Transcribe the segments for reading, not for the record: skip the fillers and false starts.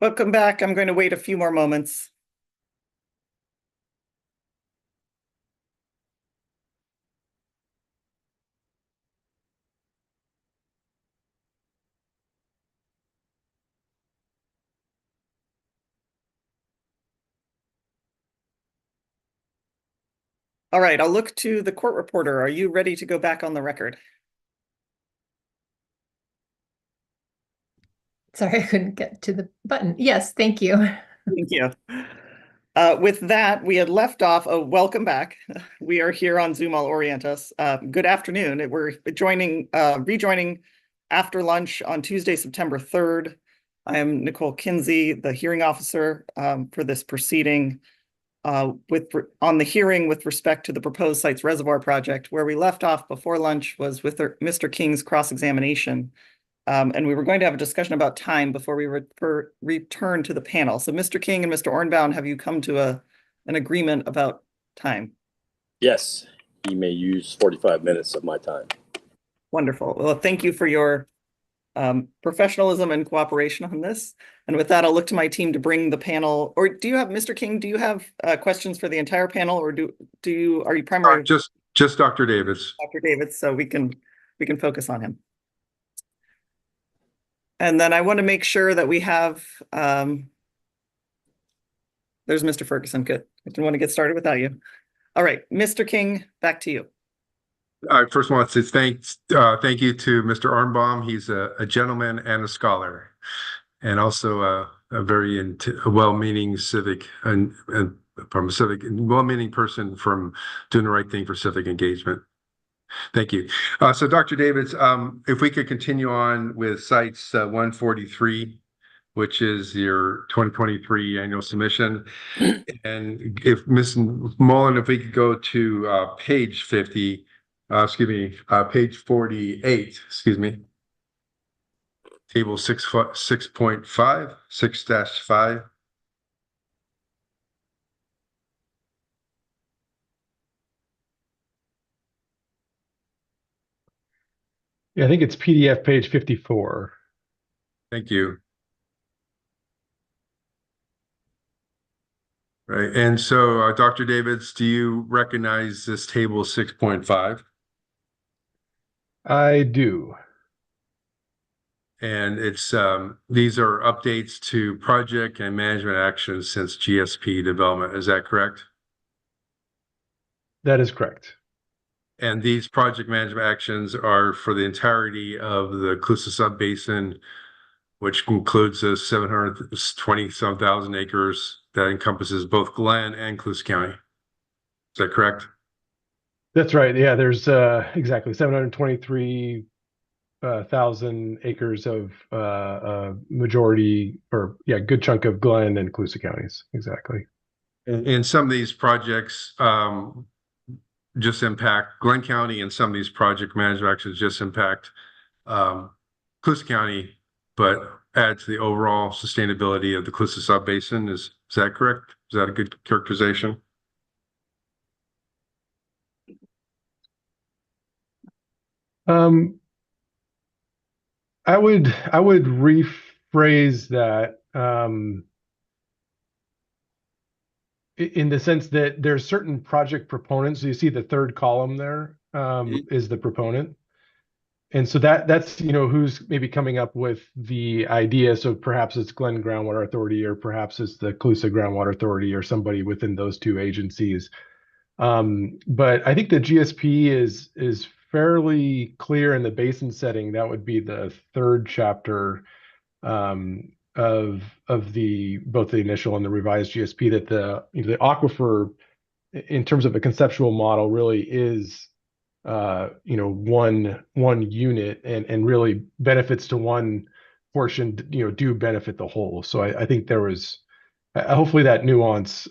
Welcome back. I'm going to wait a few more moments. All right, I'll look to the court reporter. Are you ready to go back on the record? Sorry, I couldn't get to the button. Yes, thank you. Thank you. With that, we had left off. Oh, welcome back. We are here on Zoom. I'll orient us. Good afternoon. We're rejoining after lunch on Tuesday, September 3rd. I am Nicole Kinsey, the hearing officer for this proceeding. On the hearing with respect to the proposed sites reservoir project, where we left off before lunch was with Mr. King's cross-examination. And we were going to have a discussion about time before we return to the panel. So Mr. King and Mr. Ornbaum, have you come to an agreement about time? Yes, he may use 45 minutes of my time. Wonderful. Well, thank you for your professionalism and cooperation on this. And with that, I'll look to my team to bring the panel. Or do you have, Mr. King, do you have questions for the entire panel, or are you primary? Just Dr. Davis. Dr. Davis, so we can focus on him. And then I want to make sure that we have, there's Mr. Ferguson. Good. I didn't want to get started without you. All right, Mr. King, back to you. I first want to say thank you to Mr. Arnbaum. He's a gentleman and a scholar, and also a very well-meaning civic and from a civic well-meaning person from doing the right thing for civic engagement. Thank you. So Dr. Davids, if we could continue on with sites 143, which is your 2023 annual submission. And if Ms. Mullen, if we could go to page 50, page 48, table 6.5, 6-5. Yeah, I think it's PDF page 54. Thank you. Right. And so, Dr. Davids, do you recognize this table 6.5? I do. And it's these are updates to project and management actions since GSP development. Is that correct? That is correct. And these project management actions are for the entirety of the Coosa Subbasin, which includes the 720-some thousand acres that encompasses both Glenn and Coosa County. Is that correct? That's right. Yeah, there's exactly 723,000 acres of majority, or yeah, good chunk of Glenn and Coosa counties. Exactly. And some of these projects just impact Glenn County, and some of these project management actions just impact Coosa County, but add to the overall sustainability of the Coosa Subbasin. Is that correct? Is that a good characterization? I would rephrase that in the sense that there's certain project proponents. So you see the third column there is the proponent. And so that's, who's maybe coming up with the idea. So perhaps it's Glenn Groundwater Authority, or perhaps it's the Coosa Groundwater Authority, or somebody within those two agencies. But I think the GSP is fairly clear in the basin setting. That would be the third chapter of the both the initial and the revised GSP, that the aquifer, in terms of a conceptual model, really is one unit, and really benefits to one portion do benefit the whole. So I think there was hopefully that nuance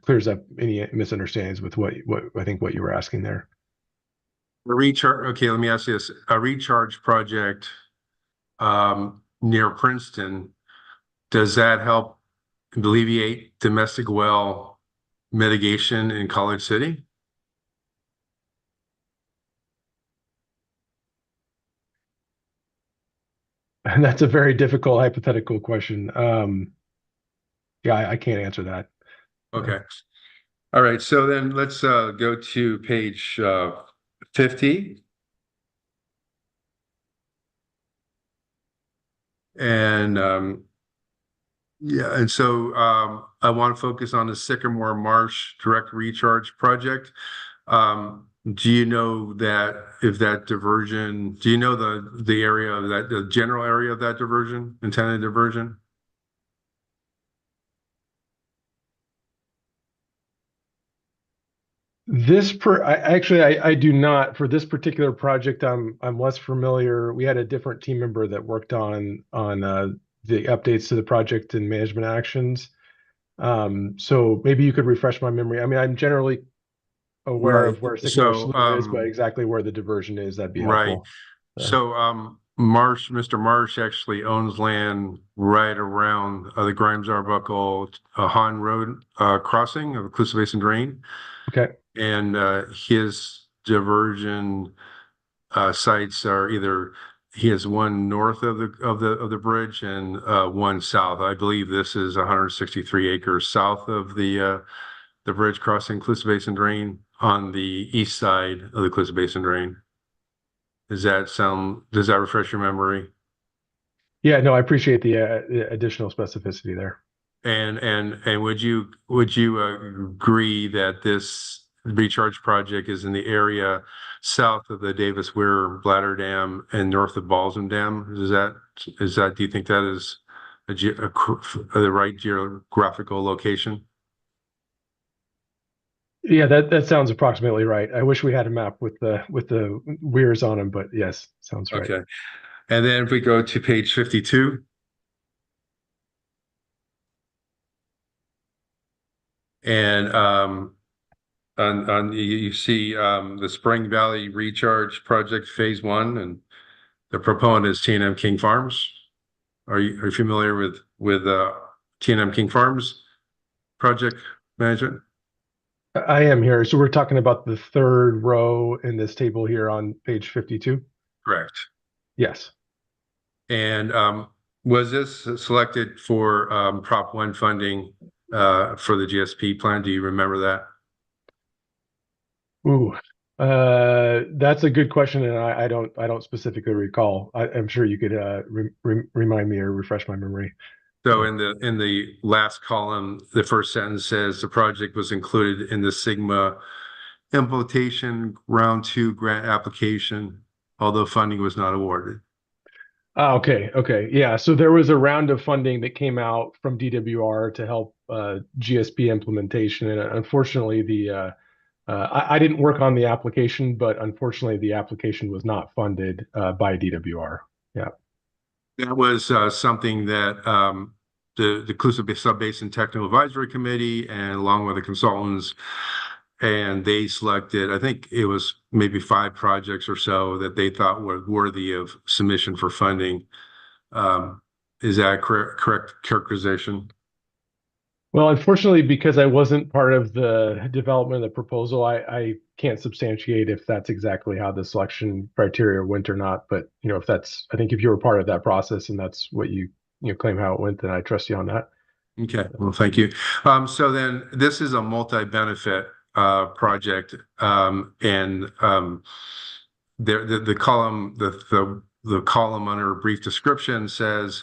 clears up any misunderstandings with what I think what you were asking there. A recharge. Okay, let me ask you this: a recharge project near Princeton, does that help alleviate domestic well mitigation in College City? And that's a very difficult hypothetical question. Yeah, I can't answer that. Okay. All right. So then let's go to page 50. And yeah, and so I want to focus on the Sycamore Marsh direct recharge project. Do you know that if that diversion, do you know the area of that, the general area of that diversion, intended diversion? I do not. For this particular project, I'm less familiar. We had a different team member that worked on the updates to the project and management actions. So maybe you could refresh my memory. I mean, I'm generally aware Right. of where Sycamore So, Slough is, but exactly where the diversion is, that'd be right. helpful. So, Mr. Marsh actually owns land right around the Grimes Arbuckle Han Road crossing of Inclusive Basin Drain. Okay. And his diversion sites are either he has one north of the bridge and one south. I believe this is 163 acres south of the bridge crossing Inclusive Basin Drain on the east side of the Inclusive Basin Drain. Does that refresh your memory? Yeah, no, I appreciate the additional specificity there. And would you agree that this recharge project is in the area south of the Davis Weir Bladder Dam and north of Balsam Dam? Do you think that is the right geographical location? Yeah, that sounds approximately right. I wish we had a map with the weirs on them, but yes, sounds right. Okay. And then if we go to page 52. And you see the Spring Valley Recharge Project Phase 1, and the proponent is T&M King Farms. Are you familiar with T&M King Farms project management? I am here. So we're talking about the third row in this table here on page 52. Correct. Yes. And was this selected for Prop 1 funding for the GSP plan? Do you remember that? Ooh, that's a good question, and I don't specifically recall. I'm sure you could remind me or refresh my memory. So in the last column, the first sentence says the project was included in the Sigma implementation round 2 grant application, although funding was not awarded. Okay. Yeah. So there was a round of funding that came out from DWR to help GSP implementation, and unfortunately, I didn't work on the application, but unfortunately, the application was not funded by DWR. Yeah. That was something that the Inclusive Sub-Basin Technical Advisory Committee and along with the consultants, and they selected, I think it was maybe 5 projects or so that they thought were worthy of submission for funding. Is that correct characterization? Well, unfortunately, because I wasn't part of the development of the proposal, I can't substantiate if that's exactly how the selection criteria went or not. But if I think if you were part of that process and that's what you claim how it went, then I trust you on that. Okay, well, thank you. So then this is a multi-benefit project, and the column the column under brief description says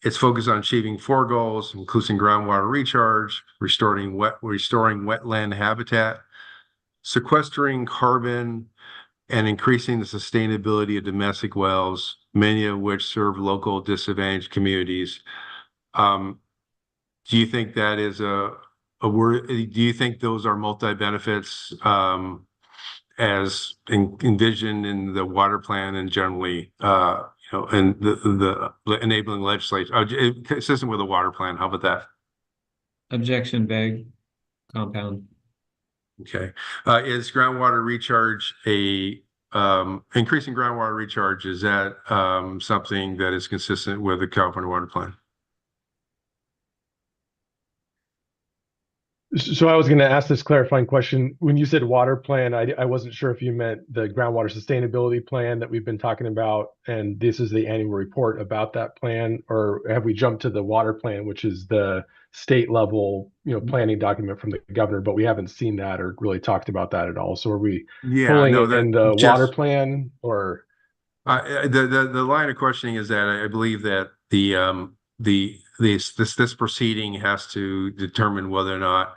it's focused on achieving 4 goals, including groundwater recharge, restoring wetland habitat, sequestering carbon, and increasing the sustainability of domestic wells, many of which serve local disadvantaged communities. Do you think that is a word? Do you think those are multi-benefits as envisioned in the water plan and generally, and the enabling legislation, consistent with the water plan? How about that? Objection, vague, compound. Okay. Is groundwater recharge increasing groundwater recharge, is that something that is consistent with the California water plan? So I was going to ask this clarifying question. When you said water plan, I wasn't sure if you meant the groundwater sustainability plan that we've been talking about, and this is the annual report about that plan, or have we jumped to the water plan, which is the state level, planning document from the governor, but we haven't seen that or really talked about that at all. So are we Yeah, pulling no, it that in the water just plan or? the line of questioning is that I believe that this proceeding has to determine whether or not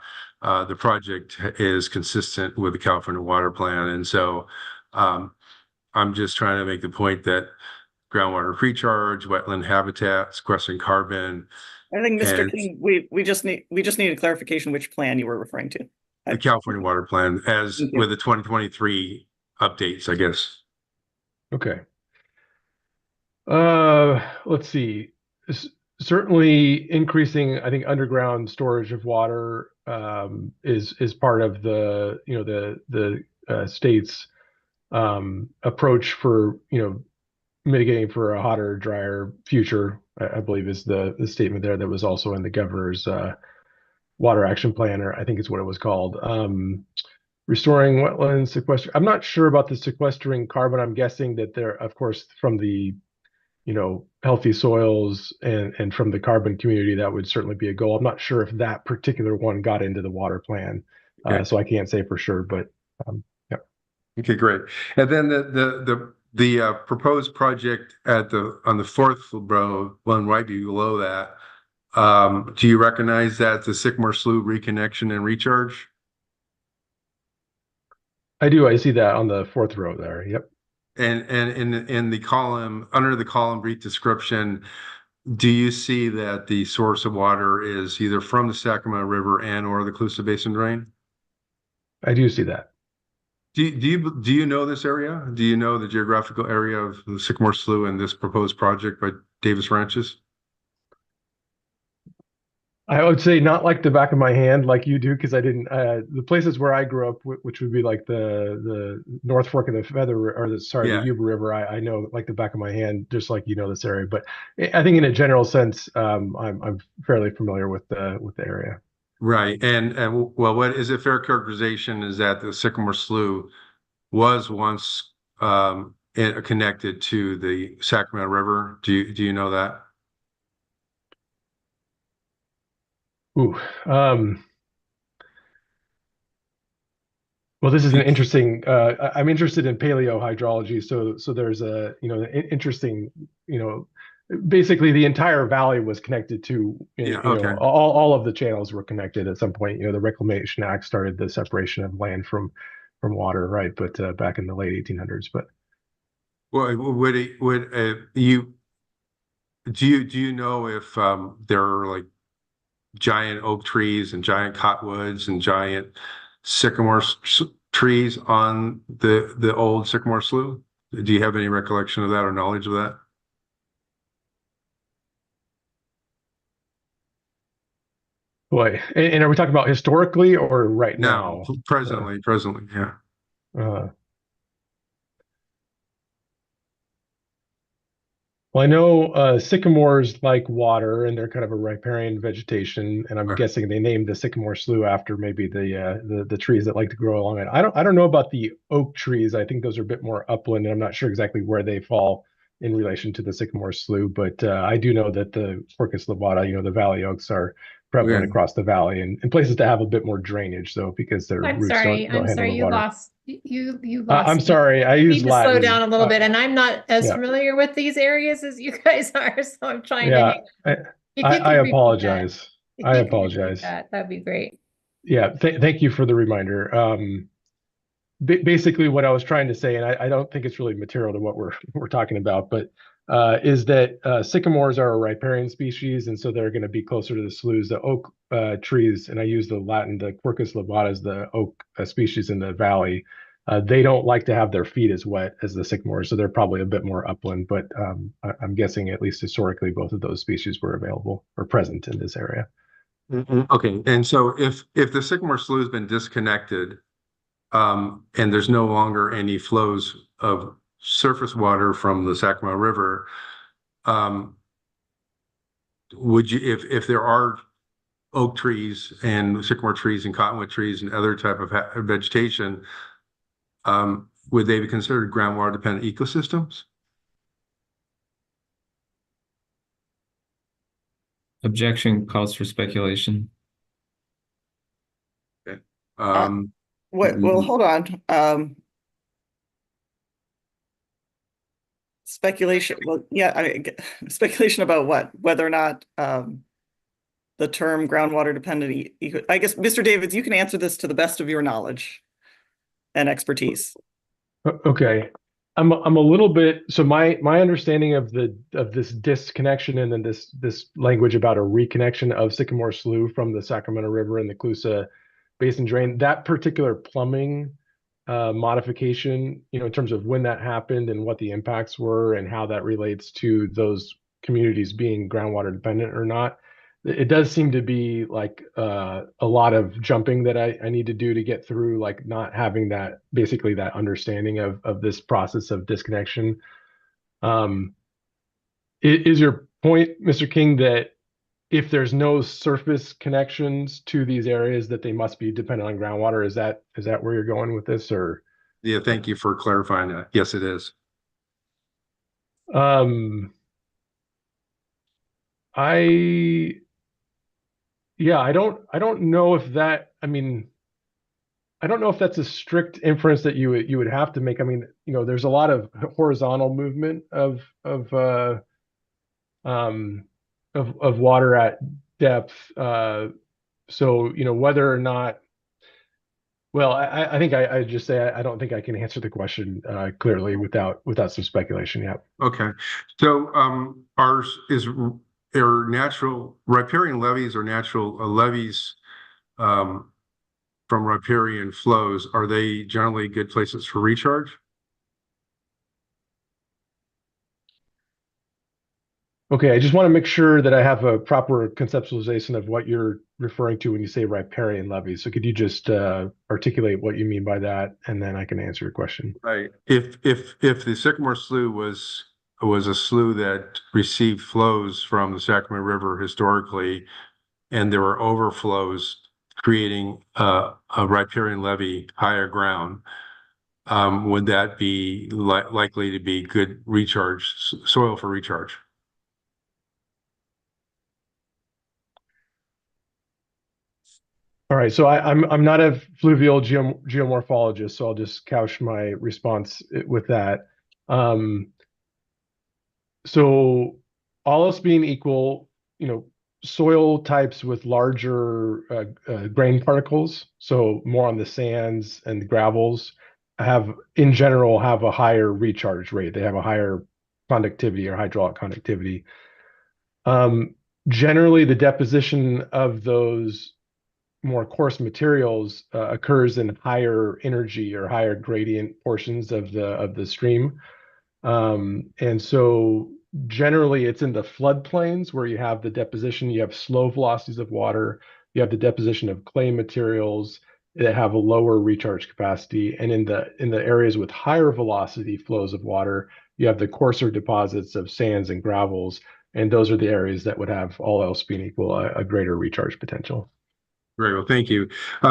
the project is consistent with the California Water Plan, and so I'm just trying to make the point that groundwater recharge, wetland habitat, sequestering carbon, I think, Mr. and King, we just need a clarification which plan you were referring to. the California Water Plan as Thank you. with the 2023 updates, I guess. Okay. Let's see. Certainly increasing, I think, underground storage of water is part of the state's approach for mitigating for a hotter, drier future. I believe is the statement there that was also in the governor's water action plan, or I think it's what it was called. Restoring wetlands, sequester. I'm not sure about the sequestering carbon. I'm guessing that there, of course, from the healthy soils and from the carbon community, that would certainly be a goal. I'm not sure if that particular one got into the water plan, Okay. so I can't say for sure, but yeah. Okay, great. And then the proposed project on the fourth row, one right below that, do you recognize that the Sycamore Slough reconnection and recharge? I do. I see that on the fourth row there. Yep. And in the column, under the column brief description, do you see that the source of water is either from the Sacramento River and or the Colusa Basin drain? I do see that. Do you know this area? Do you know the geographical area of the Sycamore Slough and this proposed project by Davis Ranches? I would say not like the back of my hand like you do, because I didn't the places where I grew up, which would be like the North Fork of the the Yeah, Yuba River. I know like the back of my hand, just like this area. But I think in a general sense, I'm fairly familiar with the area. right. And well, what is a fair characterization is that the Sycamore Slough was once connected to the Sacramento River. Do you know that? Ooh, well, this is an interesting. I'm interested in paleohydrology, so there's a interesting basically the entire valley was connected to Yeah. Okay. all of the channels were connected at some point. The Reclamation Act started the separation of land from water, right? But back in the late 1800s. But Well, would you do you know if there are like giant oak trees and giant cottonwoods and giant sycamore trees on the old Sycamore Slough? Do you have any recollection of that or knowledge of that? boy, and are we talking about historically or right No, now? presently, yeah. Uh, Well, I know sycamores like water, and they're kind of a riparian vegetation, and I'm Right. guessing they named the sycamore slough after maybe the trees that like to grow along it. I don't know about the oak trees. I think those are a bit more upland, and I'm not sure exactly where they fall in relation to the sycamore slough. But I do know that the Quercus lobata, the valley oaks, are prevalent Yeah. across the valley and places that have a bit more drainage, though, because their I'm roots sorry. don't I'm handle sorry. the You water. lost. You I'm lost me. sorry, I Need use to slow Latin. down a little bit, and I'm not as Yeah, familiar with these areas as you guys are, so I'm trying to yeah. hang. I, If I, you I could repeat that, apologize. if I you could repeat apologize. that, that'd be great. Yeah, thank you for the reminder. Basically, what I was trying to say, and I don't think it's really material to what we're talking about, but is that sycamores are a riparian species, and so they're going to be closer to the sloughs. The oak trees, and I use the Latin, the Quercus lobata is the oak species in the valley. They don't like to have their feet as wet as the sycamores, so they're probably a bit more upland. But I'm guessing, at least historically, both of those species were available or present in this area. Okay, and so if the Sycamore Slough has been disconnected, and there's no longer any flows of surface water from the Sacramento River, would you, if there are oak trees and sycamore trees and cottonwood trees and other type of vegetation, would they be considered groundwater dependent ecosystems? Objection calls for speculation. Um, Well, hold on. Speculation. Well, yeah, speculation about what? Whether or not the term groundwater dependent. I guess, Mr. Davids, you can answer this to the best of your knowledge and expertise. Okay. I'm a little bit, so my understanding of this disconnection and then this language about a reconnection of Sycamore Slough from the Sacramento River and the Colusa Basin drain, that particular plumbing modification, in terms of when that happened and what the impacts were and how that relates to those communities being groundwater dependent or not. It does seem to be like a lot of jumping that I need to do to get through, like not having that basically that understanding of this process of disconnection. Um, is your point, Mr. King, that if there's no surface connections to these areas, that they must be dependent on groundwater? Is that where you're going with this, or? yeah, thank you for clarifying that. Yes, it is. I Yeah, I don't know if that, I mean, I don't know if that's a strict inference that you would have to make. I mean, there's a lot of horizontal movement um of water at depth. So, whether or not, well, I think I just say I don't think I can answer the question clearly without some speculation. Yeah. Okay. So, are natural riparian levees or natural levees um, from riparian flows, are they generally good places for recharge? Okay, I just want to make sure that I have a proper conceptualization of what you're referring to when you say riparian levees. So could you just articulate what you mean by that, and then I can answer your question. Right. If the Sycamore Slough was a slough that received flows from the Sacramento River historically, and there were overflows creating a riparian levee higher ground, would that be likely to be good recharge soil for recharge? All right, so I'm not a fluvial geomorphologist, so I'll just couch my response with that. Um, so all else being equal, soil types with larger grain particles, so more on the sands and the gravels, in general have a higher recharge rate. They have a higher conductivity or hydraulic conductivity. Um, Generally, the deposition of those more coarse materials occurs in higher energy or higher gradient portions of the stream. And so generally it's in the floodplains where you have the deposition, you have slow velocities of water, you have the deposition of clay materials that have a lower recharge capacity. And in the areas with higher velocity flows of water, you have the coarser deposits of sands and gravels. And those are the areas that would have, all else being equal, a greater recharge potential. Very well, thank you.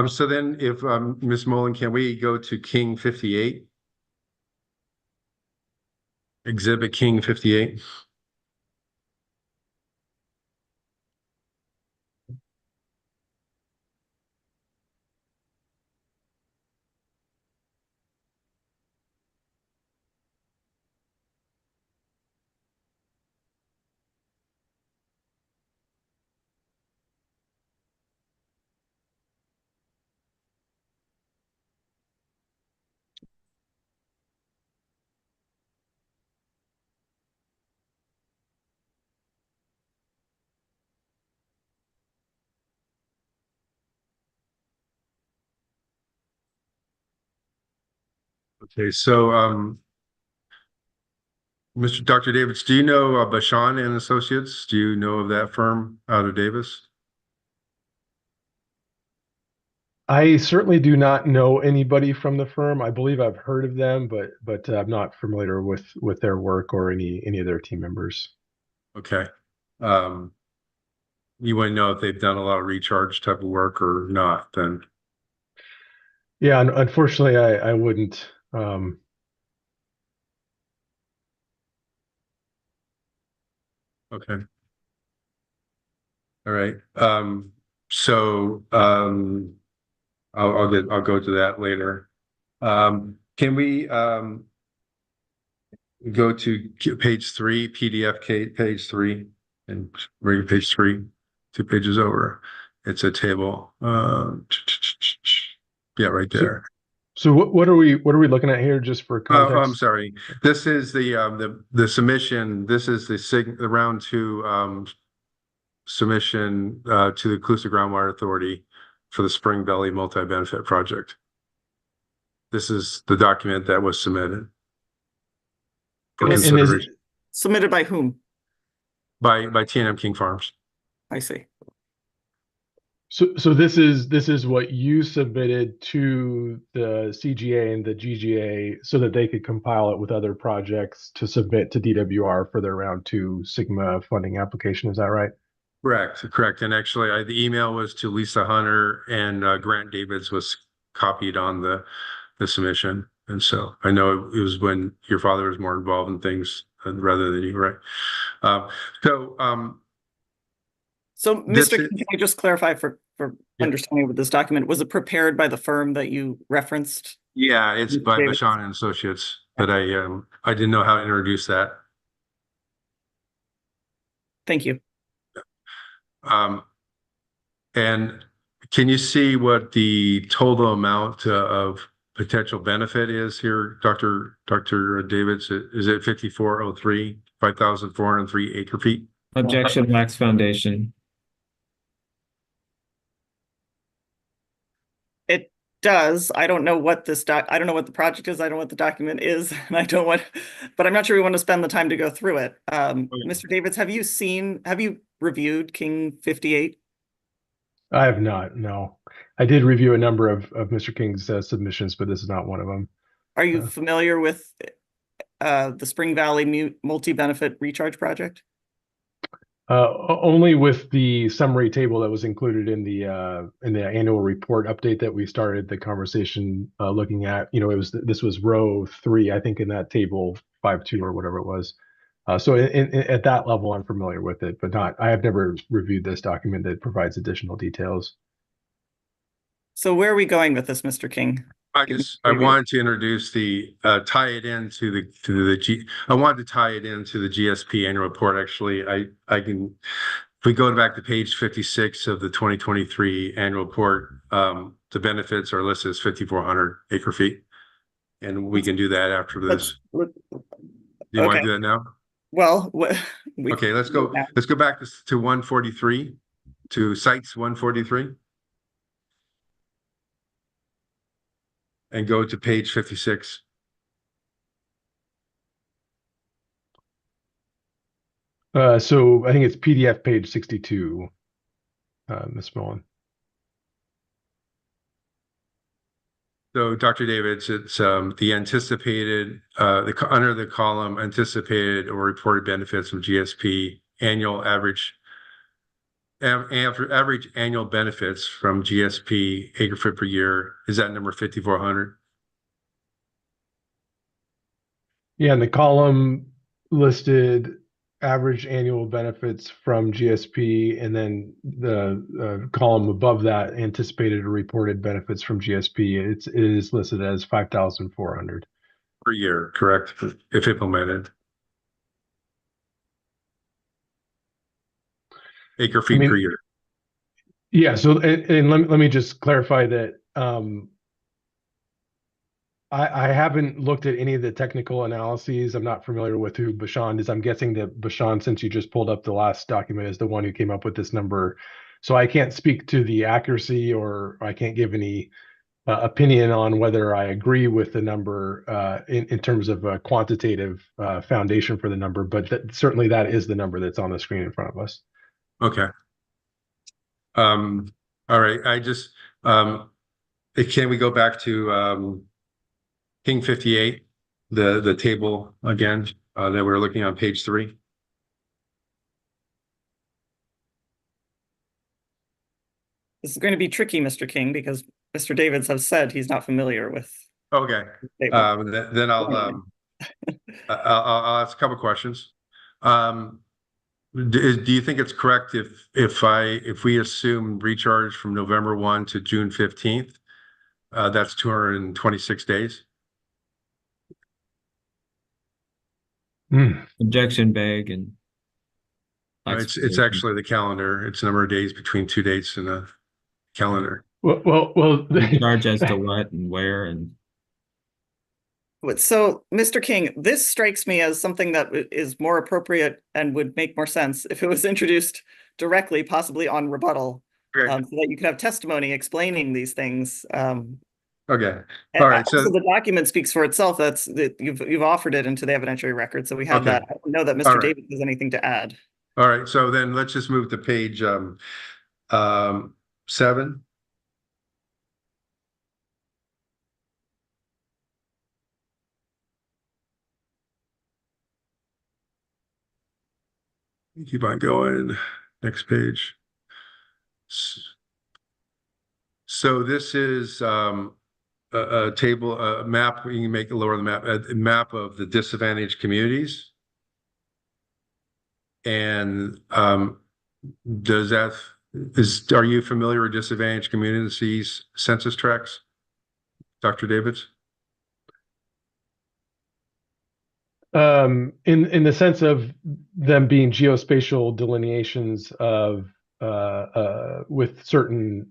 So then if Ms. Mullen, can we go to King 58? Exhibit King 58. Okay, so Mr. Dr. Davis, do you know Bashan and Associates? Do you know of that firm out of Davis? I certainly do not know anybody from the firm. I believe I've heard of them, but I'm not familiar with their work or any of their team members. Okay. Um, you want to know if they've done a lot of recharge type of work or not, then. Yeah, unfortunately, I wouldn't. Okay. All right. I'll go to that later. Can we go to page 3, PDF page 3, and bring page 3, 2 pages over. It's a table. Yeah, right there. So what are we looking at here just for Oh, I'm context? sorry. This is the submission. This is the round 2 submission to the Inclusive Groundwater Authority for the Spring Valley Multi-Benefit Project. This is the document that was submitted for It was consideration submitted by whom? by T&M King Farms. I see. So this is what you submitted to the CGA and the GGA so that they could compile it with other projects to submit to DWR for their round 2 Sigma funding application. Is that right? Correct. And actually, the email was to Lisa Hunter, and Grant Davids was copied on the submission. And so I know it was when your father was more involved in things rather than you, right? So, Mr. King, can I just clarify for Yeah. understanding with this document, was it prepared by the firm that you referenced? Yeah, it's by Davids? Bashan and Associates, but I didn't know how to introduce that. Thank you. And can you see what the total amount of potential benefit is here, Dr. Davids? Is it 5403, 5,403 acre feet? Objection, Max Foundation. It does. I don't know what I don't know what the project is. I don't know what the document is, and I don't want, but I'm not sure we want to spend the time to go through it. Mr. Davids, have you reviewed King 58? I have not. No, I did review a number of Mr. King's submissions, but this is not one of them. Are you familiar with the Spring Valley Multi-Benefit Recharge Project? Only with the summary table that was included in the annual report update that we started the conversation looking at. This was row 3, I think, in that table 5.2 or whatever it was. So at that level, I'm familiar with it, but I have never reviewed this document that provides additional details. So where are we going with this, Mr. King? I wanted to introduce tie it into I wanted to tie it into the GSP annual report. Actually, I can, if we go back to page 56 of the 2023 annual report, the benefits are listed as 5,400 acre feet. And we can do that after this. Do you want to do that now? Well, okay, let's go back to 143, to sites 143. And go to page 56. So I think it's PDF page 62, Ms. Mullen. So, Dr. Davids, it's the anticipated, under the column anticipated or reported benefits from GSP average annual benefits from GSP acre foot per year. Is that number 5,400? Yeah, and the column listed average annual benefits from GSP, and then the column above that anticipated or reported benefits from GSP. It is listed as 5,400 per year, correct? If implemented. Acre feet per year. Yeah. So, and let me just clarify that I haven't looked at any of the technical analyses. I'm not familiar with who Bashan is. I'm guessing that Bashan, since you just pulled up the last document, is the one who came up with this number. So I can't speak to the accuracy, or I can't give any opinion on whether I agree with the number in terms of a quantitative foundation for the number. But certainly that is the number that's on the screen in front of us. Okay. All right. Can we go back to King 58, the table again that we're looking on page 3? This is going to be tricky, Mr. King, because Mr. Davids has said he's not familiar with. Okay. Then I'll ask a couple questions. Do you think it's correct if we assume recharge from November 1 to June 15th? That's 226 days. Objection bag and. It's actually the calendar. It's number of days between two dates in a calendar. Well. Charge as to what and where and. So, Mr. King, this strikes me as something that is more appropriate and would make more sense if it was introduced directly, possibly on rebuttal, Okay. so that you could have testimony explaining these things. Okay. And All right. also So the document speaks for itself. You've offered it into the evidentiary record, so we have Okay. that. I don't know that All Mr. right. David has anything to add. all right. So then let's just move to page 7. Keep on going. Next page. So this is a table, a map. You can make it lower the map, a map of the disadvantaged communities. And are you familiar with disadvantaged communities census tracts, Dr. Davids? In the sense of them being geospatial delineations of with certain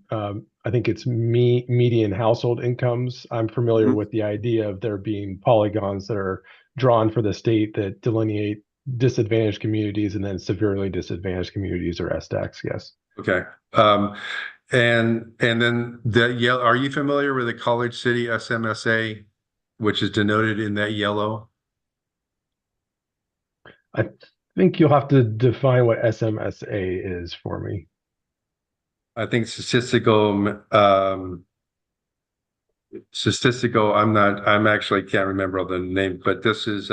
I think it's median household incomes. I'm familiar Mhm. with the idea of there being polygons that are drawn for the state that delineate disadvantaged communities and then severely disadvantaged communities, or SDACs. Yes. Okay. And then are you familiar with the College City SMSA, which is denoted in that yellow? I think you'll have to define what SMSA is for me. I think statistical, I'm actually can't remember all the name, but this is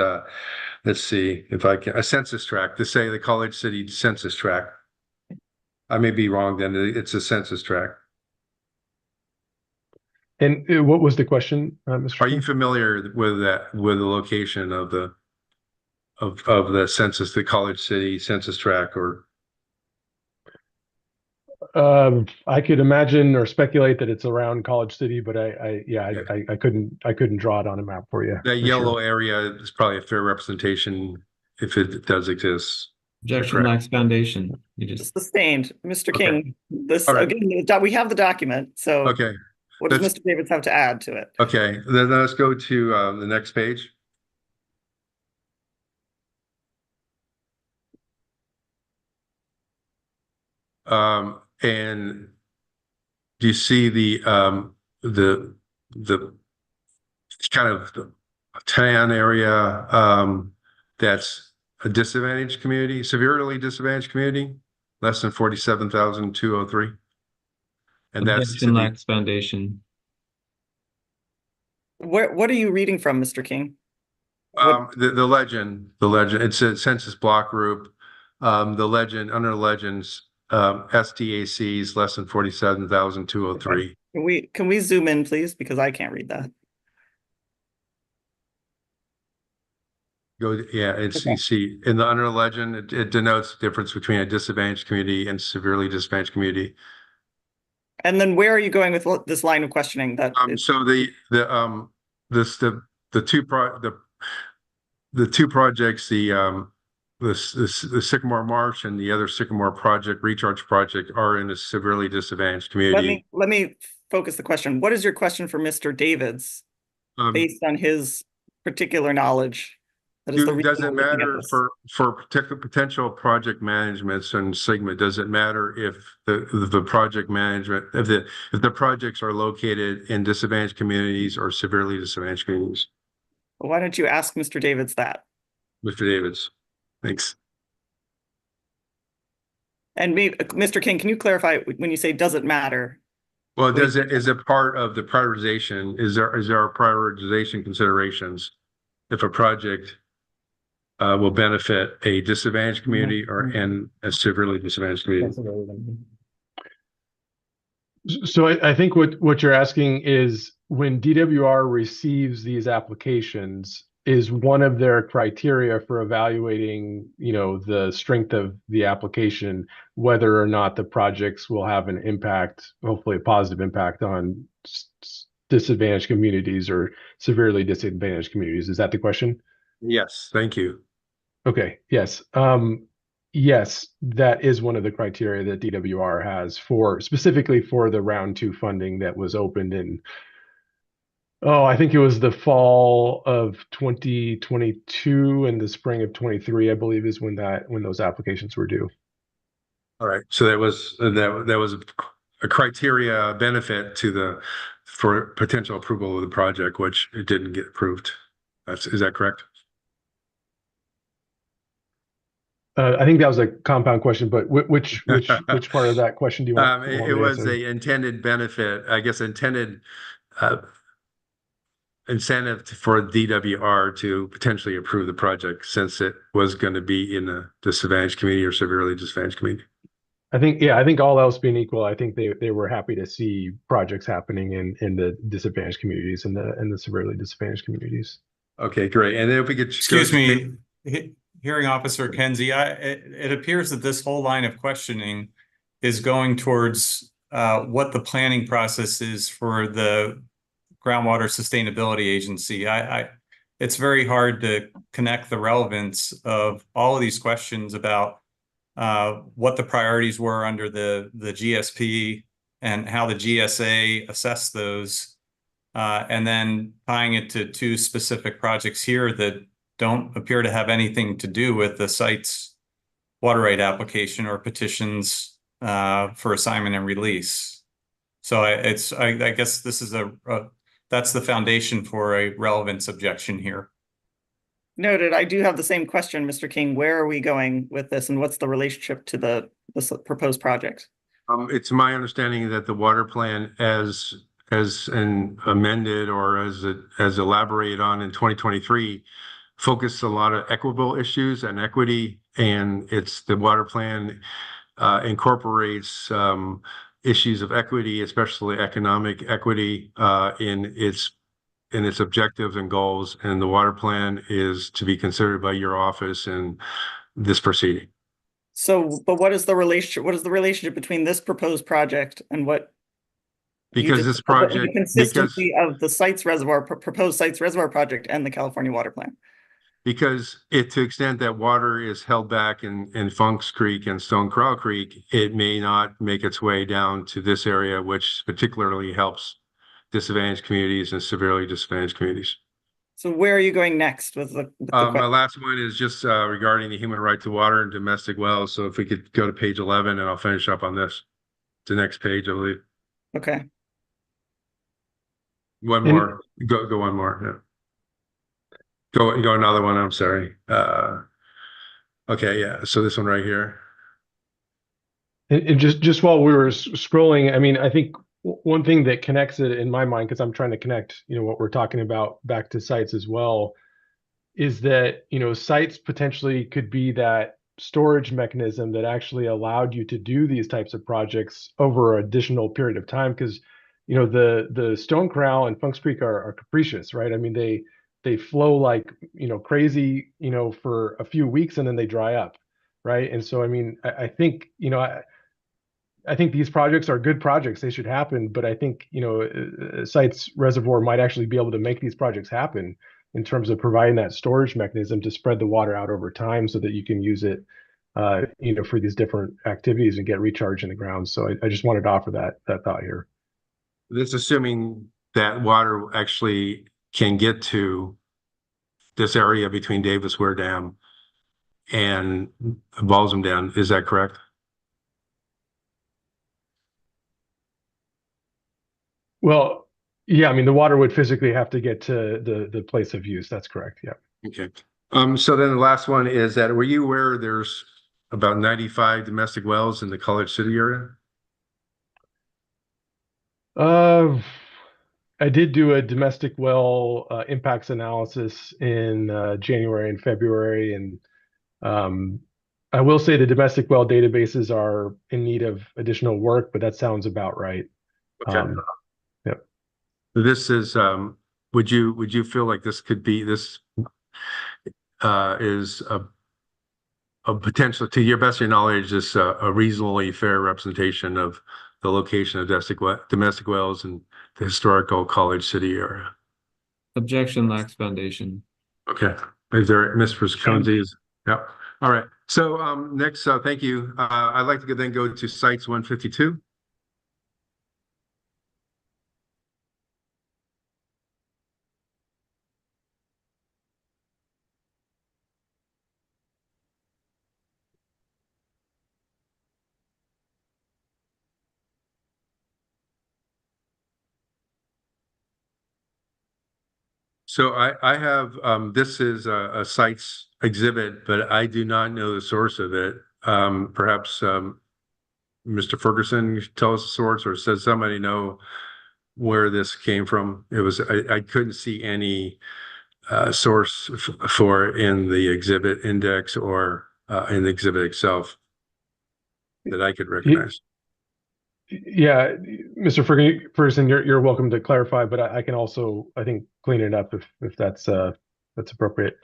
let's see if I can, a census tract, to say the College City census tract. I may be wrong then. It's a census tract. And what was the question, Mr. Are King? you familiar with that, with the location of the census, the College City census tract? Or I could imagine or speculate that it's around College City, but I couldn't draw it on a map for you. that for yellow sure. area is probably a fair representation if it does exist. Objection Correct. lacks foundation. You just. Sustained. Mr. Okay. King, this All right. again, we have the document. So Okay. what does Let's- Mr. Davids have to add to it? Okay. Then let's go to the next page. And do you see the kind of the tan area that's a disadvantaged community, severely disadvantaged community, less than 47,203? And that's Objection lacks foundation. What are you reading from, Mr. King? the legend. It's a census block group. The legend, under legends, SDACs less than 47,203. Can we zoom in, please? Because I can't read that. You see in the under legend, it denotes the difference between a disadvantaged community and severely disadvantaged And then where are you going with this line of questioning? So the two projects, the Sycamore Marsh and the other Sycamore project, recharge project, are in a severely disadvantaged community. Let me focus the question. What is your question for Mr. Davids, based on his particular knowledge? Does it matter for potential project managements and Sigma? Does it matter if the project management, if the projects are located in disadvantaged communities or severely disadvantaged communities? Why don't you ask Mr. Davids that? Mr. Davids, thanks. And Mr. King, can you clarify when you say does it matter? Well, is it part of the prioritization? Is there prioritization considerations if a project will benefit a disadvantaged community and a severely disadvantaged community? So I think what you're asking is, when DWR receives these applications, is one of their criteria for evaluating, the strength of the application, whether or not the projects will have an impact, hopefully a positive impact on disadvantaged communities or severely disadvantaged communities. Is that the question? Yes, thank you. Okay, yes. Yes, that is one of the criteria that DWR has specifically for the round 2 funding that was opened in, I think it was the fall of 2022 and the spring of 23, I believe, is when those applications were due. All right. So that was a criteria benefit for potential approval of the project, which it didn't get approved. Is that correct? I think that was a compound question, but which part of that question do you want? It was a intended benefit, I guess, intended incentive for DWR to potentially approve the project, since it was going to be in the disadvantaged community or severely disadvantaged community. I think all else being equal, I think they were happy to see projects happening in the disadvantaged communities and the severely disadvantaged communities. Okay, great. And then if we could Excuse me, Hearing Officer Kenzie, it appears that this whole line of questioning is going towards what the planning process is for the Groundwater Sustainability Agency. It's very hard to connect the relevance of all of these questions about what the priorities were under the GSP and how the GSA assessed those, and then tying it to 2 specific projects here that don't appear to have anything to do with the site's water right application or petitions for assignment and release. So I guess this is that's the foundation for a relevance objection here. Noted. I do have the same question, Mr. King. Where are we going with this, and what's the relationship to the proposed project? It's my understanding that the water plan, as amended or as elaborated on in 2023, focused a lot of equitable issues and equity, and the water plan incorporates issues of equity, especially economic equity, in its objectives and goals, and the water plan is to be considered by your office in this proceeding. So, but what is the relationship? What is the relationship between this proposed project and what? Because this project, the consistency of the proposed sites reservoir project and the California water plan. Because to the extent that water is held back in Funks Creek and Stone Corral Creek, it may not make its way down to this area, which particularly helps disadvantaged communities and severely disadvantaged communities. So where are you going next with the my last one is just regarding the human right to water and domestic wells. So if we could go to page 11, and I'll finish up on this. The next page, I believe. Okay. One more. Go one more. Yeah. Go another one. I'm sorry. Okay, yeah. So this one right here. And just while we were scrolling, I mean, I think one thing that connects it in my mind, because I'm trying to connect, what we're talking about back to sites as well, is that, sites potentially could be that storage mechanism that actually allowed you to do these types of projects over an additional period of time. Because, the Stone Corral and Funks Creek are capricious, right? I mean, they flow like, crazy, for a few weeks and then they dry up, right? And so, I mean, I think, I think these projects are good projects. They should happen, but I think, Sites Reservoir might actually be able to make these projects happen in terms of providing that storage mechanism to spread the water out over time so that you can use it, for these different activities and get recharge in the ground. So I just wanted to offer that thought here. This assuming that water actually can get to this area between Davis Ware Dam and Balsam Dam. Is that correct? Well, yeah, I mean, the water would physically have to get to the place of use. That's correct. Yeah. Okay. So then the last one is that, were you aware there's about 95 domestic wells in the College City area? I did do a domestic well impacts analysis in January and February, and I will say the domestic well databases are in need of additional work, but that sounds about right. Okay. Yep. This is would you feel like this could be is a potential, to your best of your knowledge, this a reasonably fair representation of the location of domestic wells in the historical College City area? Objection lacks foundation. Okay. Is there, Ms. Visconti? Yep. All right. So next, thank you. I'd like to then go to sites 152. So I have, this is a sites exhibit, but I do not know the source of it. Perhaps Mr. Ferguson tell us the source, or does somebody know where this came from? I couldn't see any source for in the exhibit index or in the exhibit itself that I could recognize. Yeah, Mr. Ferguson, you're welcome to clarify, but I can also, I think, clean it up if that's appropriate.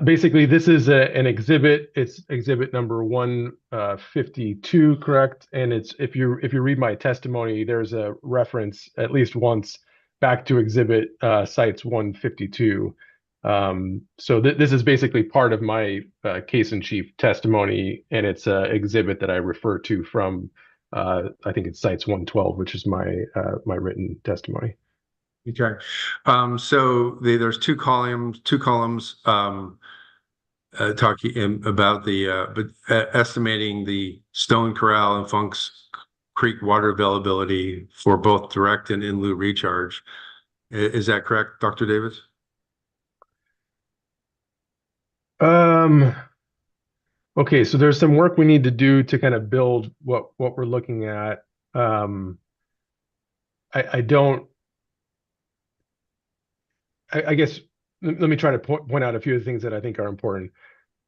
Basically, this is an exhibit. It's exhibit number 152, correct? And it's if you read my testimony, there's a reference at least once back to exhibit sites 152. So this is basically part of my case in chief testimony, and it's an exhibit that I refer to from I think it's sites 112, which is my written testimony. Okay. So there's two columns talking about the estimating the Stone Corral and Funk's Creek water availability for both direct and in lieu recharge. Is that correct, Dr. Davis? Okay, so there's some work we need to do to kind of build what we're looking at. I guess let me try to point out a few of the things that I think are important.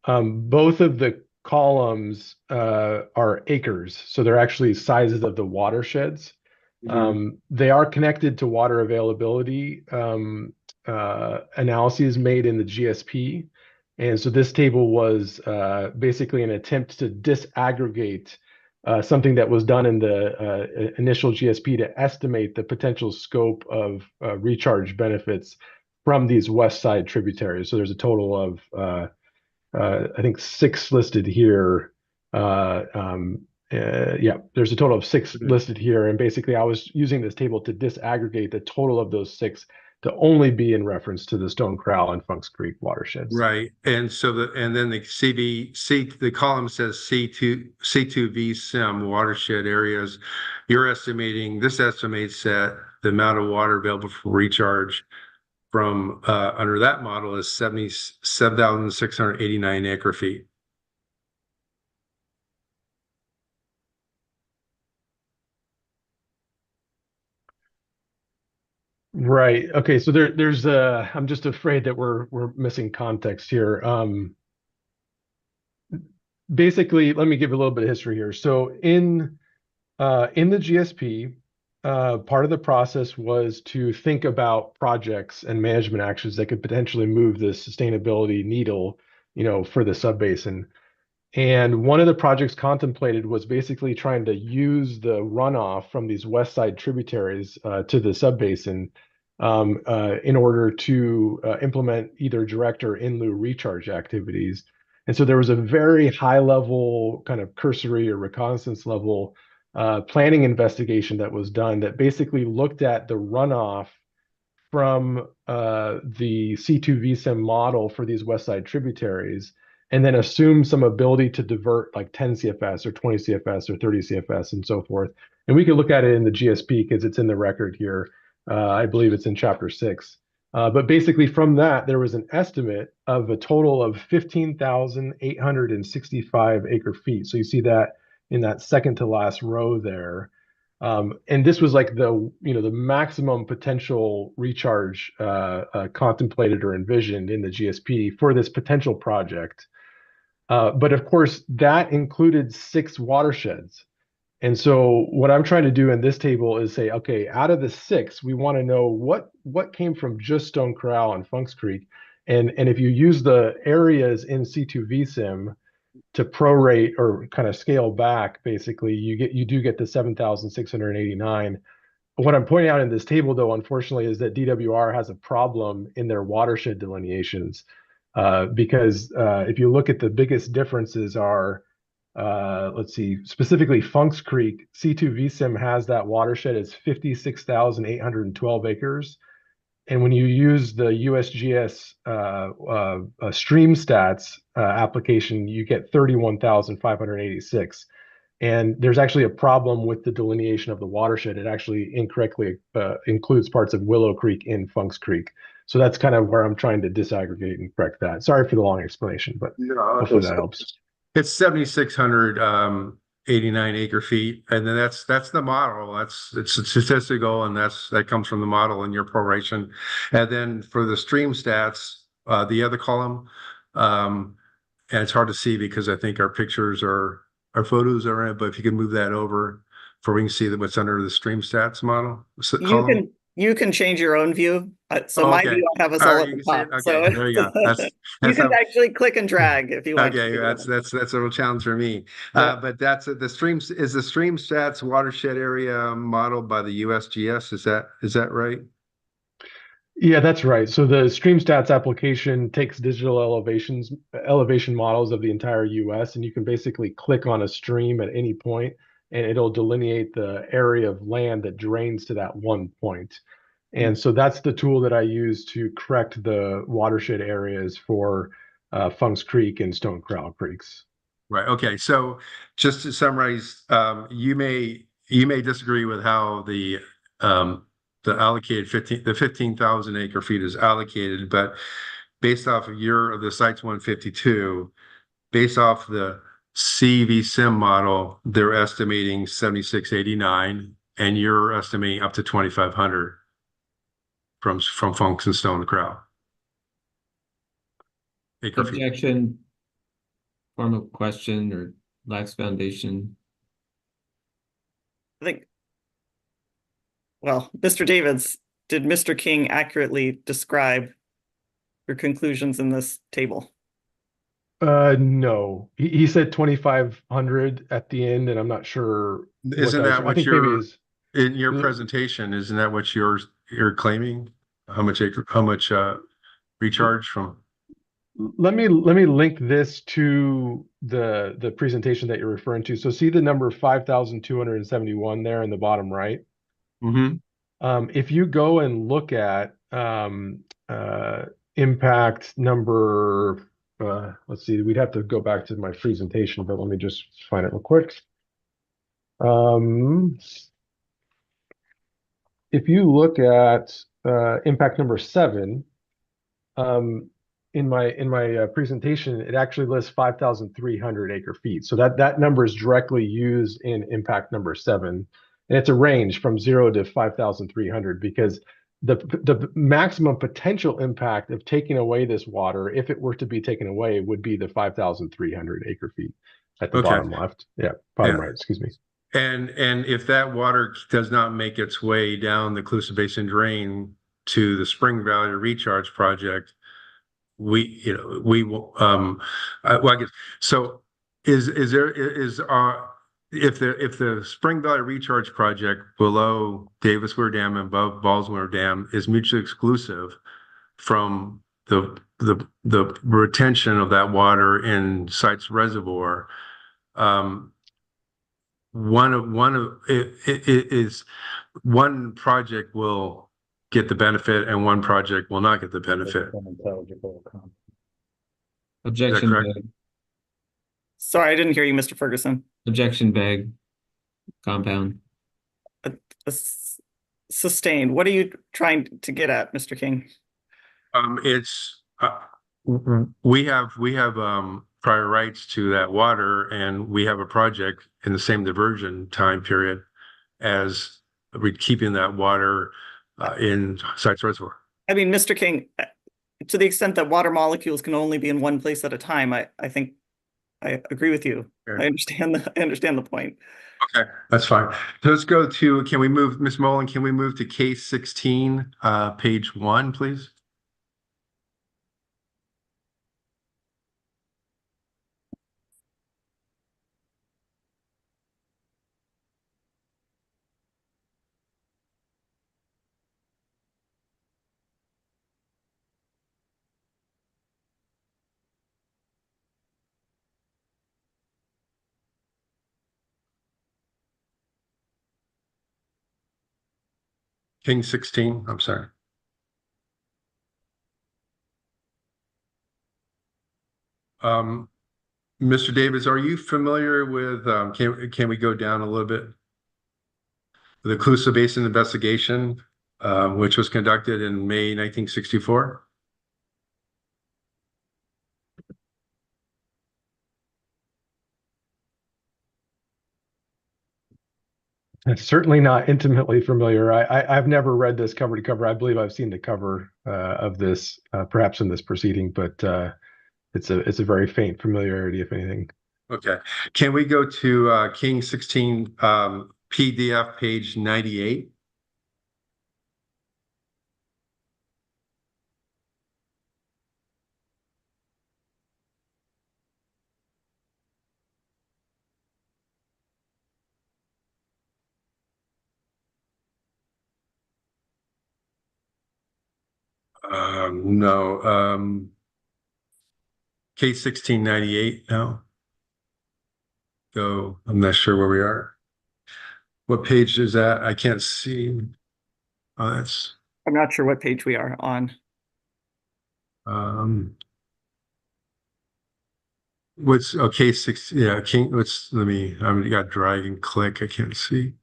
Both of the columns are acres, so they're actually sizes of the watersheds. They are connected to water availability analyses made in the GSP. And so this table was basically an attempt to disaggregate something that was done in the initial GSP to estimate the potential scope of recharge benefits from these west side tributaries. So there's a total of I think 6 listed here. Yeah, there's a total of 6 listed here. And basically, I was using this table to disaggregate the total of those 6 to only be in reference to the Stone Corral and Funks Creek watersheds. Right. And so then the column says C2V SIM watershed areas. This estimates that the amount of water available for recharge from under that model is 77,689 acre feet. Right. Okay. So there's I'm just afraid that we're missing context here. Basically, let me give a little bit of history here. So in the GSP, part of the process was to think about projects and management actions that could potentially move the sustainability needle, for the subbasin. And one of the projects contemplated was basically trying to use the runoff from these west side tributaries to the subbasin in order to implement either direct or in lieu recharge activities. And so there was a very high level, kind of cursory or reconnaissance level planning investigation that was done that basically looked at the runoff from the C2 VSIM model for these west side tributaries, and then assume some ability to divert like 10 CFS or 20 CFS or 30 CFS and so forth. And we can look at it in the GSP because it's in the record here. I believe it's in chapter 6. But basically from that, there was an estimate of a total of 15,865 acre feet. So you see that in that second to last row there. And this was like the maximum potential recharge contemplated or envisioned in the GSP for this potential project. But of course, that included 6 watersheds. And so what I'm trying to do in this table is say, okay, out of the 6, we want to know what came from just Stone Corral and Funks Creek. And if you use the areas in C2 VSIM to prorate or kind of scale back, basically, you do get the 7,689. What I'm pointing out in this table, though, unfortunately, is that DWR has a problem in their watershed delineations, because if you look at the biggest differences are, let's see, specifically Funks Creek, C2 VSIM has that watershed as 56,812 acres. And when you use the USGS stream stats application, you get 31,586. And there's actually a problem with the delineation of the watershed. It actually incorrectly includes parts of Willow Creek in Funks Creek. So that's kind of where I'm trying to disaggregate and correct that. Sorry for the long explanation, but hopefully that helps. It's 7,689 acre feet, and then that's the model. It's statistical, and that comes from the model in your proration. And then for the stream stats, the other column, and it's hard to see because I think our photos are in it, but if you can move that over for we can see what's under the stream stats model. You can change your own view. So my view, I have us all at the top. Okay, So there you go. you can actually click and drag if you want. Okay, that's a real challenge for me. Yeah. But that's the streams is the stream stats watershed area modeled by the USGS. Is that right? Yeah, that's right. So the stream stats application takes digital elevation models of the entire US, and you can basically click on a stream at any point and it'll delineate the area of land that drains to that one point. And so that's the tool that I use to correct the watershed areas for Funks Creek and Stone Corral Creeks. Right. Okay. So just to summarize, you may disagree with how the allocated 15,000 acre feet is allocated, but based off of the site's 152, based off the CV sim model, they're estimating 7,689, and you're estimating up to 2,500 from Funks and Stone Corral. Acre feet. Objection, form of question or lacks foundation. I think, well, Mr. Davids, did Mr. King accurately describe your conclusions in this table? No, he said 2,500 at the end, and I'm not sure. Isn't that what you're in your Hmm? presentation? Isn't that what you're claiming? How much recharge from? Let me link this to the presentation that you're referring to. So see the number 5,271 there in the bottom right. Mm-hmm. If you go and look at impact number, let's see, we'd have to go back to my presentation, but let me just find it real quick. If you look at impact number 7, in my presentation, it actually lists 5,300 acre feet. So that number is directly used in impact number 7, and it's a range from 0 to 5,300 because the maximum potential impact of taking away this water, if it were to be taken away, would be the 5,300 acre feet at the bottom left. Yeah, bottom right. Excuse me. And if that water does not make its way down the Colusa Basin drain to the Spring Valley Recharge Project, we will. Well, I guess so. If the Spring Valley Recharge Project below Davis Weir Dam and above Ballsware Dam is mutually exclusive from the retention of that water in Sites Reservoir, one project will get the benefit and one project will not get the benefit. Objection vague. Sorry, I didn't hear you, Mr. Ferguson. Objection vague. Compound. Sustained. What are you trying to get at, Mr. King? It's we have prior rights to that water, and we have a project in the same diversion time period as keeping that water in Sites Reservoir. I mean, Mr. King, to the extent that water molecules can only be in one place at a time, I think I agree with you. Okay. I understand the point. Okay, that's fine. So let's go to, can we move, Ms. Mullen, can we move to case 16, page 1, please? King 16, I'm sorry. Mr. Davis, are you familiar with, can we go down a little bit? The Clusa Basin investigation, which was conducted in May 1964? Certainly not intimately familiar. I've never read this cover to cover. I believe I've seen the cover of this, perhaps in this proceeding, but it's a very faint familiarity, if anything. Okay. Can we go to King 16 PDF page 98? No. Case 1698, no. Go, I'm not sure where we are. What page is that? I can't see. Oh, that's I'm not sure what page we are on. what's okay, six, yeah, King, let me, I've got drag and click, I can't see.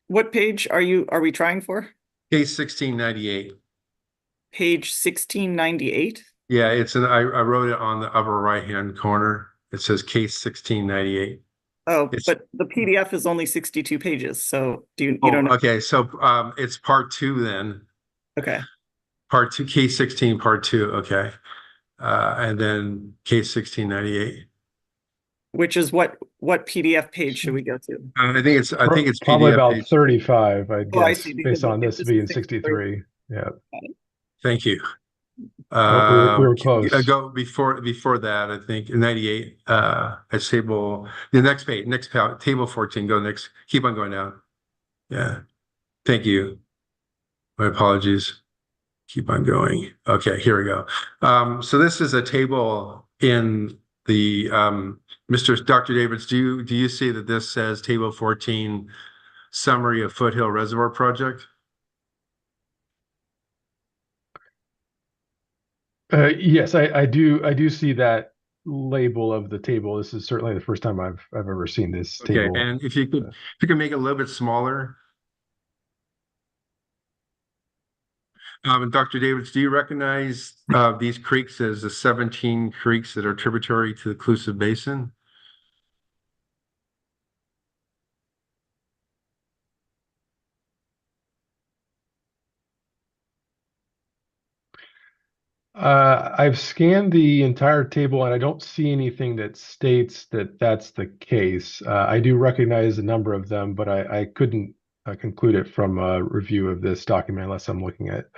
What page are we trying for? Case 1698. Page 1698? Yeah, I wrote it on the upper right-hand corner. It says case 1698. Oh, It's, but the PDF is only 62 pages, so you don't know? okay, so it's part 2 then. Okay. Part 2, case 16, part 2, okay. And then case 1698. Which is what PDF page should we go to? I think it's Probably PDF about page. 35, I Oh, I guess, see, because based on if this this being is 63. 63. Yeah. Thank you. Oh, we were close. Go before that, I think 98. At table the next page, table 14. Go next. Keep on going down. Yeah. Thank you. My apologies. Keep on going. Okay, here we go. So this is a table in the Dr. Davids. Do you see that this says table 14 summary of Foothill Reservoir project? Yes, I do see that label of the table. This is certainly the first time I've ever seen this Okay, table. and if you could make it a little bit smaller. Dr. Davids, do you recognize these creeks as the 17 creeks that are tributary to the Clusa Basin? I've scanned the entire table and I don't see anything that states that that's the case. I do recognize a number of them, but I couldn't conclude it from a review of this document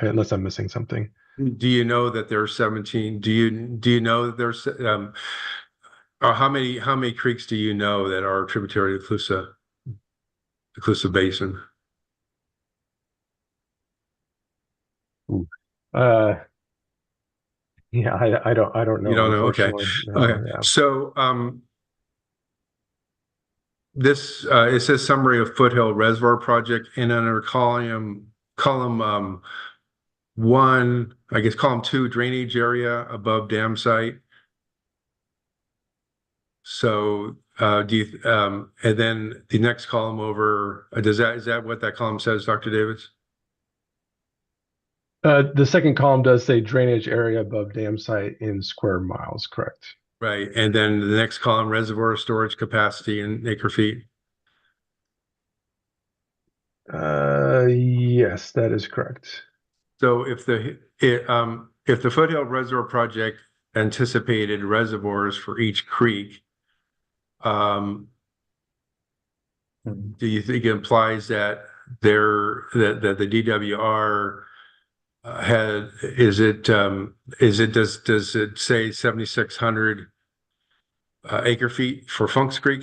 unless I'm missing something. Do you know that there are 17? Do you know that there's or how many creeks do you know that are tributary to the Clusa Basin? Ooh. Yeah, I don't You know, don't know? Okay. unfortunately. No, Okay. yeah. So this it says summary of Foothill Reservoir project, and under column 1, I guess column 2, drainage area above dam site. So do you and then the next column over, is that what that column says, Dr. Davids? The second column does say drainage area above dam site in square miles, correct? Right. And then the next column, reservoir storage capacity in acre feet. Yes, that is correct. So if the Foothill Reservoir project anticipated reservoirs for each creek. Do you think it implies that that the DWR does it say 7,600 acre feet for Funks Creek?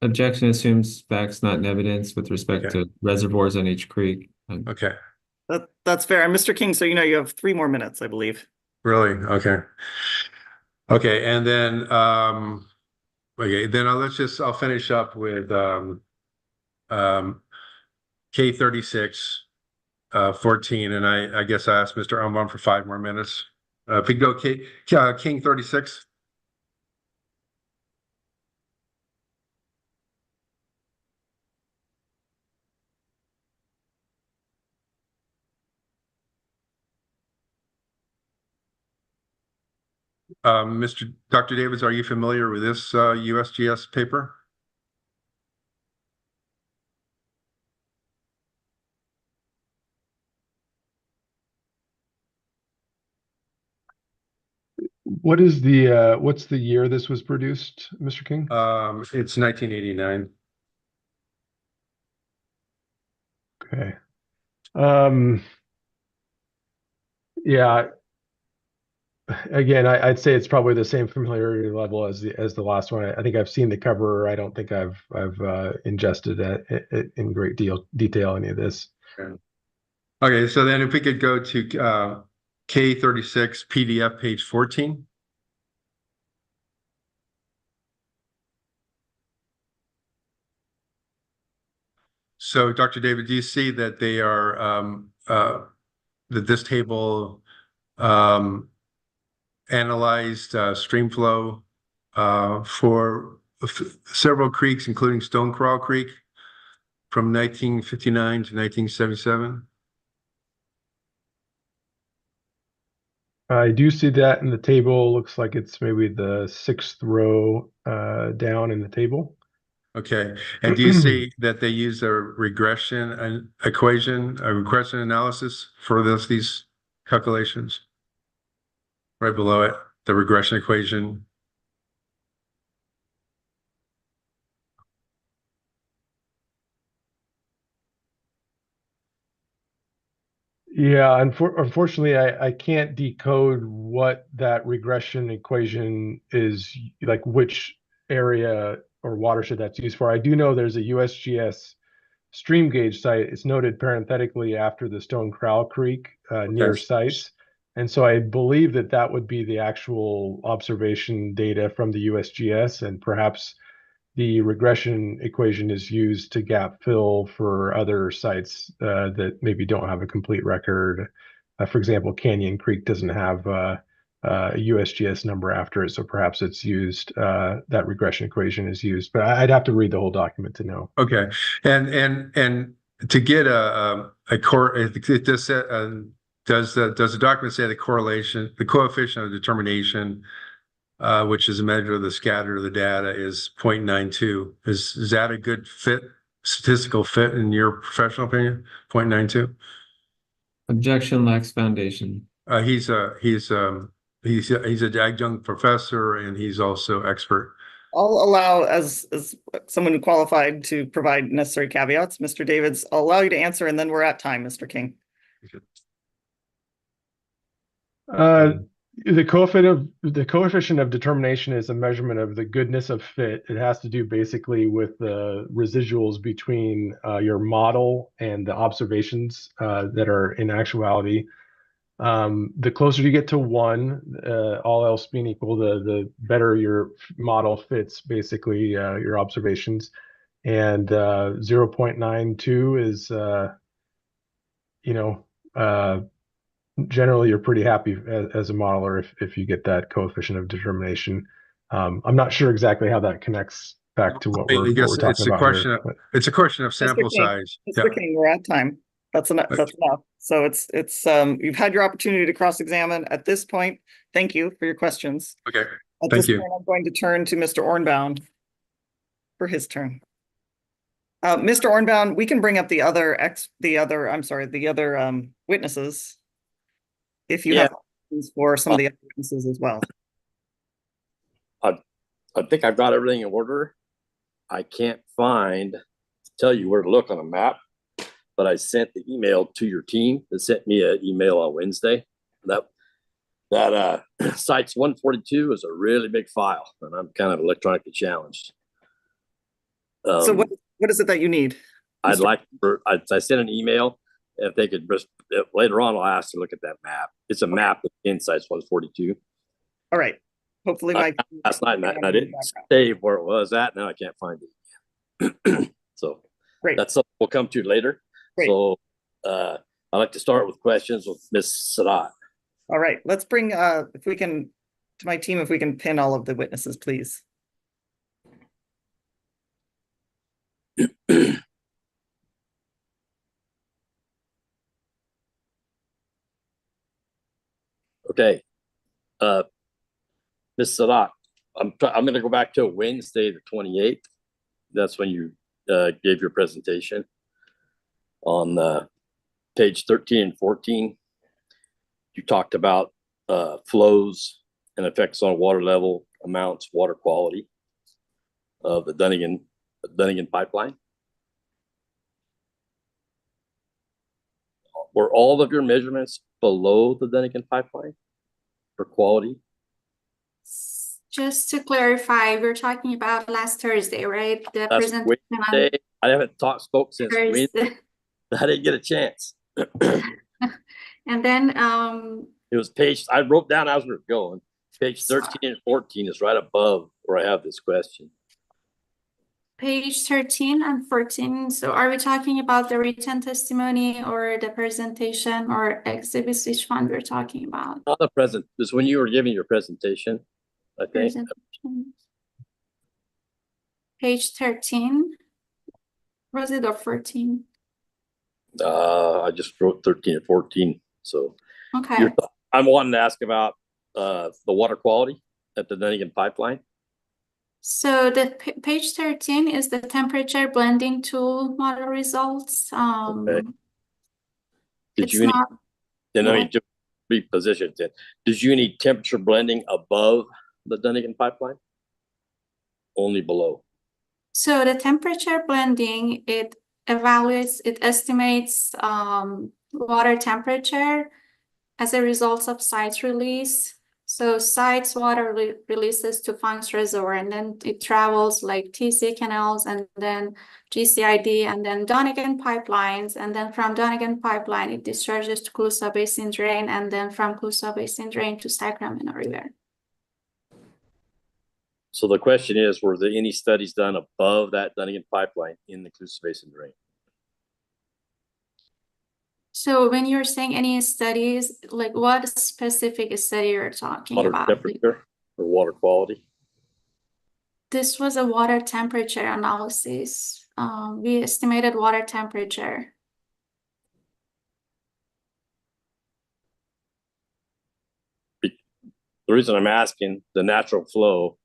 Objection assumes facts not in evidence with respect Okay. to reservoirs on each creek. Okay, That's fair. And Mr. King, so you know you have 3 more minutes, I believe. really? Okay. Okay, and then I'll finish up with K36 14, and I guess I asked Mr. Umbum for 5 more minutes. If we go King 36. Dr. Davids, are you familiar with this USGS paper? What's the year this was produced, Mr. King? It's 1989. Okay. Yeah. Again, I'd say it's probably the same familiarity level as the last one. I think I've seen the cover. I don't think I've ingested it in great detail any of this. Okay, so then if we could go to K36 PDF page 14. So, Dr. David, do you see that they are that this table analyzed stream flow for several creeks, including Stone Crawl Creek, from 1959 to 1977? I do see that in the table. Looks like it's maybe the 6th row down in the table. Okay, and do you see that they use a regression equation, a regression analysis for these calculations? Right below it, the regression equation. Yeah, unfortunately, I can't decode what that regression equation is, like which area or watershed that's used for. I do know there's a USGS stream gauge site. It's noted parenthetically after the Stone Crowell Creek near sites. And so I believe that would be the actual observation data from the USGS, and perhaps the regression equation is used to gap fill for other sites that maybe don't have a complete record. For example, Canyon Creek doesn't have a USGS number after it, so perhaps it's used, that regression equation is used, but I'd have to read the whole document to know. Okay, and to get a core, it just does the document say the correlation, the coefficient of determination, which is a measure of the scatter of the data, is 0.92. Is that a good statistical fit in your professional opinion? 0.92. Objection lacks foundation. He's an adjunct professor, and he's also expert. I'll allow, as someone qualified to provide necessary caveats, Mr. Davids, I'll allow you to answer, and then we're at time, Mr. King. The coefficient of determination is a measurement of the goodness of fit. It has to do basically with the residuals between your model and the observations that are in actuality. The closer you get to 1, all else being equal, the better your model fits basically your observations. And 0.92 is, generally you're pretty happy as a modeler if you get that coefficient of determination. I'm not sure exactly how that connects back to what we're talking about here. It's a question of sample size. Mr. King, we're at time. That's enough. So it's you've had your opportunity to cross-examine at this point. Thank you for your questions. Okay. At this point, I'm going to turn to Mr. Ornbaum for his turn. Mr. Ornbaum, we can bring up the other witnesses if you have for some of the other witnesses as well. I think I've got everything in order. I can't tell you where to look on a map, but I sent the email to your team that sent me an email on Wednesday. That sites 142 is a really big file, and I'm kind of electronically challenged. So what is it that you need? I sent an email. If they could just later on, I'll ask to look at that map. It's a map in sites 142. All right. Hopefully Last night, and I didn't save where it was at. Now I can't find it. So great. That's something we'll come to later. Great. So I'd like to start with questions with Ms. Sadat. All right. Let's bring, if we can, to my team, if we can pin all of the witnesses, please. Okay. Ms. Sadat, I'm going to go back to Wednesday, the 28th. That's when you gave your presentation on page 13 and 14. You talked about flows and effects on water level, amounts, water quality of the Dunnigan pipeline. Were all of your measurements below the Dunnigan pipeline for quality? Just to clarify, we're talking about last Thursday, right? The That's presentation Wednesday. I haven't spoke since Thursday. Wednesday. I didn't get a chance. And then it was I wrote down as we were going. Page 13 and 14 is right above where I have this question. page 13 and 14. So are we talking about the written testimony or the presentation or exhibits? Which one we're talking about? Not the present. This is when you were giving your presentation, I think. Page 13. Was it or 14? I just wrote 13 and 14. So okay. I'm wanting to ask about the water quality at the Dunnigan pipeline. So the page 13 is the temperature blending tool model results. Okay. It's not. Then let me just reposition it. Did you need temperature blending above the Dunnigan pipeline? Only below. So the temperature blending, it estimates water temperature as a result of site release. So sites water releases to Funk's Reservoir, and then it travels like TC canals and then GCID and then Dunnigan pipelines. And then from Dunnigan pipeline, it discharges to Colusa Basin Drain, and then from Colusa Basin Drain to Sacramento River. So the question is, were there any studies done above that Dunnigan pipeline in the Colusa Basin Drain? So when you're saying any studies, like what specific study you're talking Water about? temperature or water quality? This was a water temperature analysis. We estimated water temperature. The reason I'm asking, the natural flow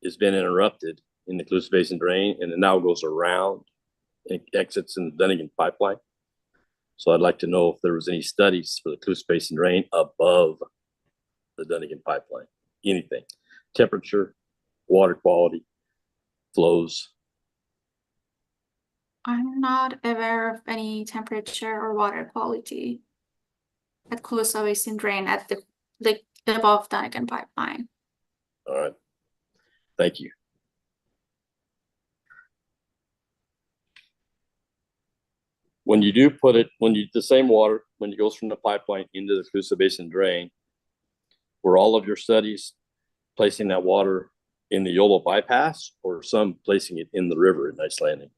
has been interrupted in the Colusa Basin Drain, and it now goes around and exits in the Dunnigan pipeline. So I'd like to know if there was any studies for the Colusa Basin Drain above the Dunnigan pipeline. Anything. Temperature, water quality, flows. I'm not aware of any temperature or water quality at Colusa Basin Drain at the above Dunnigan pipeline. All right. Thank you. When you do put it, the same water, when it goes from the pipeline into the Colusa Basin Drain, were all of your studies placing that water in the Yolo bypass, or some placing it in the river at Nice Landing?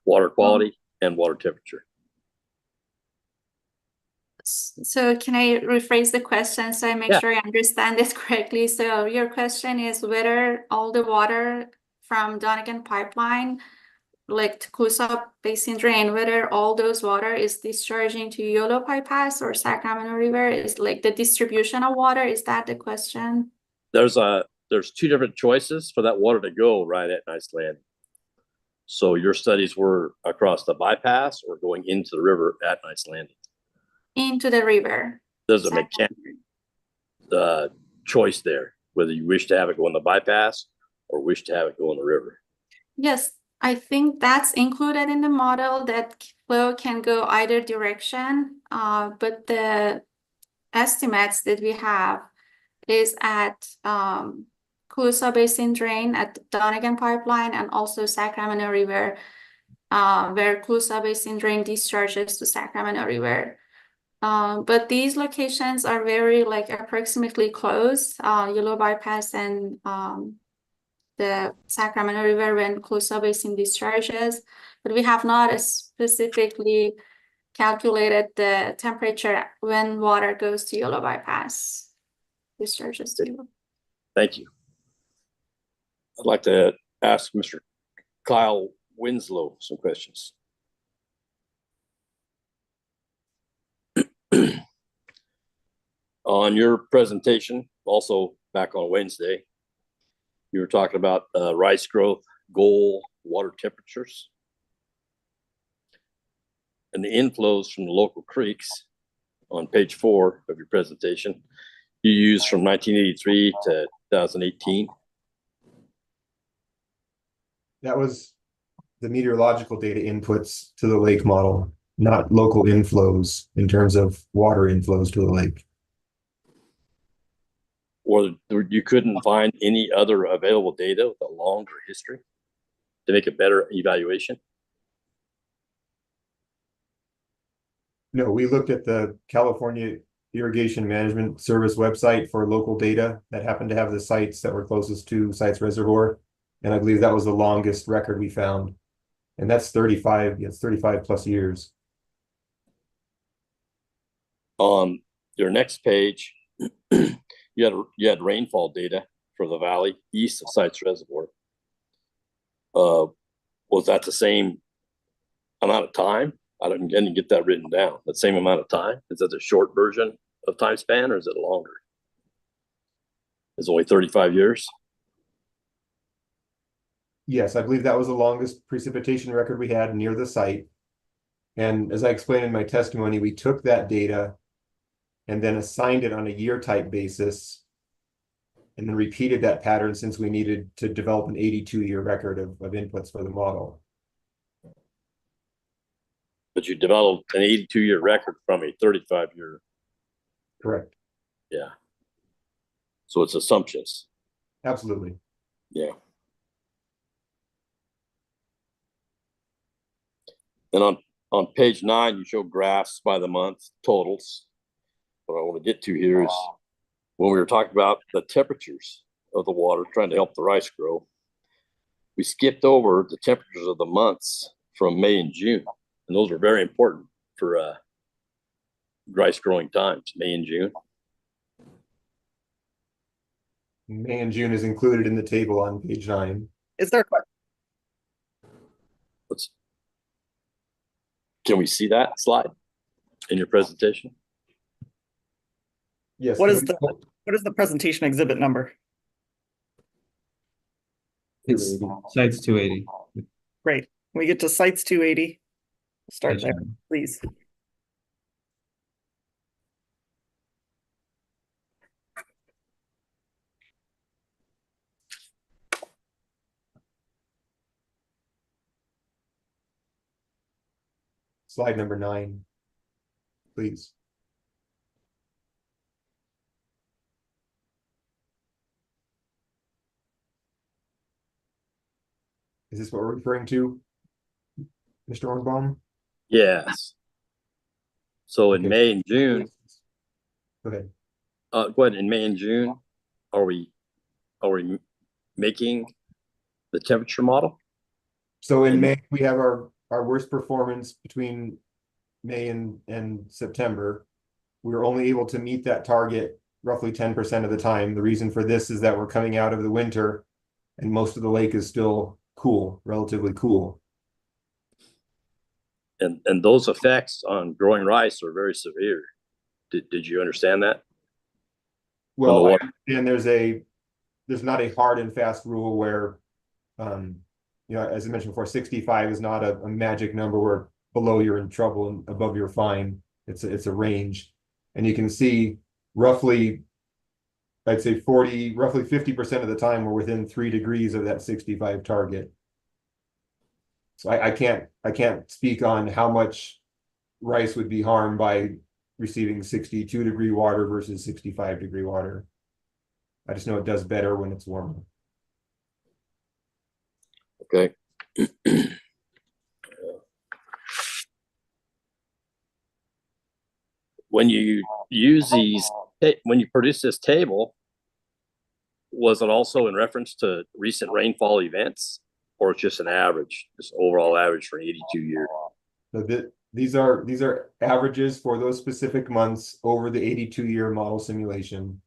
Water quality and water temperature. So can I rephrase the question so I make sure I understand this correctly? So your question is whether all the water from Dunnigan pipeline, like to Colusa Basin Drain, whether all those water is discharging to Yolo bypass or Sacramento River, is like the distribution of water? Is that the question? There's two different choices for that water to go right at Nice Landing. So your studies were across the bypass or going into the river at Nice Landing? into the river. There's a Sacramento. mechanic choice there, whether you wish to have it go in the bypass or wish to have it go in the river. Yes, I think that's included in the model that flow can go either direction, but the estimates that we have is at Colusa Basin Drain at the Donegan Pipeline and also Sacramento River, where Colusa Basin Drain discharges to Sacramento River. But these locations are very like approximately close, Yellow Bypass and the Sacramento River when Colusa Basin discharges, but we have not specifically calculated the temperature when water goes to Yellow Bypass, discharges to Yellow. Thank you. I'd like to ask Mr. Kyle Winslow some questions. On your presentation, also back on Wednesday, you were talking about rice growth, goal, water temperatures, and the inflows from the local creeks on page 4 of your presentation. You used from 1983 to 2018. That was the meteorological data inputs to the lake model, not local inflows in terms of water inflows to the lake. Or you couldn't find any other available data with a longer history to make a better evaluation? No, we looked at the California Irrigation Management Service website for local data that happened to have the sites that were closest to Sites Reservoir. And I believe that was the longest record we found. And that's 35, it's 35 plus years. On your next page, you had rainfall data for the valley east of Sites Reservoir. Was that the same amount of time? I didn't get that written down. The same amount of time? Is that the short version of time span, or is it longer? It's only 35 years. Yes, I believe that was the longest precipitation record we had near the site. And as I explained in my testimony, we took that data and then assigned it on a year type basis and then repeated that pattern since we needed to develop an 82-year record of inputs for the model. But you developed an 82-year record from a 35-year. Correct. Yeah. So it's assumptions. Absolutely. Yeah. And on page 9, you show graphs by the month totals. What I want to get to here is when we were talking about the temperatures of the water, trying to help the rice grow, we skipped over the temperatures of the months from May and June. And those are very important for rice growing times, May and June. May and June is included in the table on page 9. Is there a question? Can we see that slide in your presentation? Yes. What is the presentation exhibit number? It's sites 280. Great. When we get to sites 280, we'll start Page there, 9. please. Slide number 9, please. Is this what we're referring to, Mr. Ornbaum? Yes. So in Okay. May and June, Go ahead. go ahead. In May and June, are we making the temperature model? So in May, we have our worst performance between May and September. We were only able to meet that target roughly 10% of the time. The reason for this is that we're coming out of the winter and most of the lake is still cool, relatively cool. And those effects on growing rice are very severe. Did you understand that? Well, I understand there's not a hard and fast rule where, you know, as I mentioned before, 65 is not a magic number where below you're in trouble and above you're fine. It's a range. And you can see roughly, I'd say roughly 50% of the time we're within 3 degrees of that 65 target. So I can't speak on how much rice would be harmed by receiving 62-degree water versus 65-degree water. I just know it does better when it's warmer. Okay. When you use these, when you produce this table, was it also in reference to recent rainfall events, or it's just an average, just overall average for 82 years? So these are averages for those specific months over the 82-year model simulation.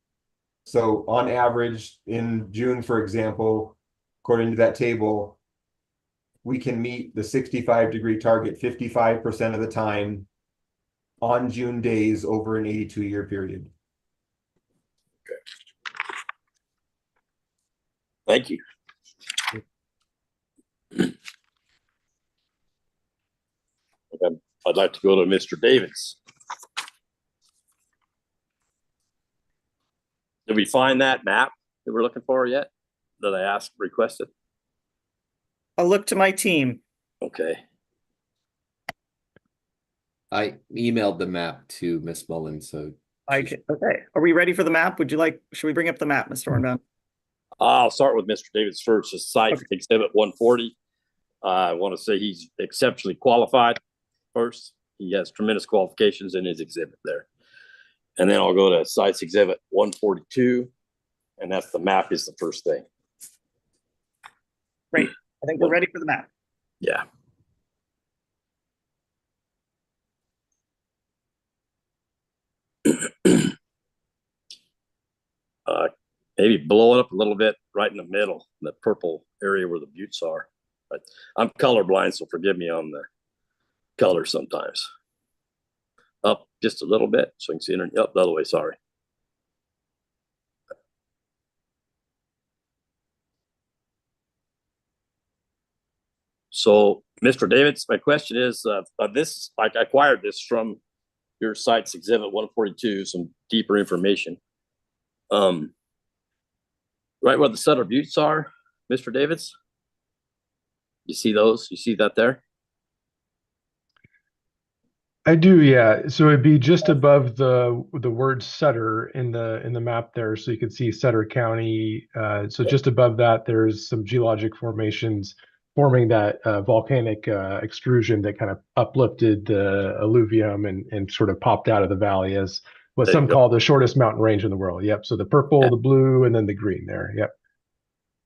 So on average, in June, for example, according to that table, we can meet the 65-degree target 55% of the time on June days over an 82-year period. Thank you. Okay. I'd like to go to Mr. Davis. Did we find that map that we're looking for yet? That I requested? I'll look to my team. Okay. I emailed the map to Miss Mullen, so Okay. Are we ready for the map? Should we bring up the map, Mr. Ornbound? I'll start with Mr. Davis first. His site Okay. exhibit 140. I want to say he's exceptionally qualified first. He has tremendous qualifications in his exhibit there. And then I'll go to sites exhibit 142. And that's the map is the first thing. Great. I think we're ready for the map. Yeah. Maybe blow it up a little bit right in the middle, the purple area where the buttes are. But I'm colorblind, so forgive me on the color sometimes. Up just a little bit so you can see it. Up the other way, sorry. So, Mr. Davids, my question is, this, I acquired this from your site's exhibit 142, some deeper information. Right where the Sutter Buttes are, Mr. Davids? You see those? You see that there? I do, yeah. So it'd be just above the word Sutter in the map there, so you can see Sutter County. So just above that, there's some geologic formations forming that volcanic extrusion that kind of uplifted the alluvium and sort of popped out of the valley as what some call the shortest mountain range in the world. Yep. So the purple, the blue, and then the green there. Yep.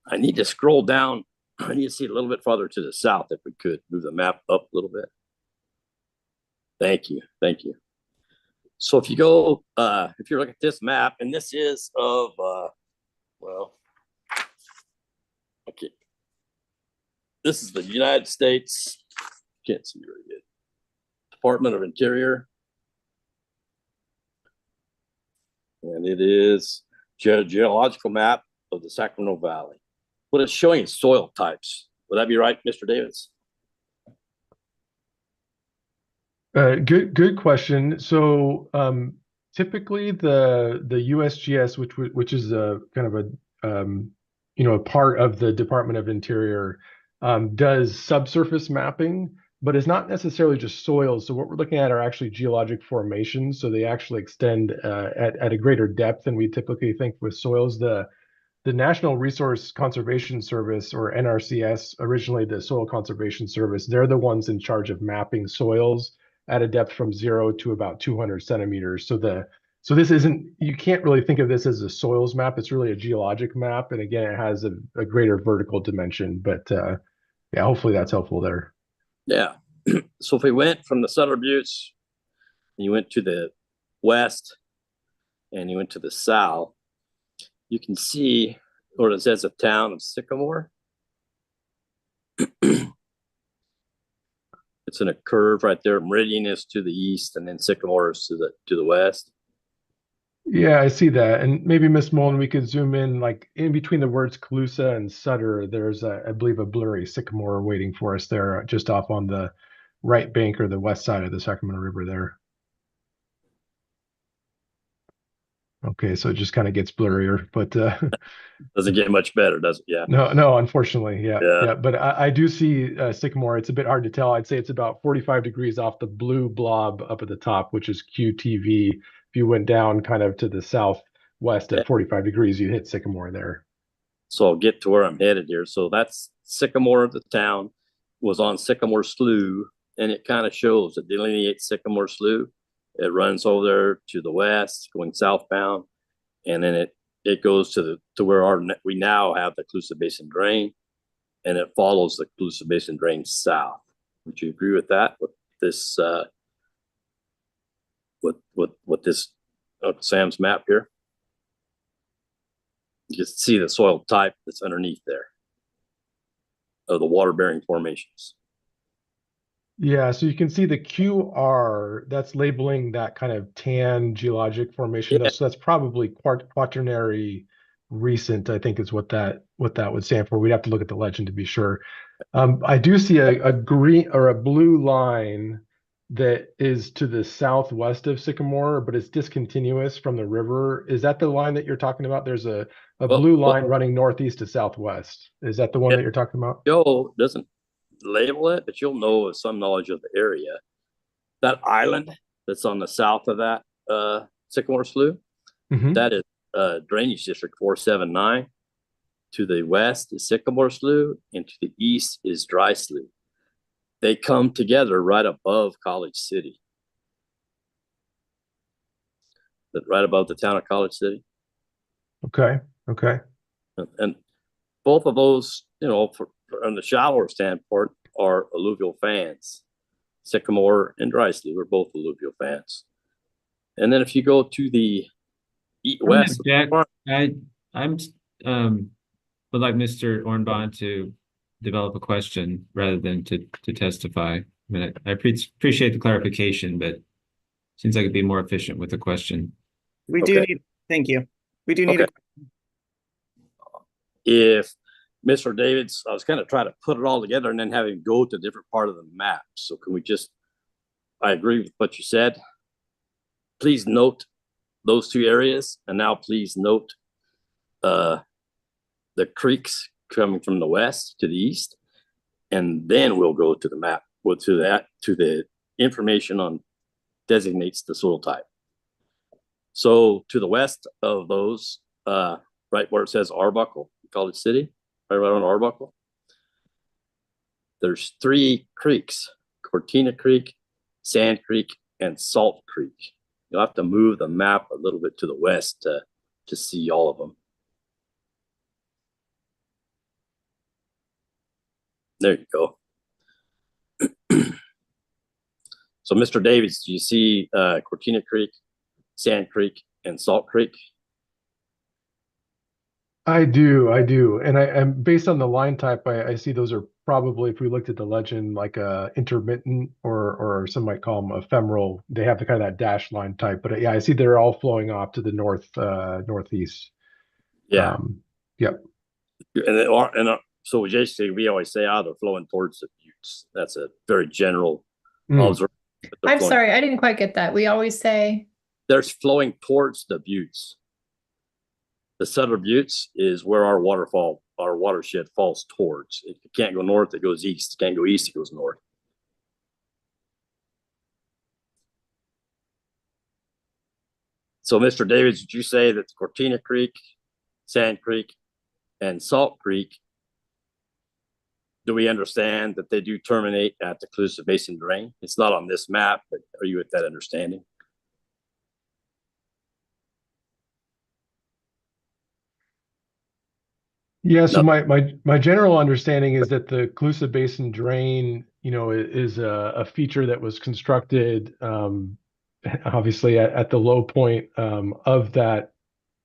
I need to scroll down. I need to see a little bit farther to the south if we could move the map up a little bit. Thank you. Thank you. So if you go, if you look at this map, and this is of, well, okay. This is the United States, can't see very good, Department of Interior. And it is geological map of the Sacramento Valley. What it's showing is soil types. Would that be right, Mr. Davis? Good question. So typically the USGS, which is a kind of a a part of the Department of Interior, does subsurface mapping, but it's not necessarily just soils. So what we're looking at are actually geologic formations. So they actually extend at a greater depth than we typically think with soils. The National Resource Conservation Service, or NRCS, originally the Soil Conservation Service, they're the ones in charge of mapping soils at a depth from 0 to about 200 centimeters. So this isn't, you can't really think of this as a soils map. It's really a geologic map. And again, it has a greater vertical dimension, but yeah, hopefully that's helpful there. Yeah. So if we went from the Sutter Buttes, and you went to the west, and you went to the south, you can see, or it says a town of Sycamore. It's in a curve right there. Meridian is to the east, and then Sycamore is to the west. Yeah, I see that. And maybe Miss Mullen, we could zoom in, like in between the words Calusa and Sutter, there's I believe a blurry sycamore waiting for us there, just off on the right bank or the west side of the Sacramento River there. Okay, so it just kind of gets blurrier, but Doesn't get much better, does it? Yeah. no, unfortunately, yeah, Yeah. yeah. But I do see Sycamore. It's a bit hard to tell. I'd say it's about 45 degrees off the blue blob up at the top, which is QTV. If you went down kind of to the southwest Okay. at 45 degrees, you hit Sycamore there. So I'll get to where I'm headed here. So that's Sycamore, the town, was on Sycamore Slough, and it kind of shows, it delineates Sycamore Slough. It runs over there to the west, going southbound, and then it goes to where we now have the Colusa Basin drain, and it follows the Colusa Basin drain south. Would you agree with that? With this with this Sam's map here? You can see the soil type that's underneath there of the water-bearing formations. Yeah, so you can see the QR that's labeling that kind of tan geologic formation. Yeah. So that's probably quaternary recent, I think is what that would stand for. We'd have to look at the legend to be sure. I do see a green or a blue line that is to the southwest of Sycamore, but it's discontinuous from the river. Is that the line that you're talking about? There's a blue line running northeast to southwest. Is that the one that you're talking about? Joe doesn't label it, but you'll know with some knowledge of the area. That island that's on the south of that Sycamore Slough, that is Drainage District 479. To the west is Sycamore Slough, and to the east is Dry Slough. They come together right above College City. Right above the town of College City. Okay. And both of those, from the shallower standpoint, are alluvial fans. Sycamore and Dry Slough are both alluvial fans. And then if you go to the west, Jack, I'm would like Mr. Ornbon to develop a question rather than to testify. I mean, I appreciate the clarification, but seems like it'd be more efficient with a question. We do need, thank you. We do need a if Mr. Davids, I was kind of trying to put it all together and then have him go to a different part of the map. So can we just, I agree with what you said. Please note those two areas. And now please note the creeks coming from the west to the east. And then we'll go to the map, to the information on designates the soil type. So to the west of those, right where it says Arbuckle, College City, right on Arbuckle, there's 3 creeks: Cortina Creek, Sand Creek, and Salt Creek. You'll have to move the map a little bit to the west to see all of them. There you go. So, Mr. Davids, do you see Cortina Creek, Sand Creek, and Salt Creek? I do. And I'm based on the line type, I see those are probably, if we looked at the legend, like a intermittent or some might call them ephemeral. They have the kind of that dash line type, but yeah, I see they're all flowing off to the northeast. Yeah. Yep. So basically, we always say, they're flowing towards the buttes. That's a very general observation. I'm sorry, I didn't quite get that. We always say they're flowing towards the buttes. The Sutter Buttes is where our watershed falls towards. It can't go north, it goes east. It can't go east, it goes north. So, Mr. Davids, did you say that Cortina Creek, Sand Creek, and Salt Creek, do we understand that they do terminate at the Colusa Basin drain? It's not on this map, but are you with that understanding? Yeah, so my general understanding is that the Colusa Basin drain, is a feature that was constructed obviously at the low point of that,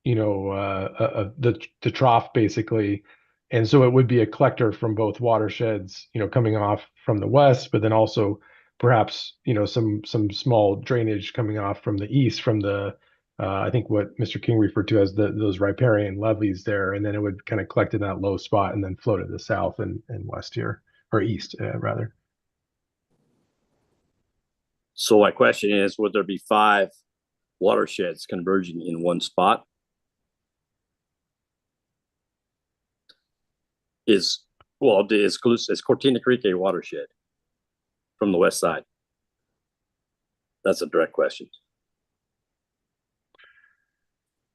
the trough basically. And so it would be a collector from both watersheds, coming off from the west, but then also perhaps, some small drainage coming off from the east from the I think what Mr. King referred to as those riparian levees there, and then it would kind of collect in that low spot and then flow to the south and west here, or east rather. So my question is, would there be 5 watersheds converging in one spot. Is Cortina Creek a watershed from the west side? That's a direct question.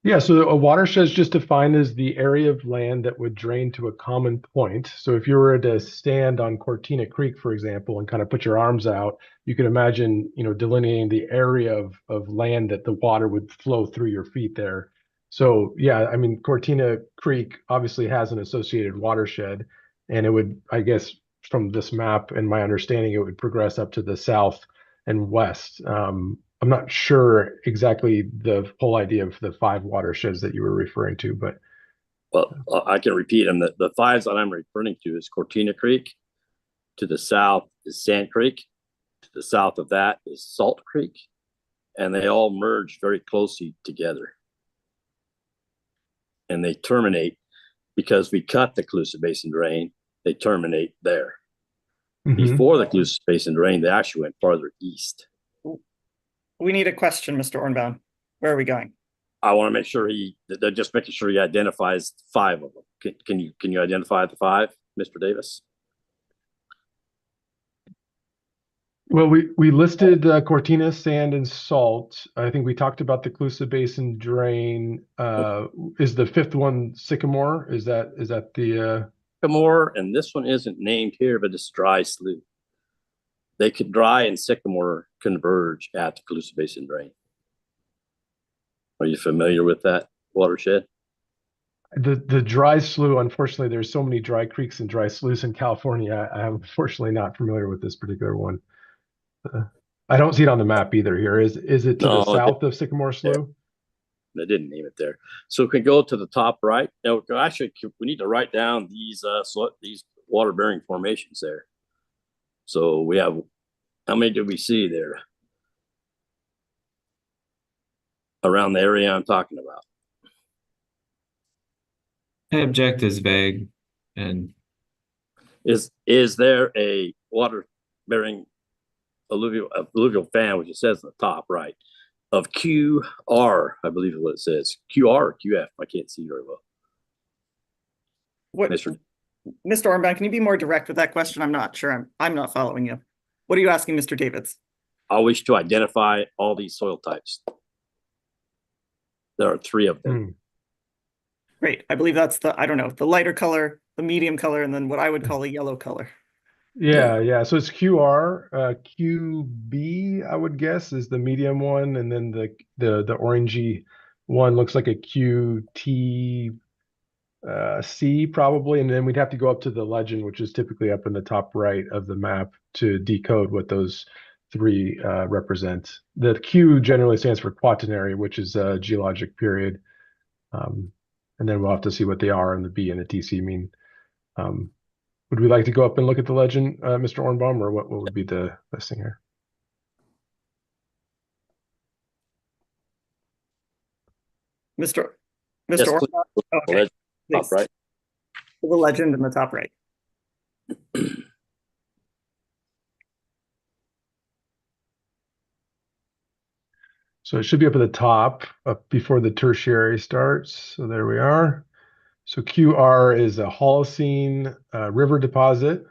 Yeah, so a watershed is just defined as the area of land that would drain to a common point. So if you were to stand on Cortina Creek, for example, and kind of put your arms out, you could imagine, delineating the area of land that the water would flow through your feet there. So yeah, I mean, Cortina Creek obviously has an associated watershed, and it would, I guess, from this map and my understanding, it would progress up to the south and west. I'm not sure exactly the whole idea of the 5 watersheds that you were referring to, but well, I can repeat them. The 5s that I'm referring to is Cortina Creek. To the south is Sand Creek. To the south of that is Salt Creek, and they all merge very closely together. And they terminate, because we cut the Colusa Basin drain, they terminate there. Before the Colusa Basin drain, they actually went farther east. We need a question, Mr. Ornbaum. Where are we going? I want to make sure they're just making sure he identifies 5 of them. Can you identify the 5, Mr. Davis? well, we listed Cortina, Sand, and Salt. I think we talked about the Colusa Basin drain. Is the 5th one Sycamore? Is that the Sycamore, and this one isn't named here, but it's Dry Slough. They could Dry and Sycamore converge at the Colusa Basin drain. Are you familiar with that watershed? the Dry Slough? Unfortunately, there's so many dry creeks and dry sloughs in California. I'm unfortunately not familiar with this particular one. I don't see it on the map either here. Is it to the south of Sycamore Slough? They didn't name it there. So we can go to the top right. Now, actually, we need to write down these water-bearing formations there. So we have, how many do we see there? Around the area I'm talking about. I object is vague, and Is there a water-bearing alluvial fan, which it says on the top right, of QR, I believe is what it says. QR or QF, I can't see very well. What, Mr. Ornbaum, can you be more direct with that question? I'm not sure. I'm not following you. What are you asking, Mr. Davids? I wish to identify all these soil types. There are 3 of them. Great. I believe that's the lighter color, the medium color, and then what I would call a yellow color. Yeah. So it's QR, QB, I would guess, is the medium one, and then the orangey one looks like a QT C probably, and then we'd have to go up to the legend, which is typically up in the top right of the map, to decode what those 3 represent. The Q generally stands for quaternary, which is a geologic period, and then we'll have to see what the R and the B and the TC mean. Would we like to go up and look at the legend, Mr. Ornbaum, or what would be the best thing here? Mr. Yes, Ornbaum? Okay. Top right. The legend in the top right. So it should be up at the top, up before the tertiary starts. So there we are. So QR is a Holocene river deposit.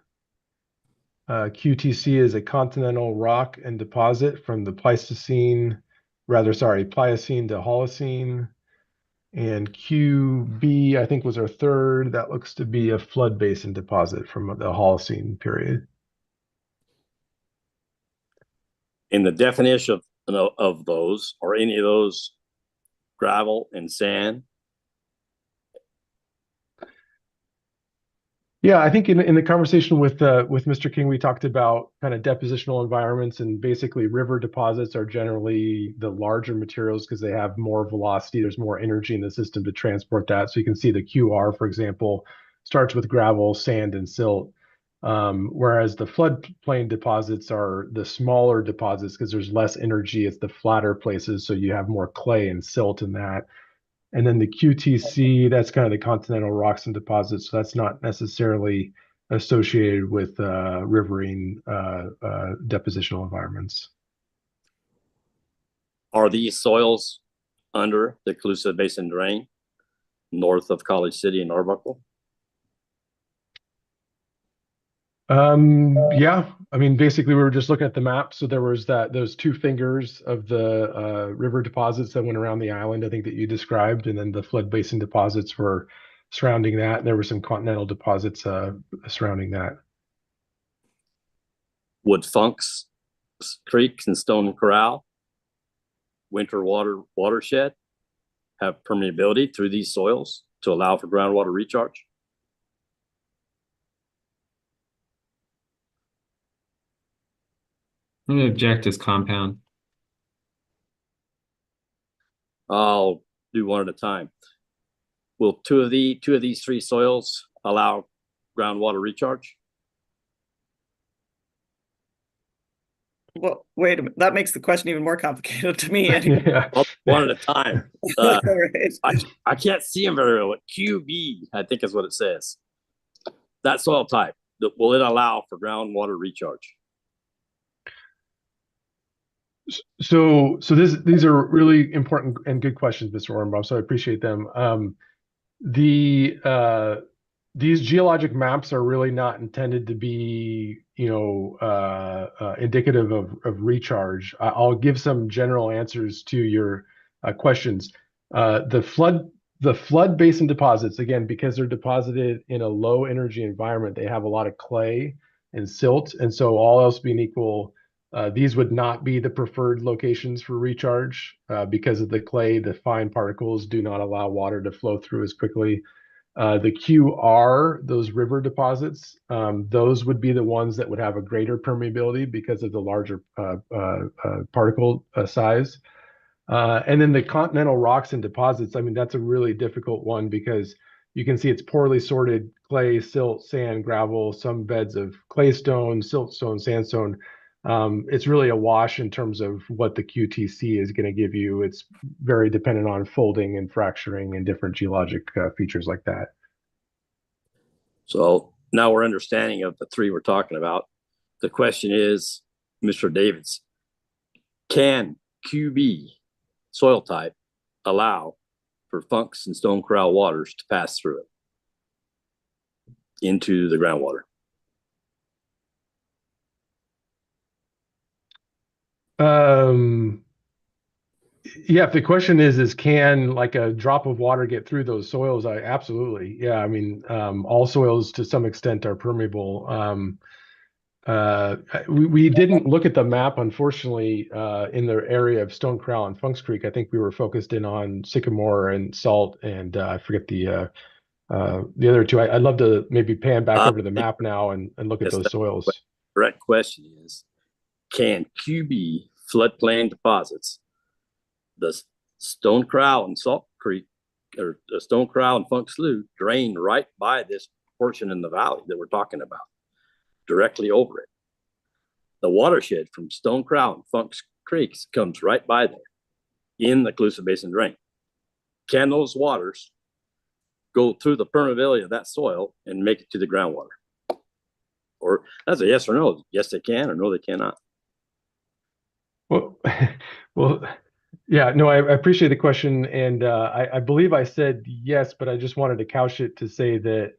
QTC is a continental rock and deposit from the Pliocene to Holocene. And QB, I think, was our 3rd. That looks to be a flood basin deposit from the Holocene period. In the definition of those, or any of those, gravel and sand? Yeah, I think in the conversation with Mr. King, we talked about kind of depositional environments, and basically river deposits are generally the larger materials because they have more velocity. There's more energy in the system to transport that. So you can see the QR, for example, starts with gravel, sand, and silt. Whereas the floodplain deposits are the smaller deposits because there's less energy. It's the flatter places, so you have more clay and silt in that. And then the QTC, that's kind of the continental rocks and deposits. So that's not necessarily associated with riverine depositional environments. Are these soils under the Colusa Basin drain, north of College City and Arbuckle? Yeah, I mean, basically we were just looking at the map. So there was those two fingers of the river deposits that went around the island, I think that you described, and then the flood basin deposits were surrounding that. And there were some continental deposits surrounding that. Would Funk's Creek and Stone Corral winter watershed have permeability through these soils to allow for groundwater recharge? I'm going to object as compound. I'll do one at a time. Will two of these three soils allow groundwater recharge? Well, wait a minute. That makes the question even more complicated to me. Anyway. Yeah. One at a time. Right. I can't see them very well. QB, I think is what it says. That soil type, will it allow for groundwater recharge? So these are really important and good questions, Mr. Ornbaum. So I appreciate them. These geologic maps are really not intended to be, indicative of recharge. I'll give some general answers to your questions. The flood basin deposits, again, because they're deposited in a low energy environment, they have a lot of clay and silt, and so all else being equal, these would not be the preferred locations for recharge because of the clay. The fine particles do not allow water to flow through as quickly. The QR, those river deposits, those would be the ones that would have a greater permeability because of the larger particle size. And then the continental rocks and deposits, I mean, that's a really difficult one because you can see it's poorly sorted clay, silt, sand, gravel, some beds of claystone, siltstone, sandstone. It's really a wash in terms of what the QTC is going to give you. It's very dependent on folding and fracturing and different geologic features like that. So now we're understanding of the three we're talking about. The question is, Mr. Davids, can QB soil type allow for Funk's and Stone Corral waters to pass through it into the groundwater? Yeah, if the question is can like a drop of water get through those soils? Absolutely. Yeah, I mean, all soils to some extent are permeable. We didn't look at the map, unfortunately, in the area of Stone Corral and Funk's Creek. I think we were focused in on Sycamore and Salt, and I forget the other two. I'd love to maybe pan back over to the map now and look at those soils. Correct question is, can QB floodplain deposits, the Stone Corral and Salt Creek, or the Stone Corral and Funk Slough, drain right by this portion in the valley that we're talking about, directly over it? The watershed from Stone Corral and Funk Creeks comes right by there in the Colusa Basin drain. Can those waters go through the permeability of that soil and make it to the groundwater? Or that's a yes or no. Yes, they can, or no, they cannot. Well, yeah, no, I appreciate the question, and I believe I said yes, but I just wanted to couch it to say that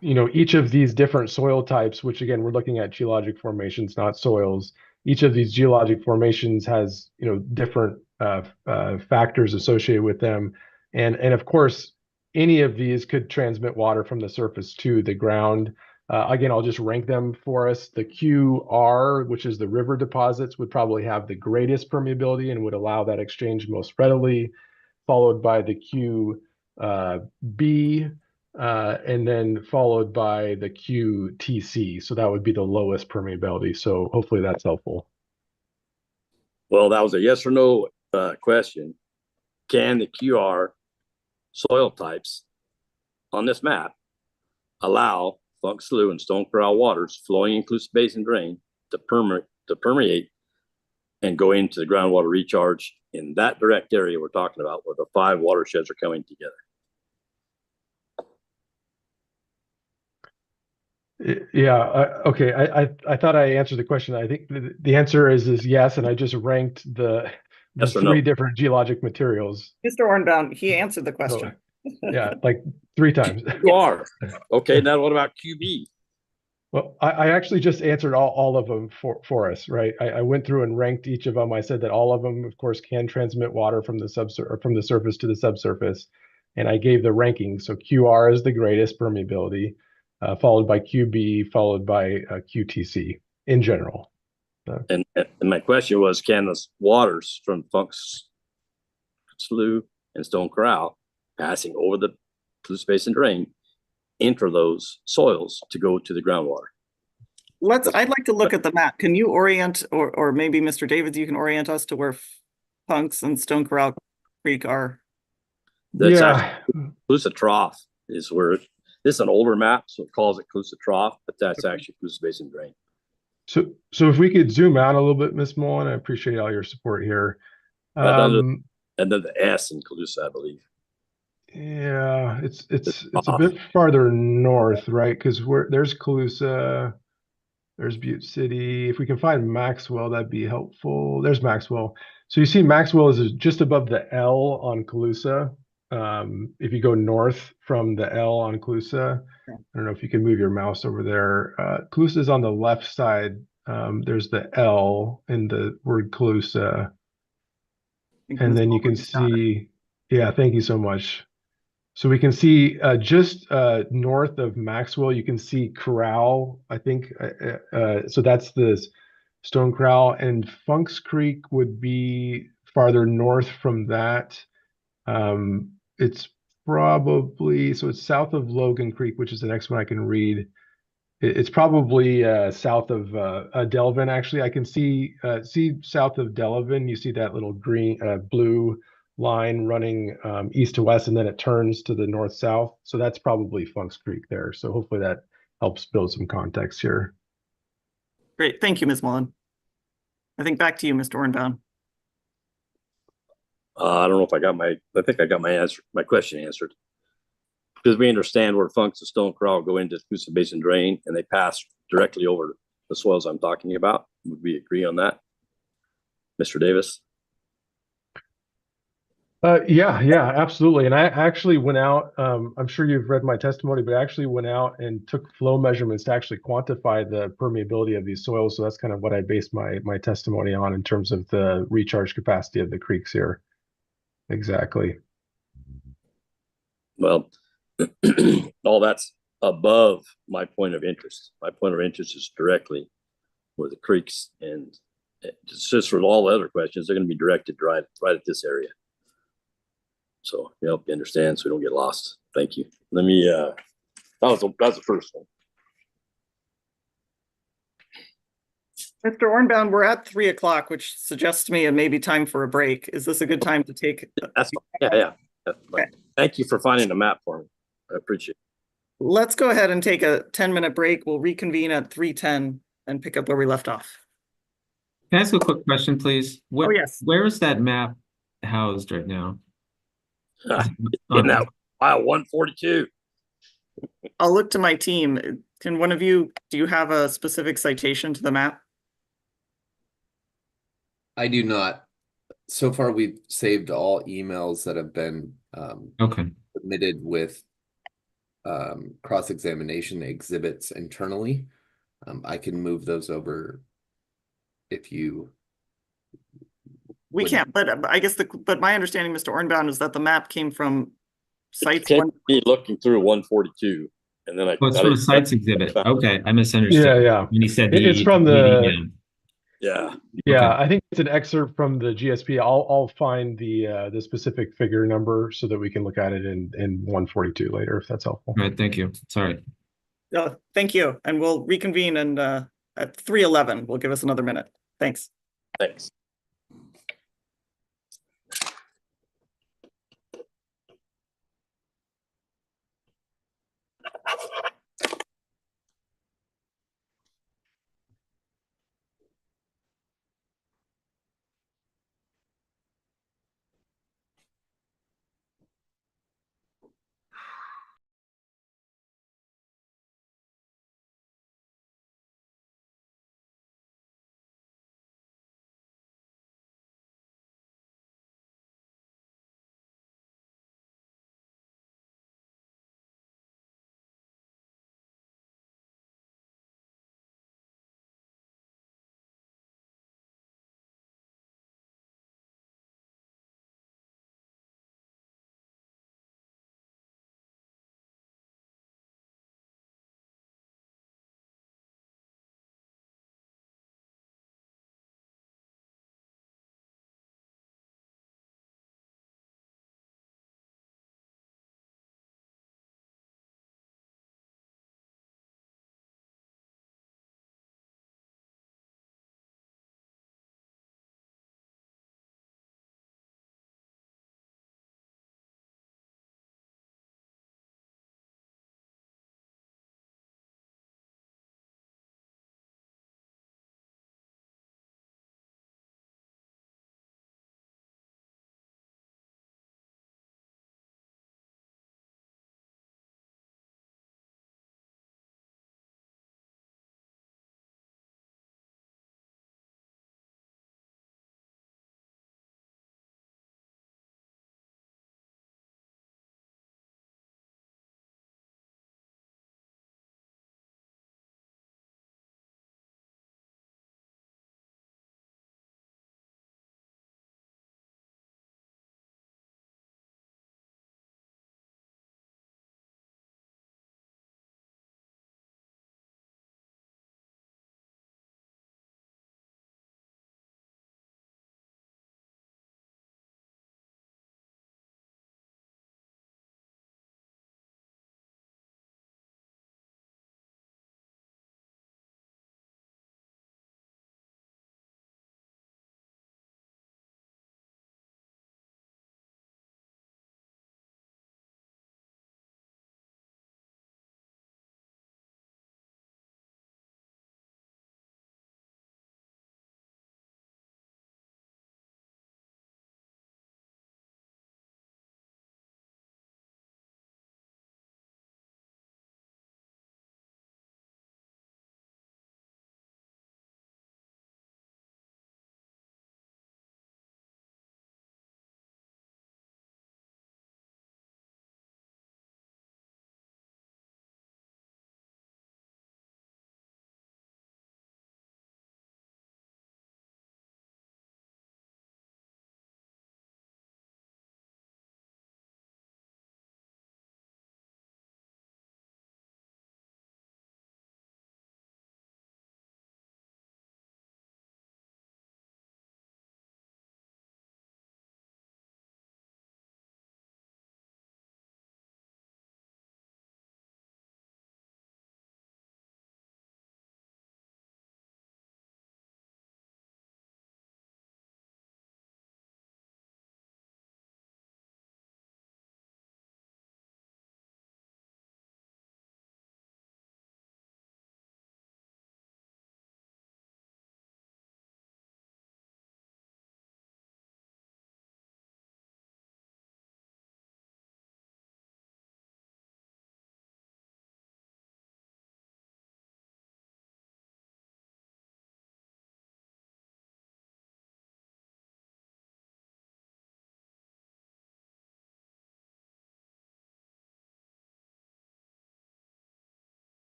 each of these different soil types, which again we're looking at geologic formations, not soils. Each of these geologic formations has different factors associated with them, and of course any of these could transmit water from the surface to the ground. Again, I'll just rank them for us. The QR, which is the river deposits, would probably have the greatest permeability and would allow that exchange most readily, followed by the QB, and then followed by the QTC. So that would be the lowest permeability. So hopefully that's helpful. Well, that was a yes or no question. Can the QR soil types on this map allow Funk Slough and Stone Corral waters flowing in Colusa Basin drain to permeate and go into the groundwater recharge in that direct area we're talking about, where the 5 watersheds are coming together? Yeah. Okay. I thought I answered the question. I think the answer is yes, and I just ranked the Yes or three no? different geologic materials. Mr. Ornbaum, he answered the So, question. yeah, like 3 times. You are. Okay, now what about QB? Well, I actually just answered all of them for us, right? I went through and ranked each of them. I said that all of them, of course, can transmit water from the surface to the subsurface, and I gave the ranking. So QR is the greatest permeability, followed by QB, followed by QTC in general. And my question was, can the waters from Funk's Slough and Stone Corral passing over the Cluse Basin drain enter those soils to go to the groundwater? I'd like to look at the map. Can you orient, or maybe Mr. Davids, you can orient us to where Punks and Stone Corral Creek are? That's Yeah, Cluse Trough is where this is an older map, so it calls it Cluse Trough, but that's actually Cluse Basin drain. so if we could zoom out a little bit, Miss Mullen, I appreciate all your support here. And then the S in Cluse, I believe. Yeah, it's a bit farther north, right? Because there's Calusa, there's Butte City. If we can find Maxwell, that'd be helpful. There's Maxwell. So you see Maxwell is just above the L on Calusa. If you go north from the L on Calusa, I don't know if you can move your mouse over there. Calusa is on the left side. There's the L in the word Calusa. And then you can see, yeah, thank you so much. So we can see just north of Maxwell, you can see Corral, I think. So that's the Stone Corral, and Funk's Creek would be farther north from that. It's probably, so it's south of Logan Creek, which is the next one I can read. It's probably south of Delvin. Actually, I can see south of Delvin. You see that little green, blue line running east to west, and then it turns to the north south. So that's probably Funk's Creek there. So hopefully that helps build some context here. Great, thank you, Ms. Mullen. I think back to you, Mr. Ornbaum. I don't know if I think I got my question answered. Because we understand where Funk's and Stone Corral go into the Cluse Basin drain and they pass directly over the soils I'm talking about. Would we agree on that? Mr. Davis? Yeah, absolutely. And I actually went out, I'm sure you've read my testimony, but I actually went out and took flow measurements to actually quantify the permeability of these soils. So that's kind of what I based my testimony on in terms of the recharge capacity of the creeks here. Exactly. Well, all that's above my point of interest. My point of interest is directly where the creeks, and it's just for all the other questions, they're going to be directed right at this area. So you help you understand so we don't get lost. Thank you. Let me that was the first one. Mr. Ornbaum, we're at 3 o'clock, which suggests to me it may be time for a break. Is this a good time to take? That's yeah. Okay. Thank you for finding a map for me. I appreciate it. Let's go ahead and take a 10-minute break. We'll reconvene at 3:10 and pick up where we left off. Can I ask a quick question, please? Oh, yes. Where is that map housed right now? In that file 142. I'll look to my team. Can one of you, do you have a specific citation to the map? I do not. So far, we've saved all emails that have been submitted with cross-examination exhibits internally. I can move those over if you. We can't, but I guess but my understanding, Mr. Ornbaum, is that the map came from sites. Be looking through 142, and then it's from a sites exhibit. Okay, I misunderstood. Yeah. When he said it's from the. Yeah. Yeah, okay. I think it's an excerpt from the GSP. I'll find the specific figure number so that we can look at it in 142 later, if that's helpful. All right, thank you. Sorry. Thank you, and we'll reconvene and at 3:11. We'll give us another minute. Thanks. Thanks.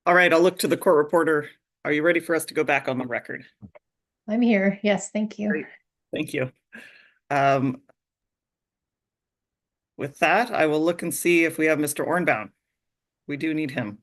All right, I'll look to the court reporter. Are you ready for us to go back on the record? I'm here. Yes, thank you. Great. Thank you. With that, I will look and see if we have Mr. Ornbaum. We do need him.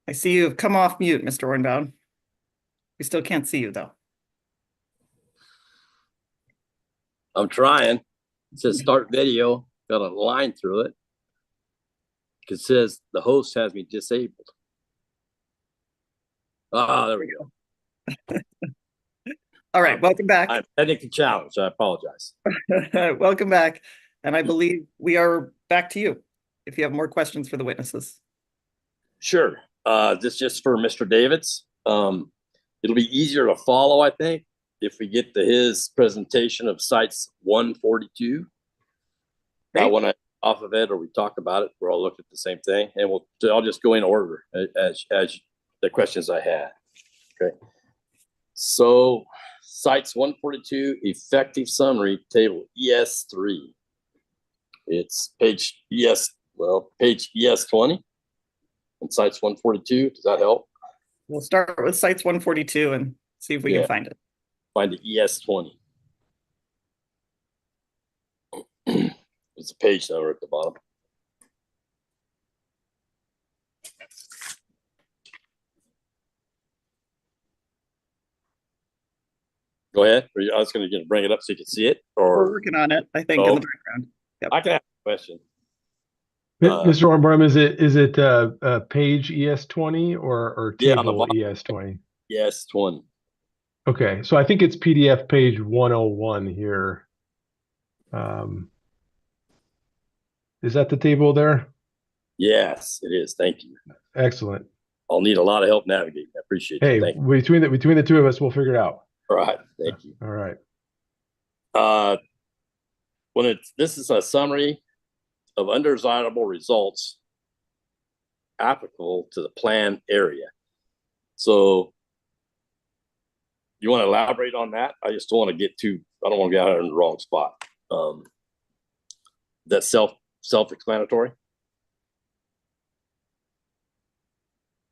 I see you have come off mute, Mr. Ornbaum. We still can't see you, though. I'm trying. It says start video, got a line through it. It says the host has me disabled. Ah, there we go. All right, welcome back. I'm technically challenged. I apologize. Welcome back. And I believe we are back to you if you have more questions for the witnesses. Sure. This is just for Mr. Davids. It'll be easier to follow, I think, if we get to his presentation of sites 142. That one off of it, or we talk about it. We're all looking at the same thing, and I'll just go in order as the questions I had. Okay. So sites 142 effective summary table ES3. It's page ES 20 and sites 142. Does that help? We'll start with sites 142 and see if we can find it. Find the ES 20. It's a page number at the bottom. Go ahead. I was going to bring it up so you can see it. Or we're working on it, I think, in the background. Yep. I can ask a question. Mr. Ornbaum, is it page ES20 or table ES20? ES20. Okay, so I think it's PDF page 101 here. Is that the table there? Yes, it is. Thank you. Excellent. I'll need a lot of help navigating. I appreciate it. Hey, between the two of us, we'll figure it out. All right. Thank you. All right. This is a summary of undesirable results applicable to the planned area. So you want to elaborate on that? I just don't want to get I don't want to get out in the wrong spot. That's self-explanatory.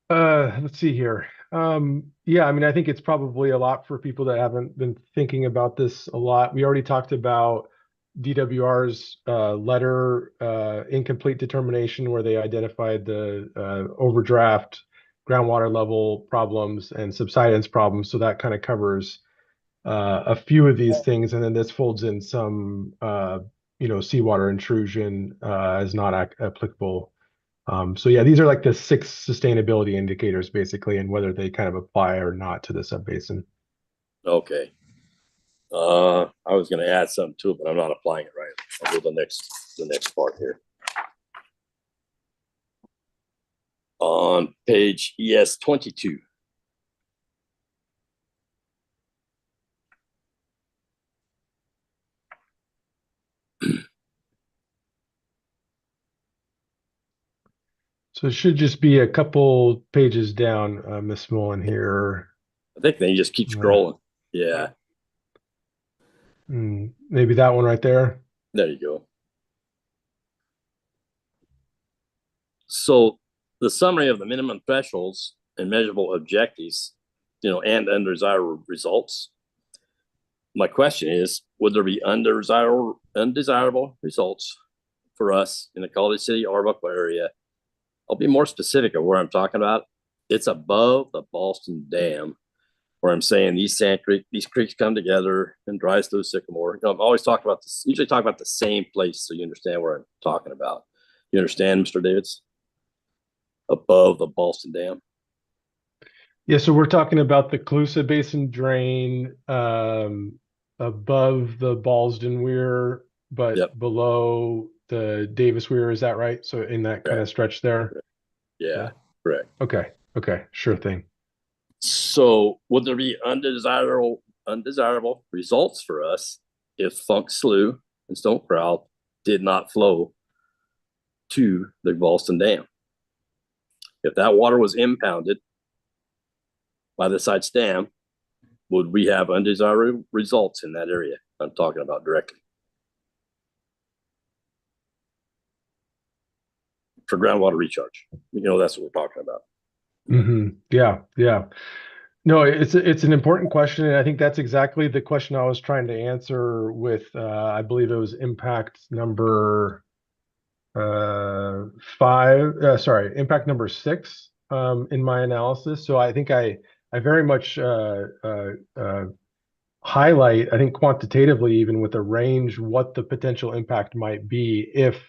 Let's see here. Yeah, I mean, I think it's probably a lot for people that haven't been thinking about this a lot. We already talked about DWR's letter, incomplete determination, where they identified the overdraft, groundwater level problems, and subsidence problems. So that kind of covers a few of these things, and then this folds in some, seawater intrusion as not applicable. So yeah, these are like the 6 sustainability indicators basically, and whether they kind of apply or not to the subbasin. Okay. I was going to add something to it, but I'm not applying it right. I'll do the next part here. On page ES 22. So it should just be a couple pages down, Miss Mullen here. I think they just keep scrolling. Yeah. Maybe that one right there. There you go. So the summary of the minimum thresholds and measurable objectives, and undesirable results. My question is, would there be undesirable results for us in the College City Arbuckle area? I'll be more specific of where I'm talking about. It's above the Boston Dam, where I'm saying these creeks come together and dries through Sycamore. I'm always talking about this, usually talk about the same place so you understand where I'm talking about. You understand, Mr. Davids? Above the Boston Dam. Yeah, so we're talking about the Colusa Basin drain above the Ballston Weir, but below the Davis Weir. Is that right? So in that kind of stretch there? Yeah, correct. Okay, sure thing. So would there be undesirable results for us if Funk Slough and Stone Corral did not flow to the Boston Dam. If that water was impounded by the site's dam, would we have undesirable results in that area I'm talking about directly? For groundwater recharge. That's what we're talking about. Yeah, yeah. No, it's an important question, and I think that's exactly the question I was trying to answer with I believe it was impact number impact number 6 in my analysis. So I think I very much highlight, I think quantitatively, even with a range, what the potential impact might be if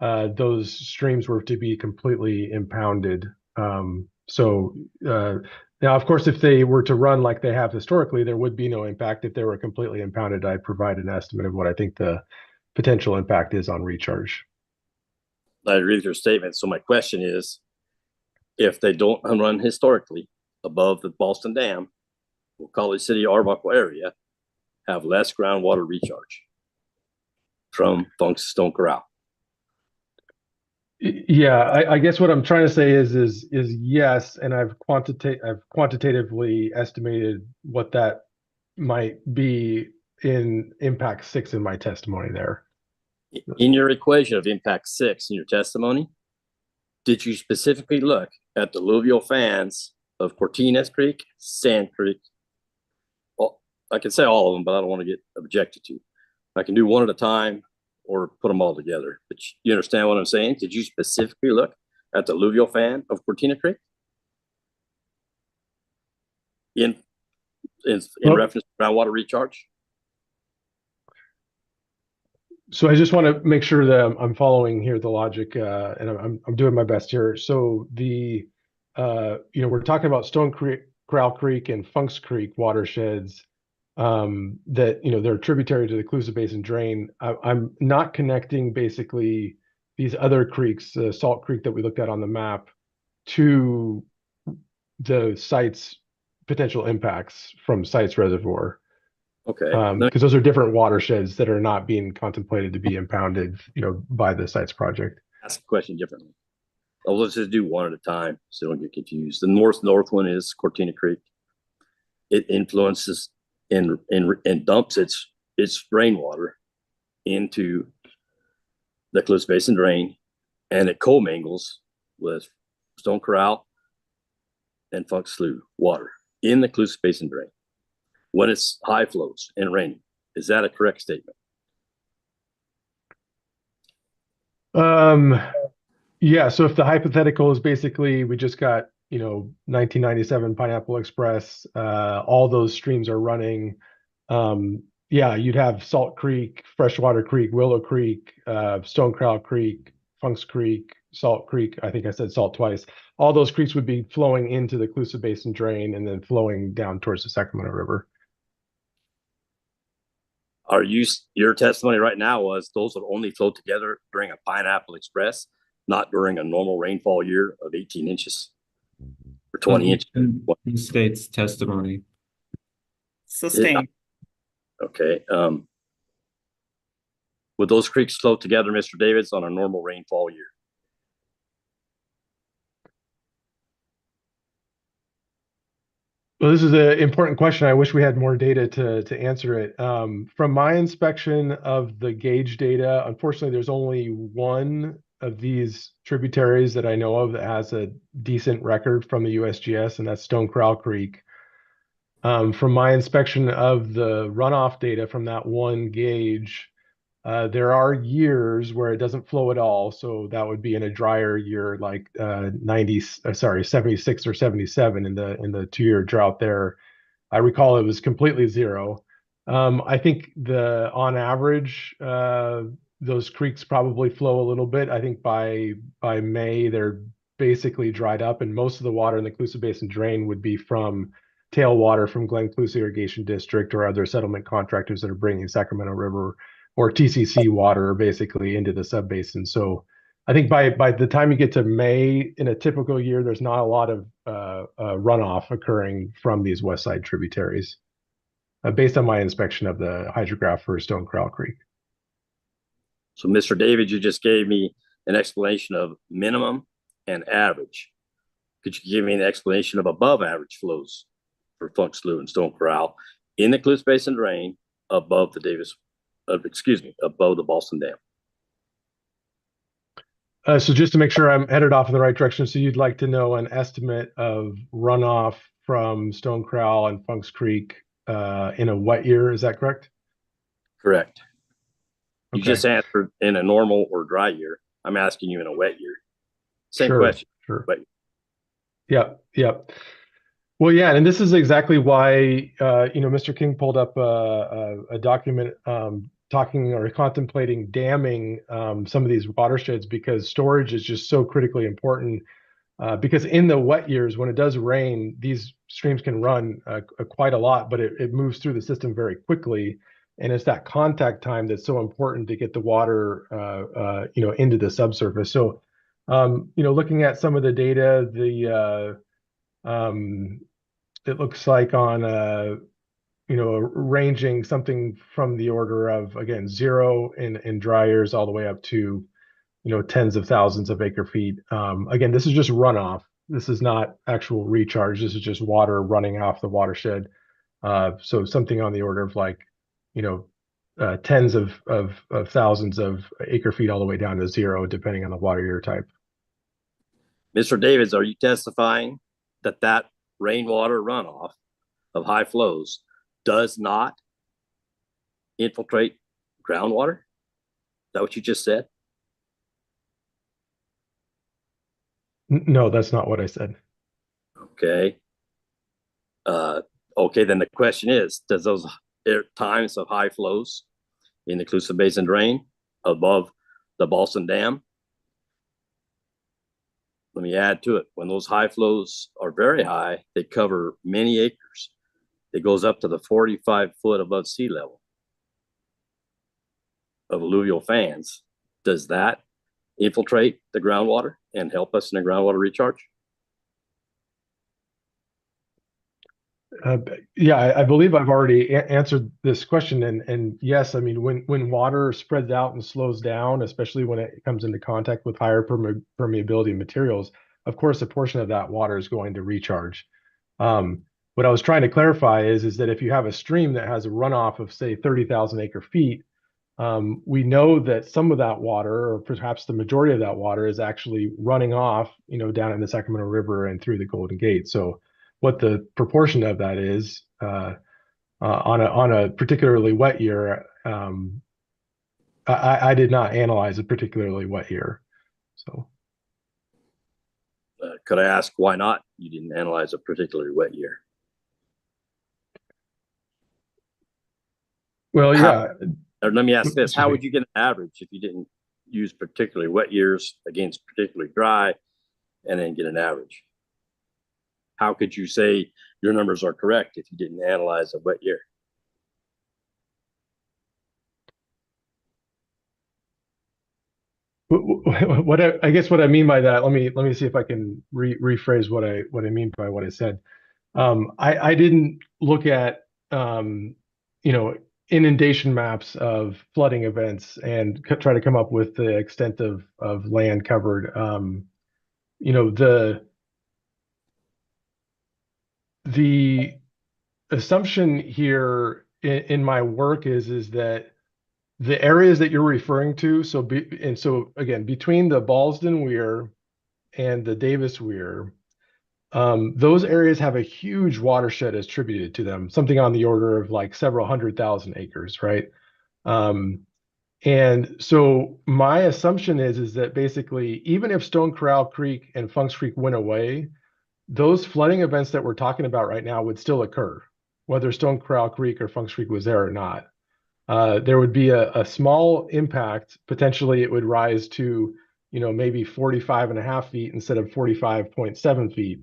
those streams were to be completely impounded. Now, of course, if they were to run like they have historically, there would be no impact. If they were completely impounded, I'd provide an estimate of what I think the potential impact is on recharge. I agree with your statement. So my question is, if they don't run historically above the Boston Dam, will College City, Arbuckle area have less groundwater recharge from Funk's Stone Corral? Yeah, I guess what I'm trying to say is yes, and I've quantitatively estimated what that might be in impact 6 in my testimony there. In your equation of impact 6 in your testimony, did you specifically look at the alluvial fans of Cortinas Creek, Sand Creek? Well, I can say all of them, but I don't want to get objected to. I can do one at a time or put them all together. But you understand what I'm saying? Did you specifically look at the alluvial fan of Cortina Creek? In reference to groundwater recharge? So I just want to make sure that I'm following here the logic, and I'm doing my best here. So we're talking about Stone Creek, Corral Creek, and Funks Creek watersheds that they're tributary to the Colusa Basin drain. I'm not connecting basically these other creeks, Salt Creek that we looked at on the map, to the site's potential impacts from site's reservoir. Okay. Because those are different watersheds that are not being contemplated to be impounded, by the site's project. Ask the question differently. Let's just do one at a time so don't get confused. The north one is Cortina Creek. It influences and dumps its rainwater into the Colusa Basin drain, and it commingles with Stone Corral and Funk Slough water in the Colusa Basin drain when it's high flows and raining. Is that a correct statement? Yeah. So if the hypothetical is basically we just got 1997 Pineapple Express, all those streams are running. Yeah, you'd have Salt Creek, Freshwater Creek, Willow Creek, Stone Corral Creek, Funks Creek, Salt Creek. I think I said Salt twice. All those creeks would be flowing into the Colusa Basin drain and then flowing down towards the Sacramento River. Your testimony right now was those would only flow together during a Pineapple Express, not during a normal rainfall year of 18 inches or 20 inches? The state's testimony. Sustained. Okay. Would those creeks flow together, Mr. Davids, on a normal rainfall year? Well, this is an important question. I wish we had more data to answer it. From my inspection of the gauge data, unfortunately, there's only one of these tributaries that I know of that has a decent record from the USGS, and that's Stone Corral Creek. From my inspection of the runoff data from that one gauge, there are years where it doesn't flow at all. So that would be in a drier year like 76 or 77 in the 2-year drought there. I recall it was completely zero. I think on average, those creeks probably flow a little bit. I think by May, they're basically dried up, and most of the water in the Colusa Basin drain would be from tailwater from Glen Colusa Irrigation District or other settlement contractors that are bringing Sacramento River or TCC water basically into the subbasins. So I think by the time you get to May in a typical year, there's not a lot of runoff occurring from these west side tributaries based on my inspection of the hydrograph for Stone Corral Creek. So, Mr. David, you just gave me an explanation of minimum and average. Could you give me an explanation of above average flows for Funk Slough and Stone Corral in the Cluse Basin drain above the above the Boston Dam? So just to make sure I'm headed off in the right direction, so you'd like to know an estimate of runoff from Stone Corral and Funks Creek in a wet year, is that correct? Correct. You Okay. just answered in a normal or dry year. I'm asking you in a wet year. Same Sure, question. sure. But Yep. Well, yeah, and this is exactly why Mr. King pulled up a document talking or contemplating damming some of these watersheds, because storage is just so critically important. Because in the wet years, when it does rain, these streams can run quite a lot, but it moves through the system very quickly. And it's that contact time that's so important to get the water, into the subsurface. So, looking at some of the data, it looks like on ranging something from the order of, again, 0 in dry years all the way up to tens of thousands of acre feet. Again, this is just runoff. This is not actual recharge. This is just water running off the watershed. So something on the order of like, tens of thousands of acre feet all the way down to 0, depending on the water year type. Mr. Davids, are you testifying that rainwater runoff of high flows does not infiltrate groundwater? Is that what you just said? No, that's not what I said. Okay. Okay, then the question is, does those times of high flows in the Cluse Basin drain above the Boston Dam, let me add to it, when those high flows are very high, they cover many acres. It goes up to the 45 foot above sea level of alluvial fans. Does that infiltrate the groundwater and help us in the groundwater recharge? Yeah, I believe I've already answered this question, and yes, I mean, when water spreads out and slows down, especially when it comes into contact with higher permeability materials, of course, a portion of that water is going to recharge. What I was trying to clarify is that if you have a stream that has a runoff of, say, 30,000 acre feet, we know that some of that water, or perhaps the majority of that water, is actually running off, down in the Sacramento River and through the Golden Gate. So what the proportion of that is on a particularly wet year, I did not analyze a particularly wet year. So could I ask why not? You didn't analyze a particularly wet year. Well, yeah. Or let me ask this: how would you get an average if you didn't use particularly wet years against particularly dry, and then get an average? How could you say your numbers are correct if you didn't analyze a wet year? I guess what I mean by that, let me see if I can rephrase what I mean by what I said. I didn't look at inundation maps of flooding events and try to come up with the extent of land covered. The assumption here in my work is that the areas that you're referring to, so again, between the Ballston Weir and the Davis Weir, those areas have a huge watershed attributed to them, something on the order of like several 100,000 acres, right? And so my assumption is that basically, even if Stone Corral Creek and Funks Creek went away, those flooding events that we're talking about right now would still occur, whether Stone Corral Creek or Funks Creek was there or not. There would be a small impact. Potentially it would rise to, maybe 45.5 feet instead of 45.7 feet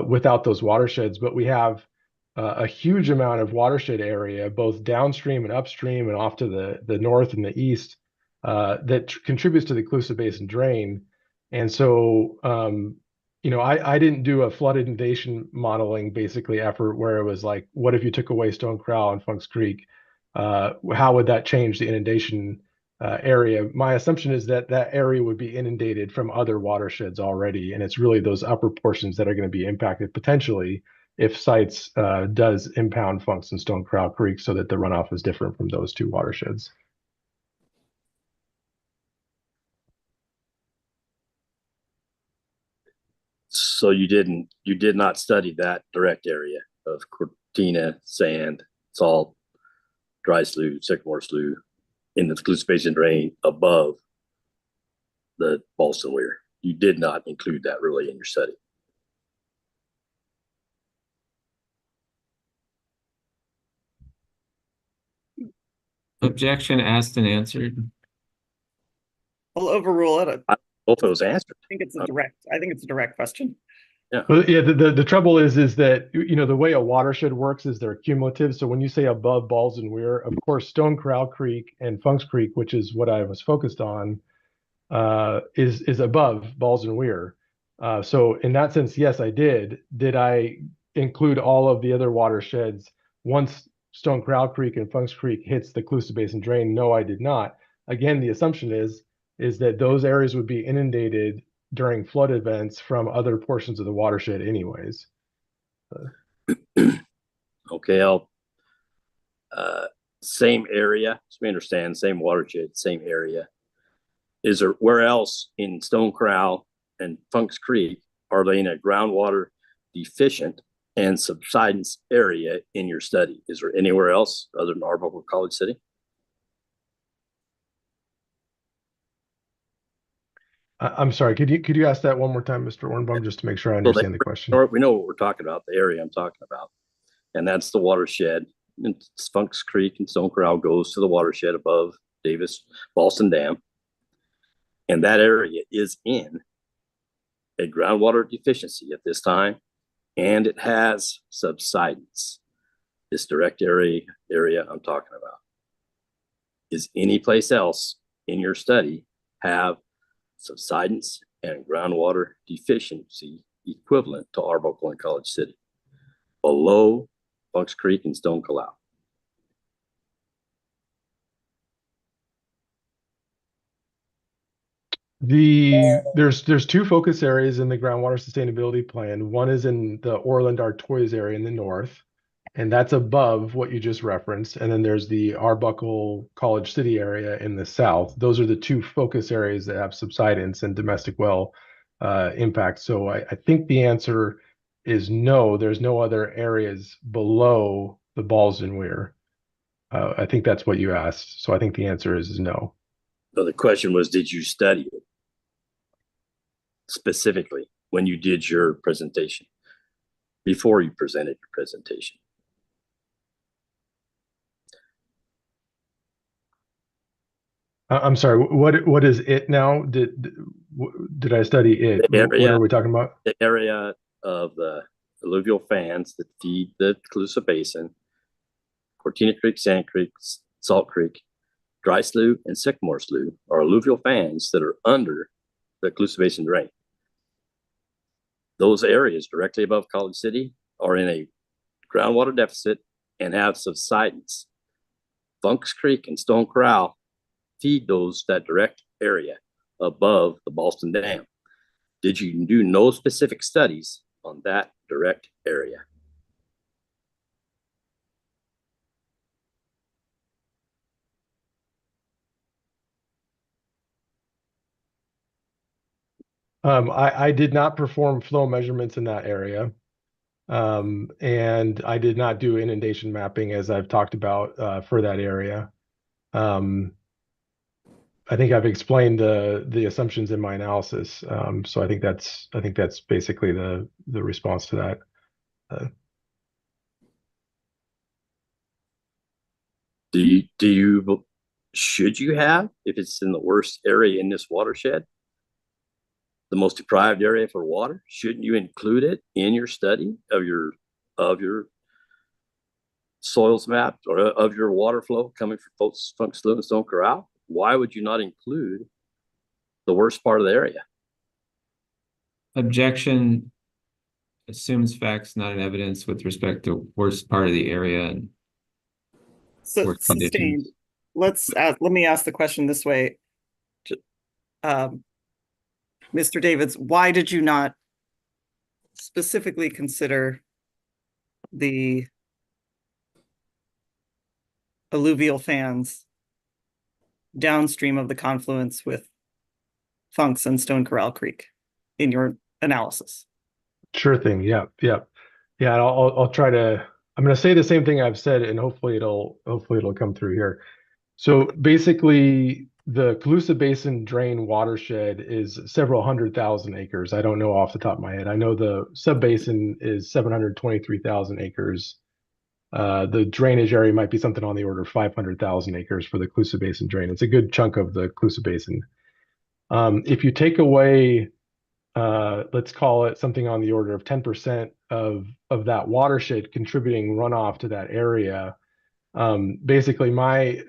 without those watersheds. But we have a huge amount of watershed area, both downstream and upstream and off to the north and the east, that contributes to the Cluse Basin drain. And so, I didn't do a flood inundation modeling basically effort where it was like, what if you took away Stone Corral and Funks Creek? How would that change the inundation area. My assumption is that that area would be inundated from other watersheds already, and it's really those upper portions that are going to be impacted potentially if sites does impound Funks and Stone Corral Creek, so that the runoff is different from those two watersheds. So you did not study that direct area of Cortina, sand, salt, dry slough, sycamore slough in the Cluse Basin drain above the Ballston Weir. You did not include that really in your study. Objection asked and answered. I'll overrule it. I don't know if it was answered. I think it's a direct question. Yeah. Well, yeah, the trouble is that, you know, the way a watershed works is they're cumulative. So when you say above Ballston Weir, of course, Stone Corral Creek and Funks Creek, which is what I was focused on, is above Ballston Weir. So in that sense, yes, I did. Did I include all of the other watersheds once Stone Corral Creek and Funks Creek hits the Cluse Basin drain? No, I did not. Again, the assumption is that those areas would be inundated during flood events from other portions of the watershed anyways. Okay, I'll same area, so we understand, same watershed, same area. Is there where else in Stone Corral and Funks Creek are they in a groundwater deficient and subsidence area in your study? Is there anywhere else other than Arbuckle College City? I'm sorry, could you ask that one more time, Mr. Ornbaum, just to make sure I understand the question? We know what we're talking about, the area I'm talking about. And that's the watershed. And Funks Creek and Stone Corral goes to the watershed above Ballston Dam. And that area is in a groundwater deficiency at this time, and it has subsidence. This direct area I'm talking about. Is any place else in your study have subsidence and groundwater deficiency equivalent to Arbuckle and College City below Funks Creek and Stone Corral? There's two focus areas in the groundwater sustainability plan. One is in the Orland Artois area in the north, and that's above what you just referenced. And then there's the Arbuckle College City area in the south. Those are the two focus areas that have subsidence and domestic well impact. So I think the answer is no. There's no other areas below the Ballston Weir. I think that's what you asked. So I think the answer is no. So the question was, did you study it specifically when you did your presentation, before you presented your presentation? I'm sorry, what is it now? Did I study it? What are we talking about? The area of the alluvial fans that feed the Colusa Basin, Cortina Creek, Sand Creek, Salt Creek, Dry Slough, and Sycamore Slough are alluvial fans that are under the Colusa Basin drain. Those areas directly above College City are in a groundwater deficit and have subsidence. Funks Creek and Stone Corral feed that direct area above the Ballston Dam. Did you do no specific studies on that direct area? I did not perform flow measurements in that area. And I did not do inundation mapping, as I've talked about for that area. I think I've explained the assumptions in my analysis. So I think that's basically the response to that. Should you have, if it's in the worst area in this watershed, the most deprived area for water, shouldn't you include it in your study of your soils map or of your water flow coming from Funks Slough and Stone Corral? Why would you not include the worst part of the area? Objection assumes facts, not an evidence with respect to worst part of the area and So sustained. let me ask the question this way. Mr. Davids, why did you not specifically consider the alluvial fans downstream of the confluence with Funks and Stone Corral Creek in your analysis? Sure thing. Yeah. I'll try to. I'm going to say the same thing I've said, and hopefully it'll come through here. So basically, the Colusa Basin drain watershed is several 100,000 acres. I don't know off the top of my head. I know the subbasin is 723,000 acres. The drainage area might be something on the order of 500,000 acres for the Colusa Basin drain. It's a good chunk of the Colusa Basin. If you take away, let's call it something on the order of 10% of that watershed contributing runoff to that area, basically my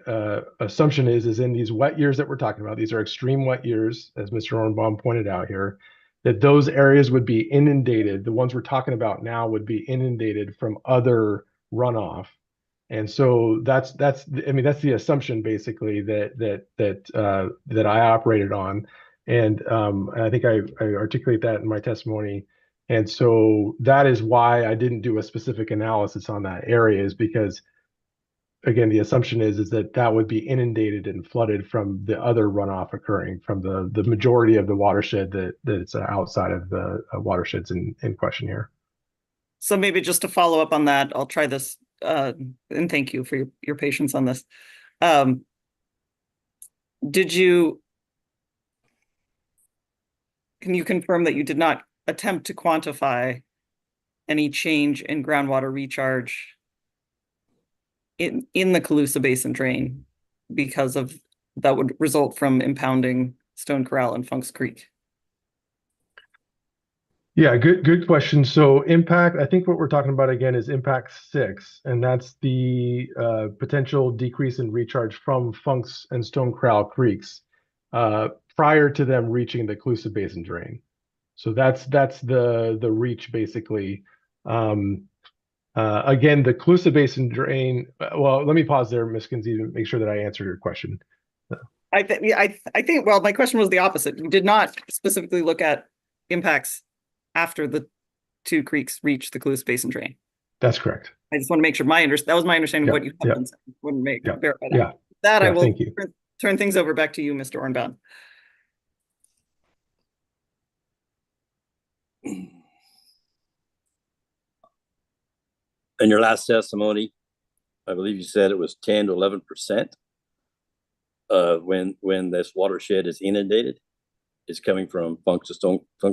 assumption is in these wet years that we're talking about, these are extreme wet years, as Mr. Ornbaum pointed out here, that those areas would be inundated. The ones we're talking about now would be inundated from other runoff. And so that's I mean, that's the assumption basically that I operated on. And I think I articulate that in my testimony. And so that is why I didn't do a specific analysis on that area, is because, again, the assumption is that that would be inundated and flooded from the other runoff occurring from the majority of the watershed that's outside of the watersheds in question here. So maybe just to follow up on that, I'll try this, and thank you for your patience on this. Can you confirm that you did not attempt to quantify any change in groundwater recharge in the Colusa Basin drain because of that would result from impounding Stone Corral and Funks Creek? Yeah, good question. So impact, I think what we're talking about again is impact 6, and that's the potential decrease in recharge from Funks and Stone Corral Creeks prior to them reaching the Colusa Basin drain. So that's the reach basically. Again, the Colusa Basin drain. Well, let me pause there, Ms. Kinsey, to make sure that I answered your question. I think. Well, my question was the opposite. You did not specifically look at impacts after the two creeks reach the Colusa Basin drain. That's correct. I just want to make sure that was my understanding of what you have been saying. Wouldn't verify that. That I will turn things over back to you, Mr. Ornbaum. In your last testimony, I believe you said it was 10 to 11% when this watershed is inundated is coming from Funks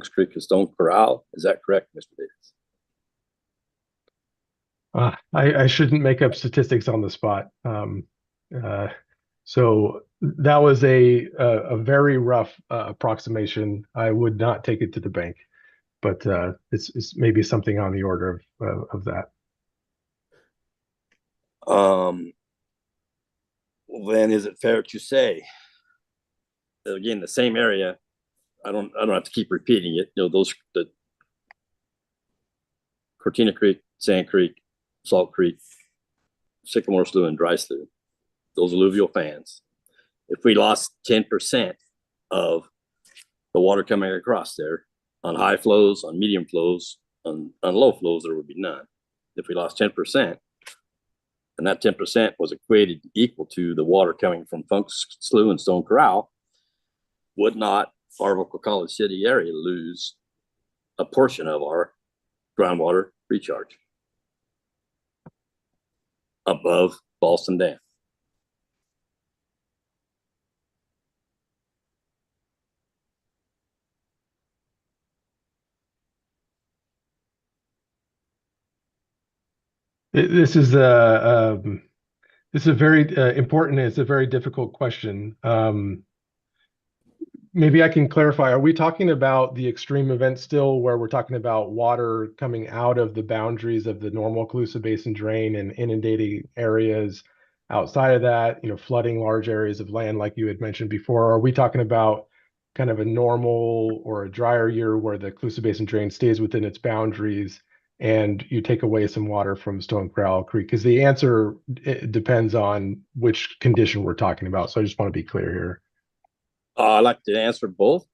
Creek to Stone Corral. Is that correct, Mr. Davis? I shouldn't make up statistics on the spot. So that was a very rough approximation. I would not take it to the bank, but it's maybe something on the order of that. Then is it fair to say, again, the same area? I don't have to keep repeating it. You know, the Cortina Creek, Sand Creek, Salt Creek, Sycamore Slough, and Dry Slough, those alluvial fans. If we lost 10% of the water coming across there on high flows, on medium flows, on low flows, there would be none. If we lost 10%, and that 10% was equal to the water coming from Funks Slough and Stone Corral, would not Arbuckle College City area lose a portion of our groundwater recharge above Ballston Dam? This is a very important. It's a very difficult question. Maybe I can clarify. Are we talking about the extreme event still, where we're talking about water coming out of the boundaries of the normal Colusa Basin drain and inundating areas outside of that, flooding large areas of land like you had mentioned before? Or are we talking about kind of a normal or a drier year where the Colusa Basin drain stays within its boundaries and you take away some water from Stone Corral Creek? Because the answer depends on which condition we're talking about. So I just want to be clear here. I'd like to answer both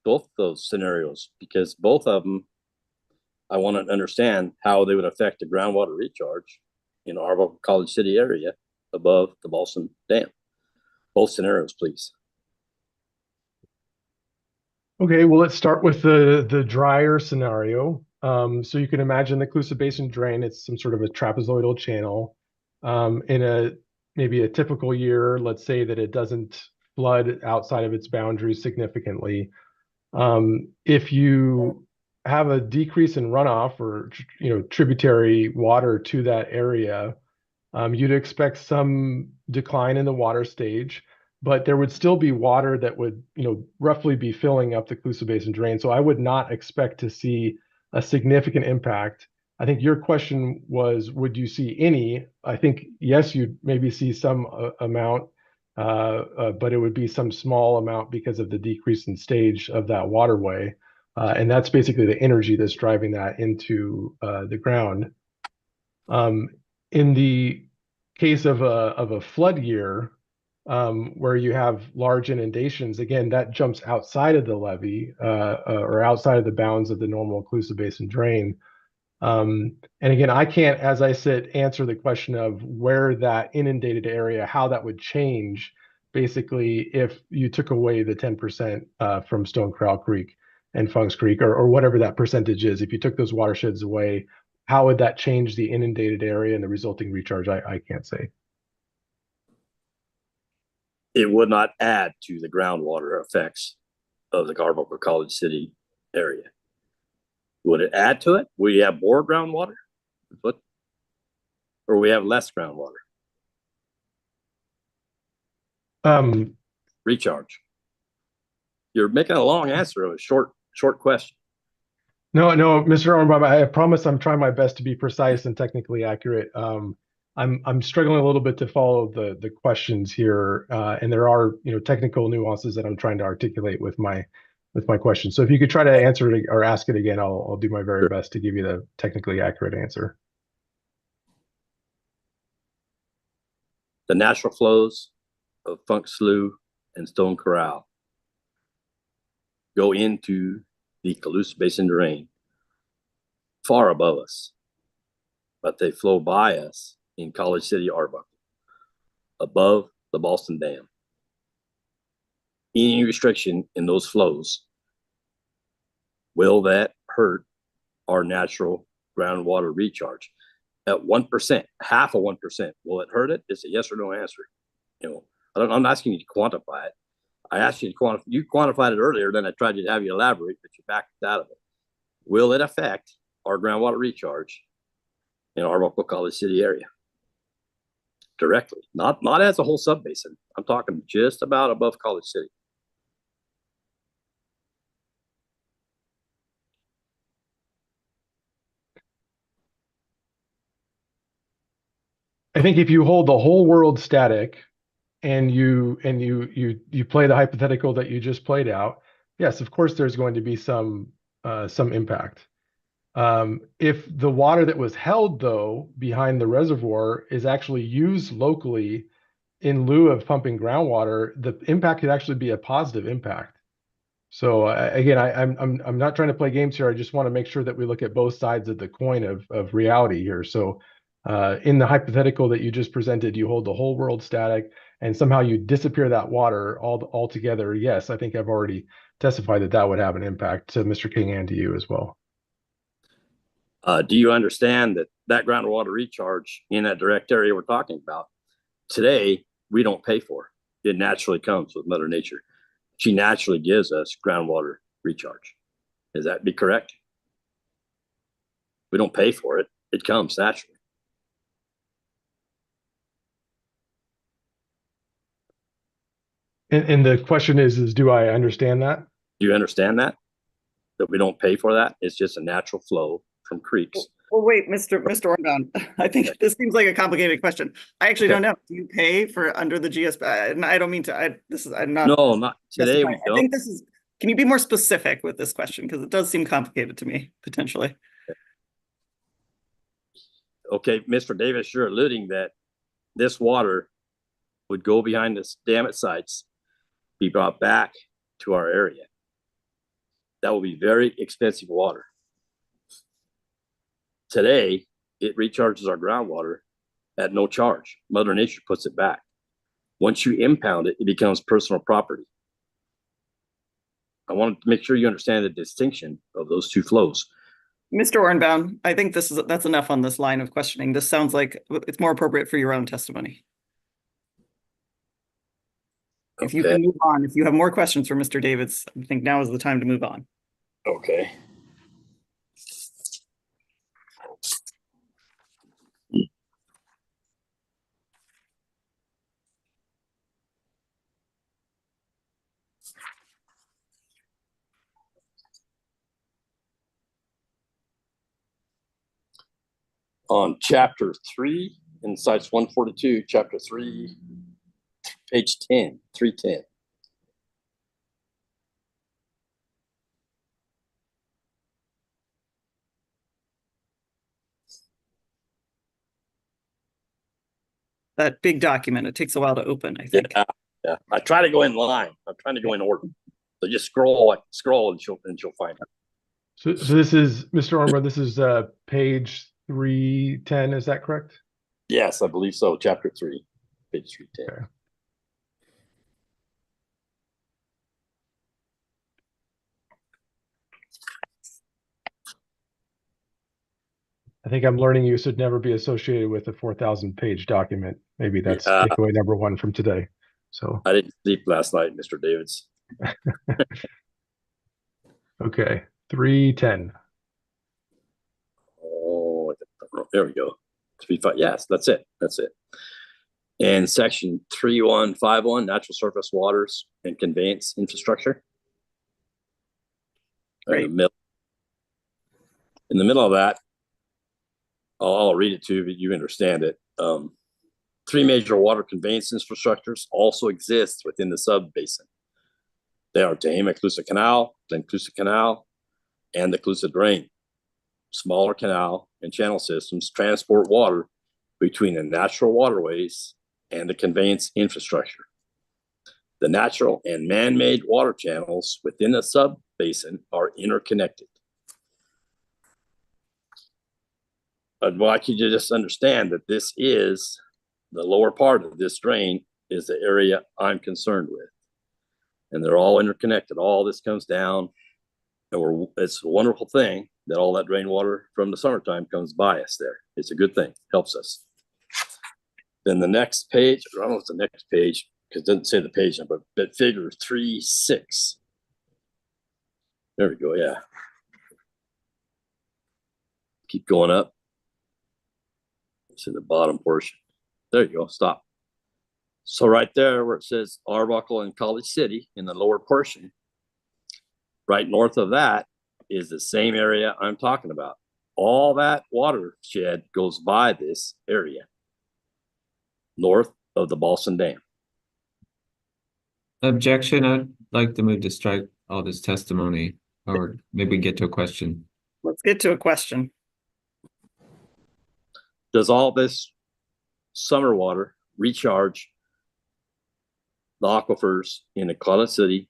those scenarios, because both of them, I want to understand how they would affect the groundwater recharge in our College City area above the Boston Dam. Both scenarios, please. Okay, well, let's start with the drier scenario. So you can imagine the Coosa Basin drain. It's some sort of a trapezoidal channel. In maybe a typical year, let's say that it doesn't flood outside of its boundaries significantly. If you have a decrease in runoff or tributary water to that area, you'd expect some decline in the water stage, but there would still be water that would, roughly be filling up the Coosa Basin drain. So I would not expect to see a significant impact. I think your question was, would you see any? I think, yes, you'd maybe see some amount, but it would be some small amount because of the decrease in stage of that waterway. And that's basically the energy that's driving that into the ground. In the case of a flood year, where you have large inundations, again, that jumps outside of the levee or outside of the bounds of the normal Coosa Basin drain. And again, I can't, as I said, answer the question of where that inundated area, how that would change, basically, if you took away the 10% from Stone Corral Creek and Funks Creek, or whatever that percentage is. If you took those watersheds away, how would that change the inundated area and the resulting recharge? I can't say. It would not add to the groundwater effects of the Carbuncle College City area. Would it add to it? Would you have more groundwater? Or we have less groundwater? Recharge. You're making a long answer of a short question. No, Mr. Ornbaum, I promise I'm trying my best to be precise and technically accurate. I'm struggling a little bit to follow the questions here, and there are technical nuances that I'm trying to articulate with my question. So if you could try to answer it or ask it again, I'll do my very best to give you the technically accurate answer. The natural flows of Funk Slough and Stone Corral go into the Coosa Basin drain far above us, but they flow by us in College City, Arbuckle, above the Boston Dam. Any restriction in those flows, will that hurt our natural groundwater recharge? At 1%, half of 1%, will it hurt it? It's a yes or no answer. I'm not asking you to quantify it. I asked you to quantify. You quantified it earlier, then I tried to have you elaborate, but you backed out of it. Will it affect our groundwater recharge in our local College City area directly? Not as a whole subbasin. I'm talking just about above College City. I think if you hold the whole world static and you play the hypothetical that you just played out, yes, of course there's going to be some impact. If the water that was held, though, behind the reservoir is actually used locally in lieu of pumping groundwater, the impact could actually be a positive impact. So again, I'm not trying to play games here. I just want to make sure that we look at both sides of the coin of reality here. So in the hypothetical that you just presented, you hold the whole world static and somehow you disappear that water altogether. Yes, I think I've already testified that would have an impact to Mr. King and to you as well. Do you understand that groundwater recharge in that direct area we're talking about today, we don't pay for? It naturally comes with Mother Nature. She naturally gives us groundwater recharge. Is that be correct? We don't pay for it. It comes naturally. And the question is do I understand that? Do you understand that? That we don't pay for that? It's just a natural flow from creeks. Well, wait, Mr. Ornbaum, I think this seems like a complicated question. I actually don't know. Do you pay for under the GSP? And I don't mean to. I'm not. No, not today. We don't. I think this is. Can you be more specific with this question, because it does seem complicated to me potentially? Okay, Mr. Davis, you're alluding that this water would go behind the dam at sites, be brought back to our area. That will be very expensive water. Today, it recharges our groundwater at no charge. Mother Nature puts it back. Once you impound it, it becomes personal property. I want to make sure you understand the distinction of those two flows. Mr. Ornbaum, I think that's enough on this line of questioning. This sounds like it's more appropriate for your own testimony. If you can move on, if you have more questions for Mr. Davids, I think now is the time to move on. Okay. On chapter 3 in sites 142, chapter 3, page 10, 310. That big document, it takes a while to open, I think. Yeah. I try to go in line. I'm trying to go in order. So just scroll and you'll find it. So this is, Mr. Ornbaum, this is page 310, is that correct? Yes, I believe so. Chapter 3, page 310. Okay. I think I'm learning you should never be associated with a 4,000 page document. Maybe that's takeaway number 1 from today. So I didn't sleep last night, Mr. Davids. Okay, 310. Oh, there we go. 3.5. Yes, that's it. That's it. And section 3151, natural surface waters and conveyance infrastructure. Right. In the middle of that, I'll read it to you, but you understand it. 3 major water conveyance infrastructures also exist within the sub-basin. They are Tehama-Colusa Canal, Glen-Colusa Canal, and the Colusa Drain. Smaller canal and channel systems transport water between the natural waterways and the conveyance infrastructure. The natural and man-made water channels within the sub-basin are interconnected. I'd like you to just understand that this is the lower part of this drain is the area I'm concerned with. And they're all interconnected. All this comes down, and it's a wonderful thing that all that rainwater from the summertime comes by us there. It's a good thing, helps us. Then the next page, I don't know what's the next page, because it doesn't say the page number, but figure 3.6. There we go, yeah. Keep going up. It's in the bottom portion. There you go, stop. So right there where it says Arbuckle and College City in the lower portion, right north of that is the same area I'm talking about. All that watershed goes by this area, north of the Ballston Dam. Objection, I'd like to move to strike all this testimony, or maybe get to a question. Let's get to a question. Does all this summer water recharge the aquifers in the College City,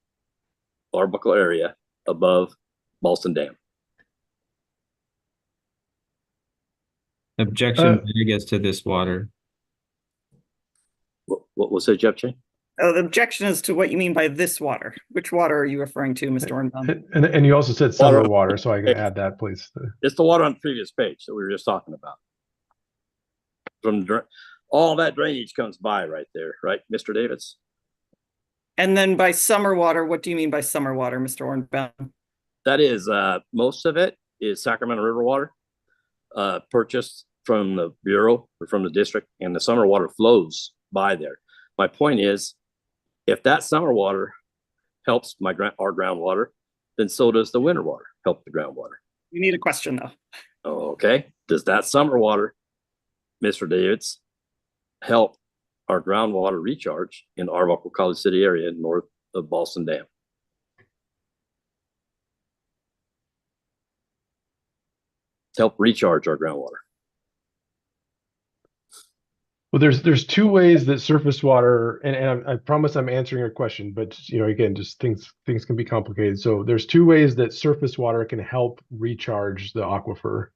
Arbuckle area above Ballston Dam? Objection, I guess, to this water. What was it, Jeff Chain? Oh, the objection is to what you mean by this water. Which water are you referring to, Mr. Ornbaum? And you also said summer water, so I can add that, please. It's the water on the previous page that we were just talking about. From all that drainage comes by right there, right, Mr. Davids? And then by summer water, what do you mean by summer water, Mr. Ornbaum? That is, most of it is Sacramento River water, purchased from the Bureau or from the district, and the summer water flows by there. My point is, if that summer water helps our groundwater, then so does the winter water help the groundwater. You need a question, though. Oh, okay. Does that summer water, Mr. Davids, help our groundwater recharge in the Arbuckle College City area north of Ballston Dam? Help recharge our groundwater. Well, there's two ways that surface water, and I promise I'm answering your question, but again, just things can be complicated. So there's two ways that surface water can help recharge the aquifer.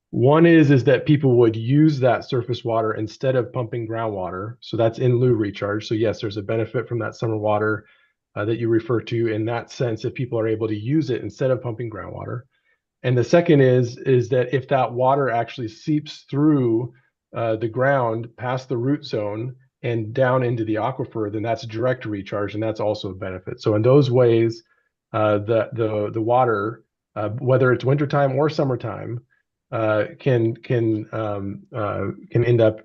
One is that people would use that surface water instead of pumping groundwater. So that's in lieu recharge. So yes, there's a benefit from that summer water that you refer to in that sense if people are able to use it instead of pumping groundwater. And the second is that if that water actually seeps through the ground past the root zone and down into the aquifer, then that's direct recharge, and that's also a benefit. So in those ways, the water, whether it's wintertime or summertime, can end up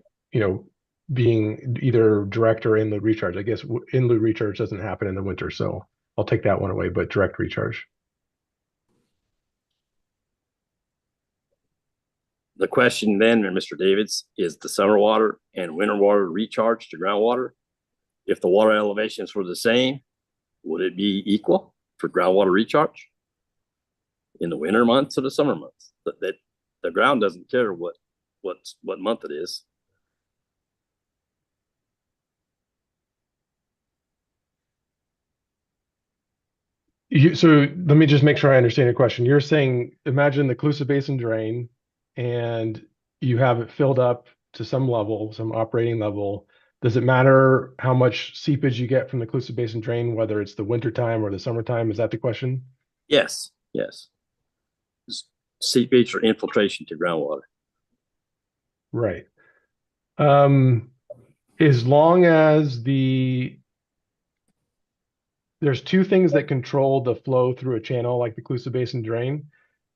being either direct or in lieu recharge. I guess in lieu recharge doesn't happen in the winter, so I'll take that one away. But direct recharge. The question then, Mr. Davids, is the summer water and winter water recharge to groundwater? If the water elevations were the same, would it be equal for groundwater recharge in the winter months or the summer months? That the ground doesn't care what month it is. So let me just make sure I understand your question. You're saying, imagine the Colusa Basin drain, and you have it filled up to some level, some operating level. Does it matter how much seepage you get from the Colusa Basin drain, whether it's the wintertime or the summertime? Is that the question? Yes. Seepage or infiltration to groundwater. Right. As long as there's two things that control the flow through a channel like the Colusa Basin drain.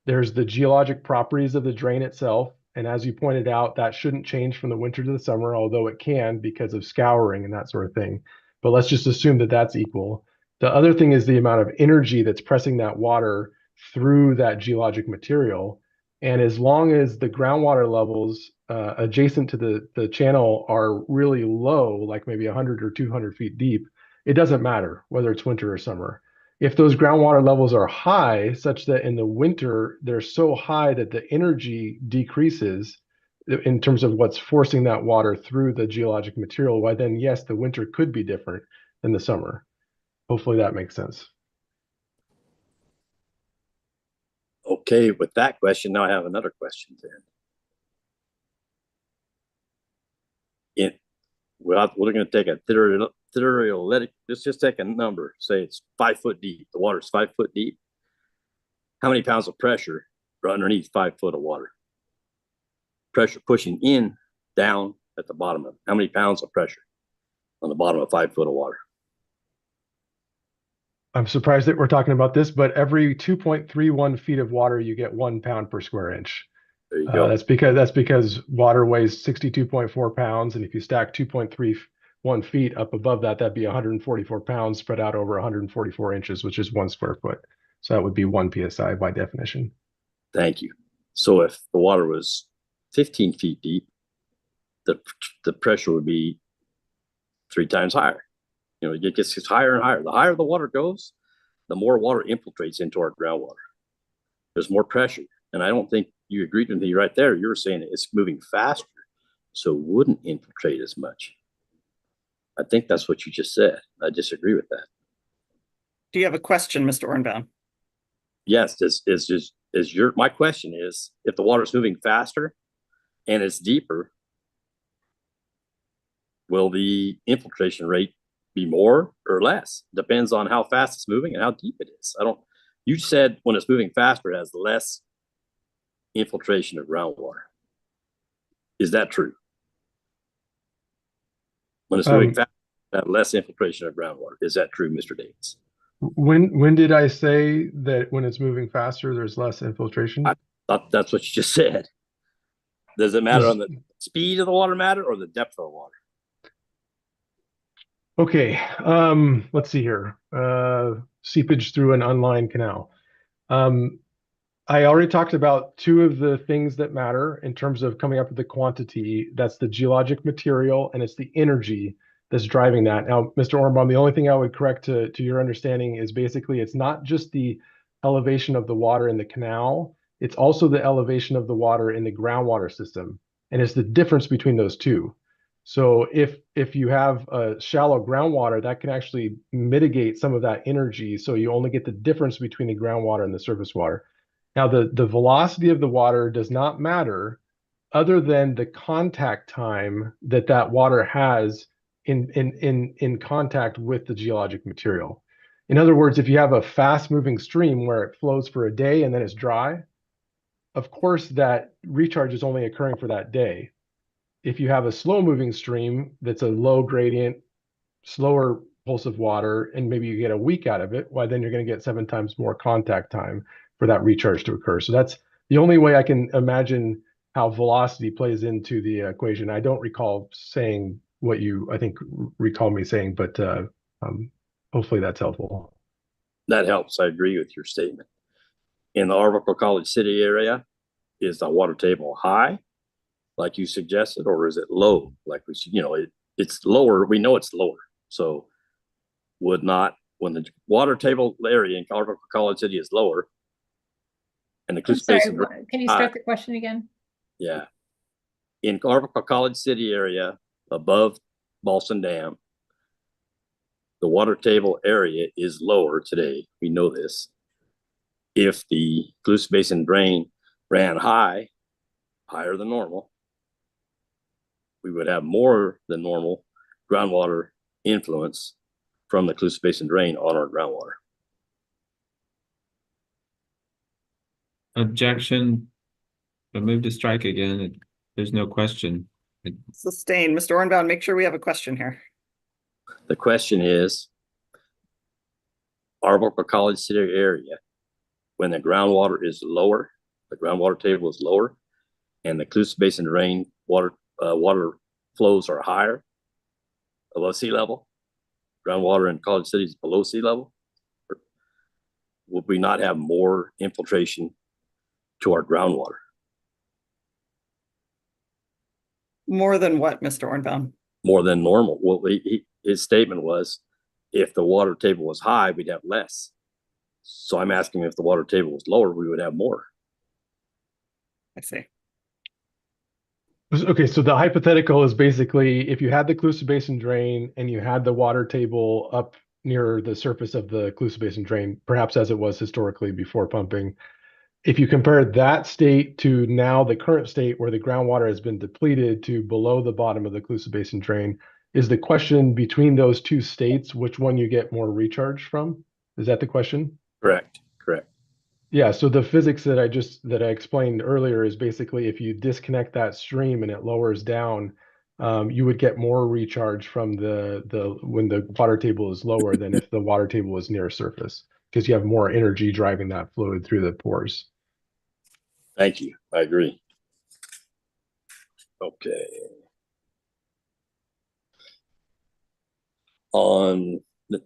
There's the geologic properties of the drain itself. And as you pointed out, that shouldn't change from the winter to the summer, although it can because of scouring and that sort of thing. But let's just assume that that's equal. The other thing is the amount of energy that's pressing that water through that geologic material. And as long as the groundwater levels adjacent to the channel are really low, like maybe 100 or 200 feet deep, it doesn't matter whether it's winter or summer. If those groundwater levels are high, such that in the winter they're so high that the energy decreases in terms of what's forcing that water through the geologic material, why then, yes, the winter could be different than the summer. Hopefully that makes sense. Okay, with that question, now I have another question then. We're going to take a theoretic, let's just take a number, say it's 5 foot deep. The water's 5 foot deep. How many pounds of pressure are underneath 5 foot of water? Pressure pushing in, down at the bottom of it. How many pounds of pressure on the bottom of 5 foot of water? I'm surprised that we're talking about this, but every 2.31 feet of water, you get 1 pound per square inch. There you go. That's because water weighs 62.4 pounds, and if you stack 2.31 feet up above that, that'd be 144 pounds spread out over 144 inches, which is 1 square foot. So that would be 1 psi by definition. Thank you. So if the water was 15 feet deep, the pressure would be 3 times higher. It gets higher and higher. The higher the water goes, the more water infiltrates into our groundwater. There's more pressure. And I don't think you agreed with me right there. You were saying it's moving faster, so it wouldn't infiltrate as much. I think that's what you just said. I disagree with that. Do you have a question, Mr. Ornbaum? Yes, my question is, if the water is moving faster and it's deeper, will the infiltration rate be more or less? Depends on how fast it's moving and how deep it is. You said when it's moving faster, it has less infiltration of groundwater. Is that true? When it's moving faster, it has less infiltration of groundwater. Is that true, Mr. Davis? When did I say that when it's moving faster, there's less infiltration? I thought that's what you just said. Does it matter on the speed of the water matter or the depth of the water? Okay, let's see here. Seepage through an unlined canal. I already talked about two of the things that matter in terms of coming up with the quantity. That's the geologic material and it's the energy that's driving that. Now, Mr. Ornbaum, the only thing I would correct to your understanding is basically it's not just the elevation of the water in the canal, it's also the elevation of the water in the groundwater system. And it's the difference between those two. So if you have a shallow groundwater, that can actually mitigate some of that energy. So you only get the difference between the groundwater and the surface water. Now, the velocity of the water does not matter other than the contact time that water has in contact with the geologic material. In other words, if you have a fast moving stream where it flows for a day and then it's dry, of course that recharge is only occurring for that day. If you have a slow moving stream that's a low gradient, slower pulse of water, and maybe you get a week out of it, why then you're going to get 7 times more contact time for that recharge to occur. So that's the only way I can imagine how velocity plays into the equation. I don't recall saying what you, I think, recall me saying, but hopefully that's helpful. That helps. I agree with your statement. In the Arbuckle College City area, is the water table high, like you suggested, or is it low? Like we, it's lower. We know it's lower. So would not, when the water table area in Arbuckle College City is lower, and the I'm Cluse sorry, Basin, can you start the question again? yeah, in Arbuckle College City area above Ballston Dam, the water table area is lower today. We know this. If the Cluse Basin drain ran higher than normal, we would have more than normal groundwater influence from the Cluse Basin drain on our groundwater. Objection. I move to strike again. There's no question. Sustained. Mr. Ornbaum, make sure we have a question here. The question is, Arbuckle College City area, when the groundwater is lower, the groundwater table is lower, and the Cluse Basin drain water flows are higher, above sea level, groundwater in College City is below sea level, would we not have more infiltration to our groundwater? More than what, Mr. Ornbaum? More than normal. Well, his statement was, if the water table was high, we'd have less. So I'm asking if the water table was lower, we would have more. I see. Okay, so the hypothetical is basically if you had the Cluse Basin drain and you had the water table up near the surface of the Cluse Basin drain, perhaps as it was historically before pumping, if you compare that state to now the current state where the groundwater has been depleted to below the bottom of the Cluse Basin drain, is the question between those two states, which one you get more recharge from? Is that the question? Correct. Yeah, so the physics that I explained earlier is basically if you disconnect that stream and it lowers down, you would get more recharge from the when the water table is lower than if the water table was near surface, because you have more energy driving that fluid through the pores. Thank you. I agree. Okay.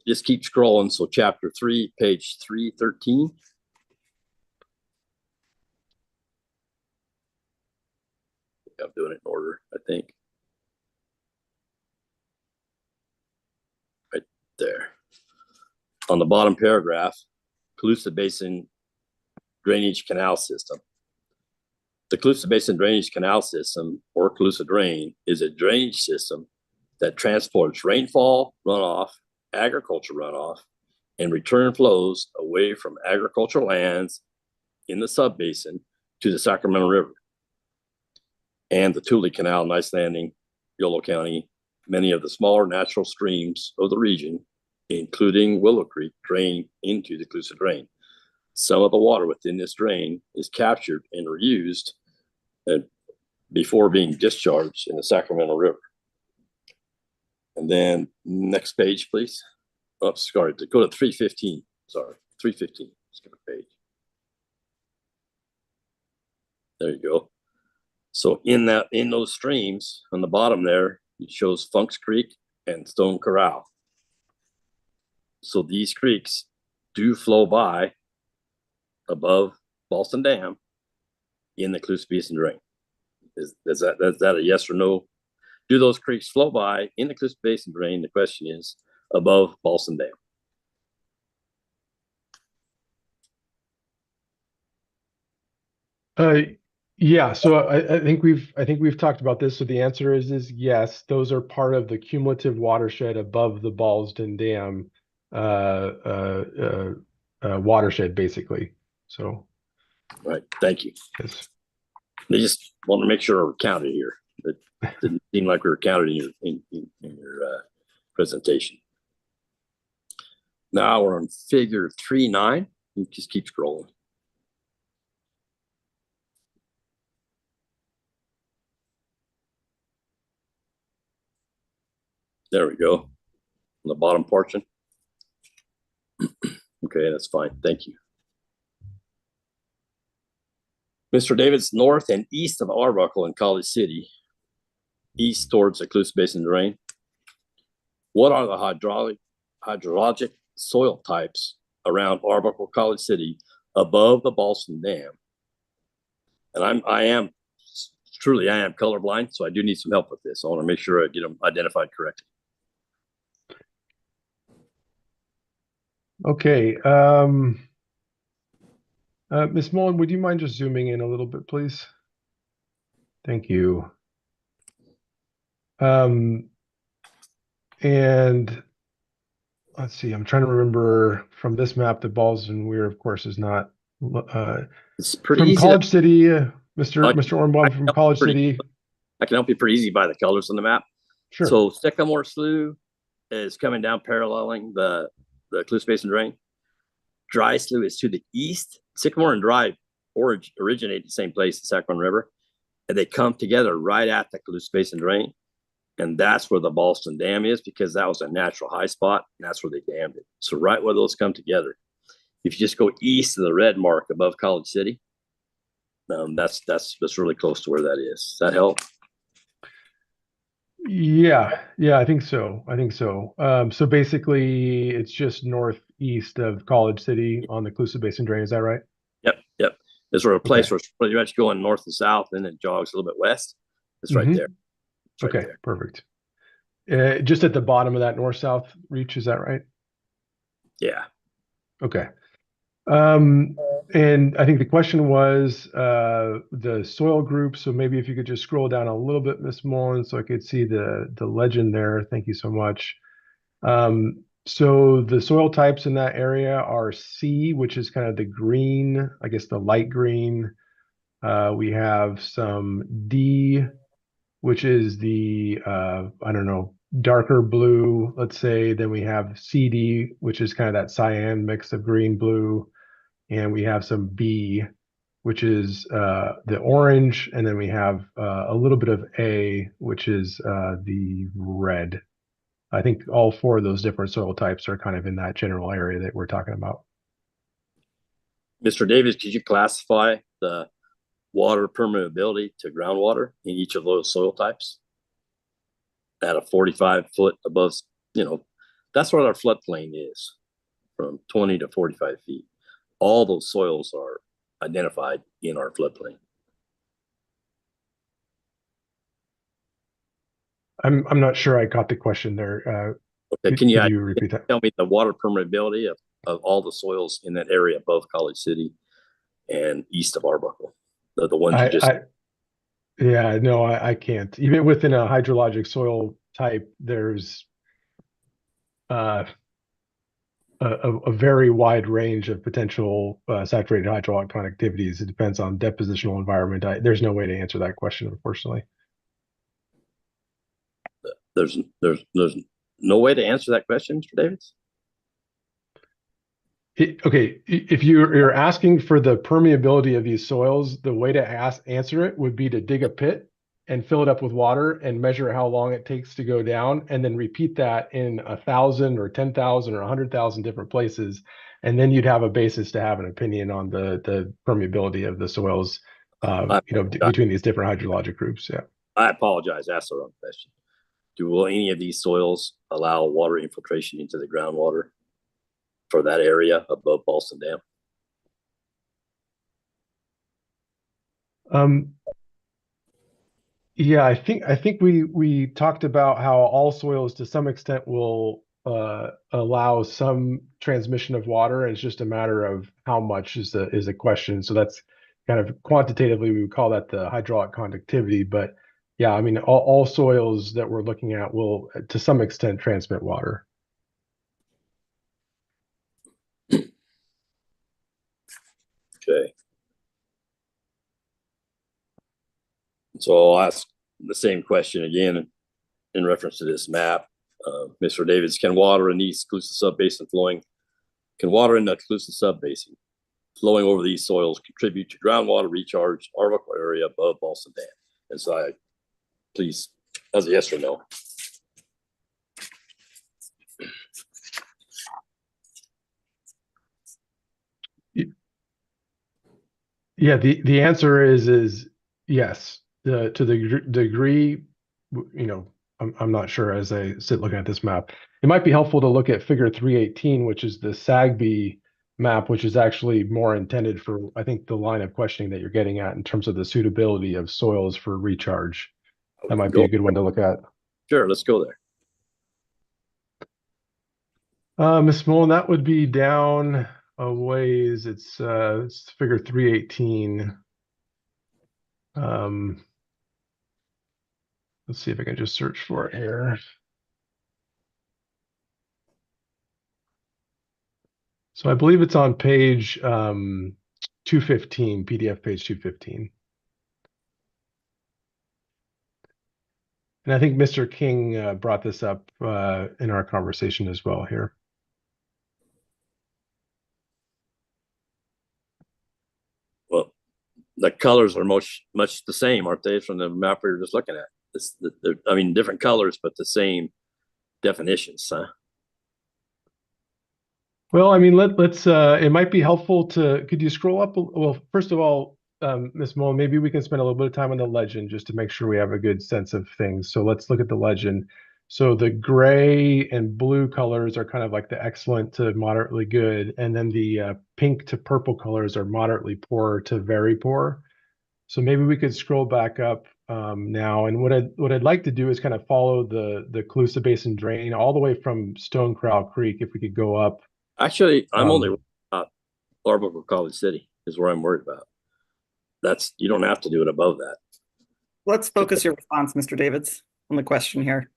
Just keep scrolling. So chapter 3, page 313. I'm doing it in order, I think. Right there. On the bottom paragraph, Cluse Basin Drainage Canal System. The Cluse Basin Drainage Canal System, or Cluse Drain, is a drainage system that transports rainfall runoff, agriculture runoff, and return flows away from agricultural lands in the subbasin to the Sacramento River and the Tule Canal, Nice Landing, Yolo County. Many of the smaller natural streams of the region, including Willow Creek, drain into the Cluse Drain. Some of the water within this drain is captured and reused before being discharged in the Sacramento River. And then next page, please. Oh, sorry, to go to 315. Sorry, 315. Skip a page. There you go. So in those streams on the bottom there, it shows Funks Creek and Stone Corral. So these creeks do flow by above Ballston Dam in the Cluse Basin drain. Is that a yes or no? Do those creeks flow by in the Cluse Basin drain? The question is above Ballston Dam. Yeah, so I think we've talked about this. So the answer is yes, those are part of the cumulative watershed above the Ballston Dam watershed, basically. So Right, thank you. yes. They just want to make sure we're counted here. It didn't seem like we were counted in your presentation. Now we're on figure 3.9. You just keep scrolling. There we go. On the bottom portion. Okay, that's fine. Thank you. Mr. David's north and east of Arbuckle in College City, east towards the Cluse Basin Drain. What are the hydrologic soil types around Arbuckle, College City, above the Ballston Dam? And I am colorblind, so I do need some help with this. I want to make sure I get them identified correctly. Okay. Ms. Mullen, would you mind just zooming in a little bit, please? Thank you. And let's see, I'm trying to remember from this map that Ballston Weir, of course, is not It's pretty from easy. College City, Mr. Ornbaum from College City. I can help you pretty easy by the colors on the map. Sure. So Sycamore Slough is coming down paralleling the Cluse Basin Drain. Dry Slough is to the east. Sycamore and Dry originate the same place, the Saccone River, and they come together right at the Cluse Basin Drain. And that's where the Ballston Dam is, because that was a natural high spot, and that's where they dammed it. So right where those come together, if you just go east of the red mark above College City, that's really close to where that is. Does that help? Yeah, I think so. So basically it's just northeast of College City on the Cluse Basin Drain, is that right? Yep. There's sort of a place where it's pretty much going north to south, and it jogs a little bit west. It's right there. It's right there. Perfect. Just at the bottom of that north-south reach, is that right? Yeah. Okay. And I think the question was the soil group. So maybe if you could just scroll down a little bit, Ms. Mullen, so I could see the legend there. Thank you so much. So the soil types in that area are C, which is kind of the green, I guess the light green. We have some D, which is the I don't know, darker blue, let's say. Then we have CD, which is kind of that cyan mix of green, blue. And we have some B, which is the orange. And then we have a little bit of A, which is the red. I think all four of those different soil types are kind of in that general area that we're talking about. Mr. Davis, could you classify the water permeability to groundwater in each of those soil types at a 45 foot above? That's what our floodplain is, from 20 to 45 feet. All those soils are identified in our floodplain. I'm not sure I caught the question there. Okay, can you repeat that? Tell me the water permeability of all the soils in that area above College City and east of Arbuckle? The ones you just... Yeah, no, I can't. Even within a hydrologic soil type, there's a very wide range of potential saturated hydraulic conductivities. It depends on depositional environment. There's no way to answer that question, unfortunately. There's no way to answer that question, Mr. Davis? Okay, if you're asking for the permeability of these soils, the way to answer it would be to dig a pit and fill it up with water and measure how long it takes to go down, and then repeat that in 1,000 or 10,000 or 100,000 different places, and then you'd have a basis to have an opinion on the permeability of the soils, between these different hydrologic groups. Yeah. I apologize. Asked the wrong question. Will any of these soils allow water infiltration into the groundwater for that area above Ballston Dam? Yeah, I think we talked about how all soils to some extent will allow some transmission of water, and it's just a matter of how much is a question. So that's kind of quantitatively, we would call that the hydraulic conductivity. But yeah, I mean, all soils that we're looking at will, to some extent, transmit water. Okay. So I'll ask the same question again in reference to this map. Mr. Davids, can water in the East Exclusive Subbasin flowing over these soils contribute to groundwater recharge artificial area above Boston Dam? And so please, as a yes or no. Yeah, the answer is yes. To the degree, I'm not sure as I sit looking at this map. It might be helpful to look at figure 318, which is the SAGB map, which is actually more intended for, I think, the line of questioning that you're getting at in terms of the suitability of soils for recharge. That might be a good one to look at. Sure, let's go there. Ms. Mullen, that would be down a ways. It's figure 318. Let's see if I can just search for it here. So I believe it's on page 215, PDF page 215. And I think Mr. King brought this up in our conversation as well here. Well, the colors are much the same, aren't they, from the map we were just looking at? I mean, different colors, but the same definitions, huh? Well, I mean, let's it might be helpful to, could you scroll up? Well, first of all, Ms. Mullen, maybe we can spend a little bit of time on the legend just to make sure we have a good sense of things. So let's look at the legend. So the gray and blue colors are kind of like the excellent to moderately good. And then the pink to purple colors are moderately poor to very poor. So maybe we could scroll back up now. And what I'd like to do is kind of follow the Colusa Basin drain all the way from Stone Corral Creek, if we could go up. Actually, I'm only worried about Arbuckle College City is where I'm worried about. You don't have to do it above that. Let's focus your response, Mr. Davids, on the question here.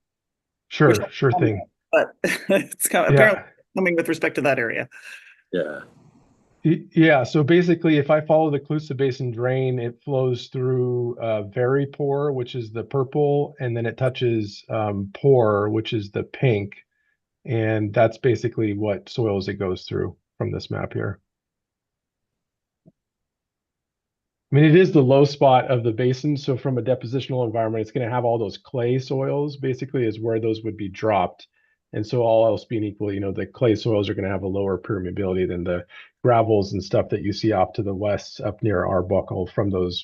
Sure thing. But it's apparently coming with respect to that area. Yeah. Yeah, so basically, if I follow the Colusa Basin drain, it flows through very poor, which is the purple, and then it touches poor, which is the pink. And that's basically what soils it goes through from this map here. I mean, it is the low spot of the basin. So from a depositional environment, it's going to have all those clay soils, basically, is where those would be dropped. And so all else being equal, the clay soils are going to have a lower permeability than the gravels and stuff that you see off to the west up near Arbuckle from those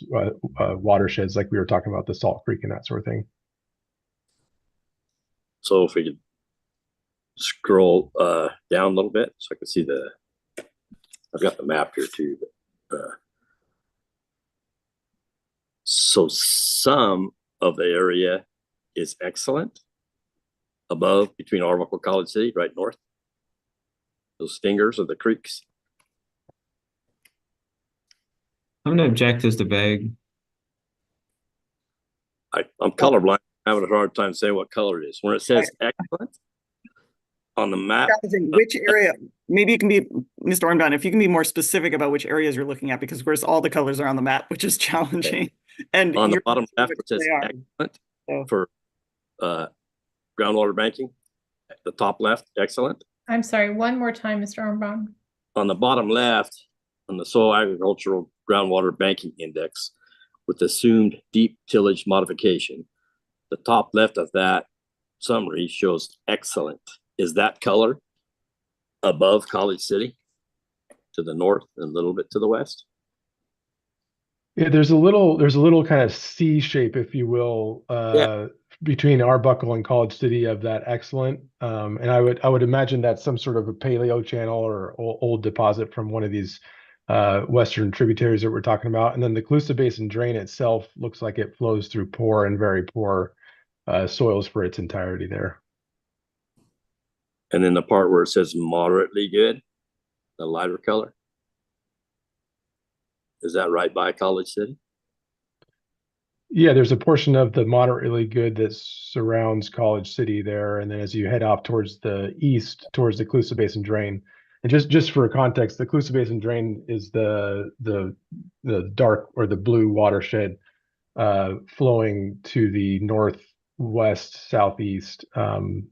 watersheds, like we were talking about the Salt Creek and that sort of thing. So if we could scroll down a little bit so I can see I've got the map here too. But, so some of the area is excellent above between Arbuckle College City, right north. Those fingers of the creeks. I'm going to object as the vague. I'm colorblind. I'm having a hard time saying what color it is. When it says excellent on the map. Which area, maybe it can be, Mr. Ornbaum, if you can be more specific about which areas you're looking at, because of course all the colors are on the map, which is challenging. Okay. And on the bottom left, it says excellent for groundwater banking. The top left, excellent. I'm sorry, one more time, Mr. Ornbaum. On the bottom left, on the soil agricultural groundwater banking index with assumed deep tillage modification, the top left of that summary shows excellent. Is that color above College City to the north and a little bit to the west? Yeah, there's a little kind of C shape, if you will, between Arbuckle and College City of that excellent. And I would imagine that's some sort of a paleo channel or old deposit from one of these western tributaries that we're talking about. And then the Colusa Basin drain itself looks like it flows through poor and very poor soils for its entirety there. And then the part where it says moderately good, the lighter color. Is that right by College City? Yeah, there's a portion of the moderately good that surrounds College City there, and then as you head off towards the east, towards the Colusa Basin Drain, and just for context, the Colusa Basin Drain is the dark or the blue watershed flowing to the northwest, southeast, to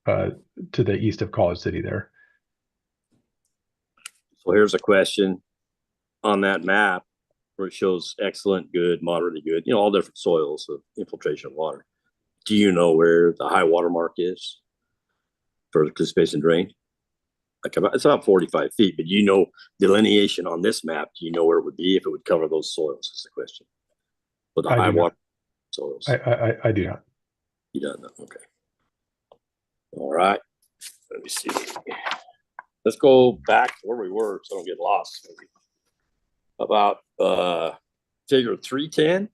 the east of College City there. So here's a question on that map where it shows excellent, good, moderately good, all different soils of infiltration of water. Do you know where the high water mark is for the Colusa Basin Drain? It's about 45 feet, but delineation on this map, do you know where it would be if it would cover those soils is the question. With the high water soils. I do not. You don't know, okay. All right, let me see. Let's go back to where we were so I don't get lost. Maybe. About figure 310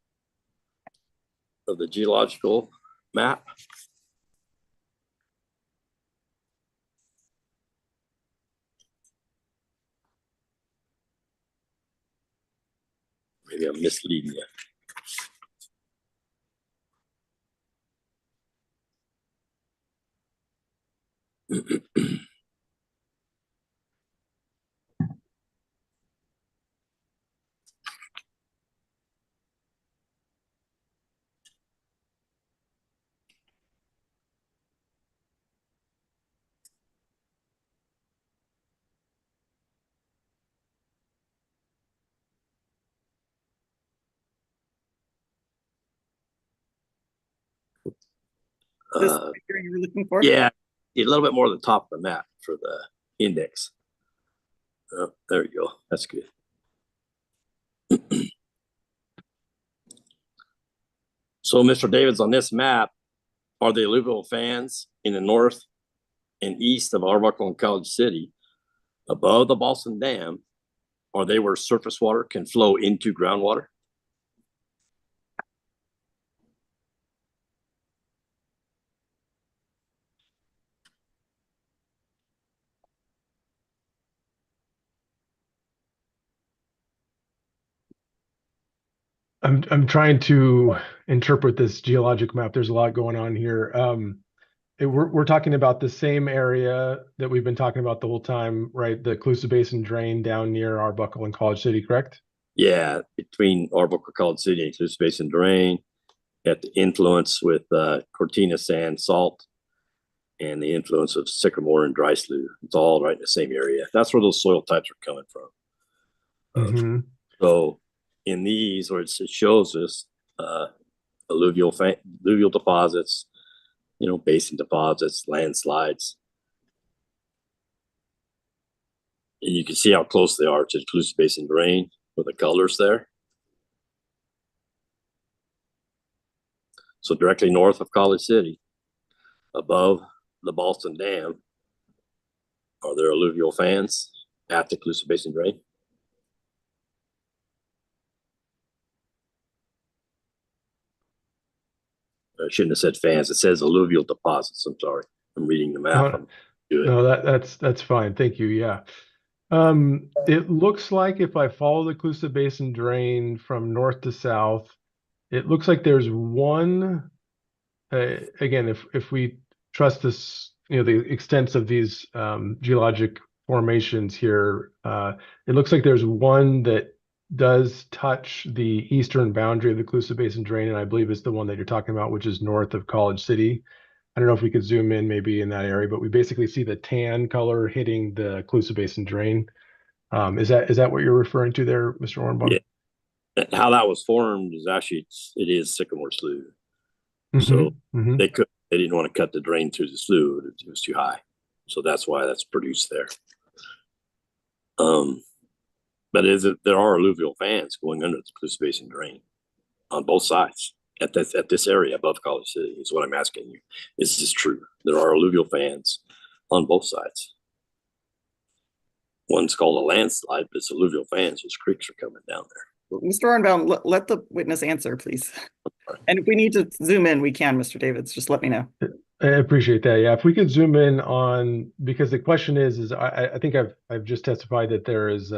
of the geological map. Maybe I'm misleading you. This figure you were looking for? Yeah, a little bit more at the top of the map for the index. Oh, there you go. That's good. So, Mr. Davids, on this map, are the alluvial fans in the north and east of Arbuckle and College City above the Boston Dam? Are they where surface water can flow into groundwater? I'm trying to interpret this geologic map. There's a lot going on here. We're talking about the same area that we've been talking about the whole time, right? The Colusa Basin Drain down near Arbuckle and College City, correct? Yeah, between Arbuckle, College City, and Colusa Basin Drain, at the influence with Cortina sand, salt, and the influence of sycamore and dry slough. It's all right in the same area. That's where those soil types are coming from. So in these, where it shows us alluvial deposits, basin deposits, landslides. And you can see how close they are to the Colusa Basin Drain with the colors there. So directly north of College City, above the Boston Dam, are there alluvial fans at the Colusa Basin Drain? I shouldn't have said fans. It says alluvial deposits. I'm sorry. I'm reading the map. No, that's fine. Thank you. Yeah. It looks like if I follow the Colusa Basin Drain from north to south, it looks like there's one. Again, if we trust this, the extents of these geologic formations here, it looks like there's one that does touch the eastern boundary of the Colusa Basin Drain, and I believe it's the one that you're talking about, which is north of College City. I don't know if we could zoom in maybe in that area, but we basically see the tan color hitting the Colusa Basin Drain. Is that what you're referring to there, Mr. Ornbaum? Yeah. How that was formed is actually it is sycamore slough. So they didn't want to cut the drain through the slough; it was too high. So that's why that's produced there. But there are alluvial fans going under the Colusa Basin Drain on both sides at this area above College City is what I'm asking you. Is this true? There are alluvial fans on both sides. One's called a landslide, but it's alluvial fans. Those creeks are coming down there. Mr. Ornbaum, let the witness answer, please. And if we need to zoom in, we can, Mr. Davids. Just let me know. I appreciate that. Yeah, if we could zoom in on, because the question is I think I've just testified that there is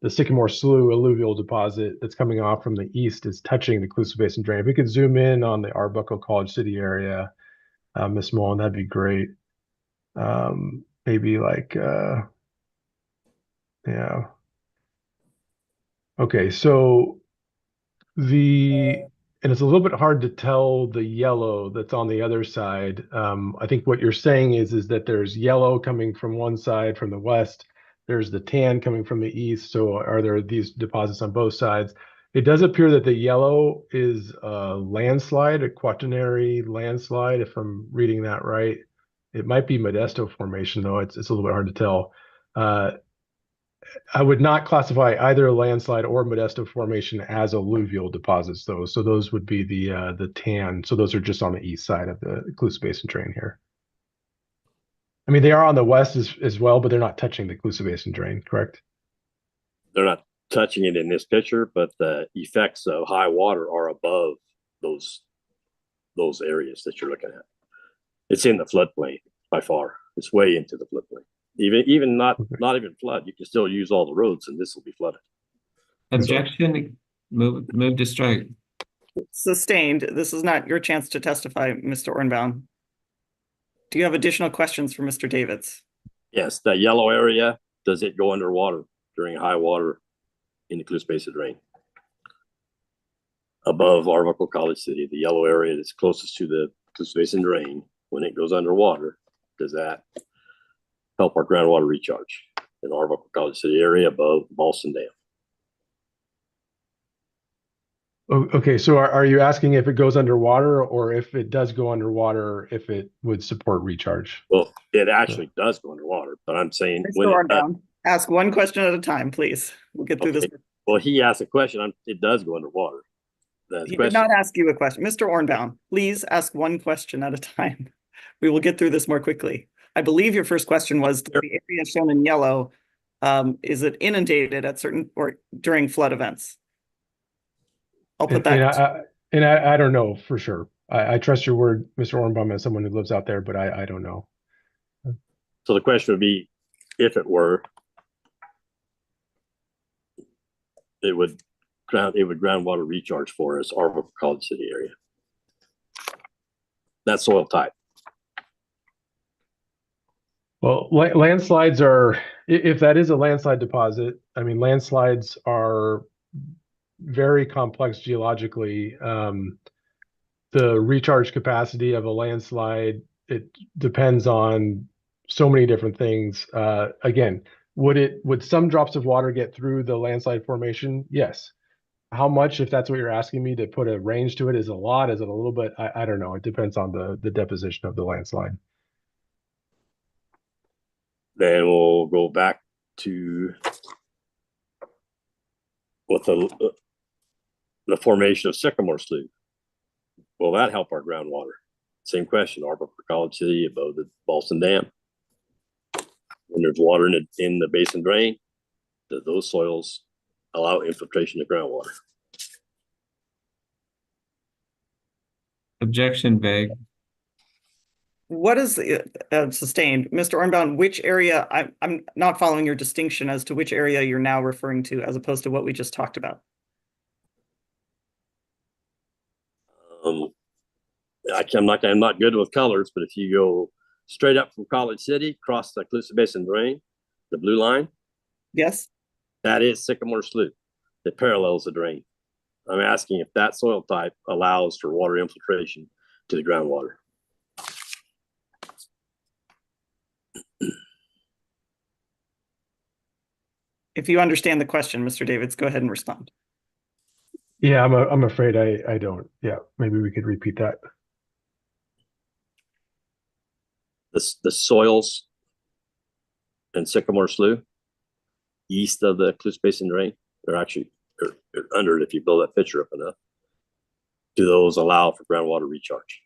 the Sycamore Slough alluvial deposit that's coming off from the east is touching the Colusa Basin drain. If we could zoom in on the Arbuckle College City area, Ms. Mullen, that'd be great. Maybe like, yeah. Okay, so and it's a little bit hard to tell the yellow that's on the other side. I think what you're saying is that there's yellow coming from one side from the west, there's the tan coming from the east. So are there these deposits on both sides? It does appear that the yellow is a landslide, a quaternary landslide, if I'm reading that right. It might be Modesto Formation, though. It's a little bit hard to tell. I would not classify either a landslide or Modesto Formation as alluvial deposits, though. So those would be the tan. So those are just on the east side of the Colusa Basin drain here. I mean, they are on the west as well, but they're not touching the Colusa Basin drain, correct? They're not touching it in this picture, but the effects of high water are above those areas that you're looking at. It's in the floodplain by far. It's way into the floodplain. Even not even flood, you can still use all the roads, and this will be flooded. Objection. Move to strike. Sustained. This is not your chance to testify, Mr. Ornbaum. Do you have additional questions for Mr. Davids? Yes, the yellow area, does it go underwater during high water in the Colusa Basin drain? Above Arbuckle College City, the yellow area that's closest to the Colusa Basin drain, when it goes underwater, does that help our groundwater recharge in the Arbuckle College City area above Ballston Dam? Okay, so are you asking if it goes underwater, or if it does go underwater, if it would support recharge? Well, it actually does go underwater, but I'm saying ask one question at a time, please. We'll get through this. Well, he asked a question. It does go underwater. He did not ask you a question. Mr. Ornbaum, please ask one question at a time. We will get through this more quickly. I believe your first question was, the area shown in yellow, is it inundated at certain or during flood events? I'll put that. I don't know for sure. I trust your word, Mr. Ornbaum, as someone who lives out there, but I don't know. So the question would be, if it were, it would groundwater recharge for us, Arbuckle College City area. That soil type. Well, landslides are, if that is a landslide deposit, I mean, landslides are very complex geologically. The recharge capacity of a landslide, it depends on so many different things. Again, would some drops of water get through the landslide formation? Yes. How much, if that's what you're asking me to put a range to it, is a lot? Is it a little bit? I don't know. It depends on the deposition of the landslide. Then we'll go back to what the formation of Sycamore Slough. Will that help our groundwater? Same question. Arbuckle College City above the Ballston Dam. When there's water in the basin drain, those soils allow infiltration of groundwater. Objection vague. What is sustained? Mr. Ornbaum, which area, I'm not following your distinction as to which area you're now referring to as opposed to what we just talked about. I'm not good with colors, but if you go straight up from College City, cross the Colusa Basin drain, the blue line. Yes. That is Sycamore Slough. It parallels the drain. I'm asking if that soil type allows for water infiltration to the groundwater. If you understand the question, Mr. Davids, go ahead and respond. Yeah, I'm afraid I don't. Yeah, maybe we could repeat that. The soils in Sycamore Slough, east of the Colusa Basin drain, they're under it if you build that picture up enough. Do those allow for groundwater recharge?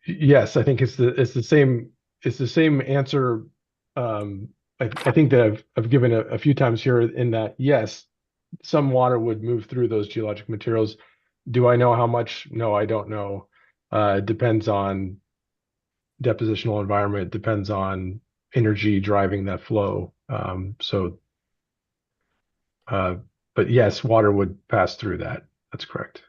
Yes, I think it's the same answer. I think that I've given a few times here, in that yes, some water would move through those geologic materials. Do I know how much? No, I don't know. It depends on depositional environment depends on energy driving that flow. But yes, water would pass through that. That's correct.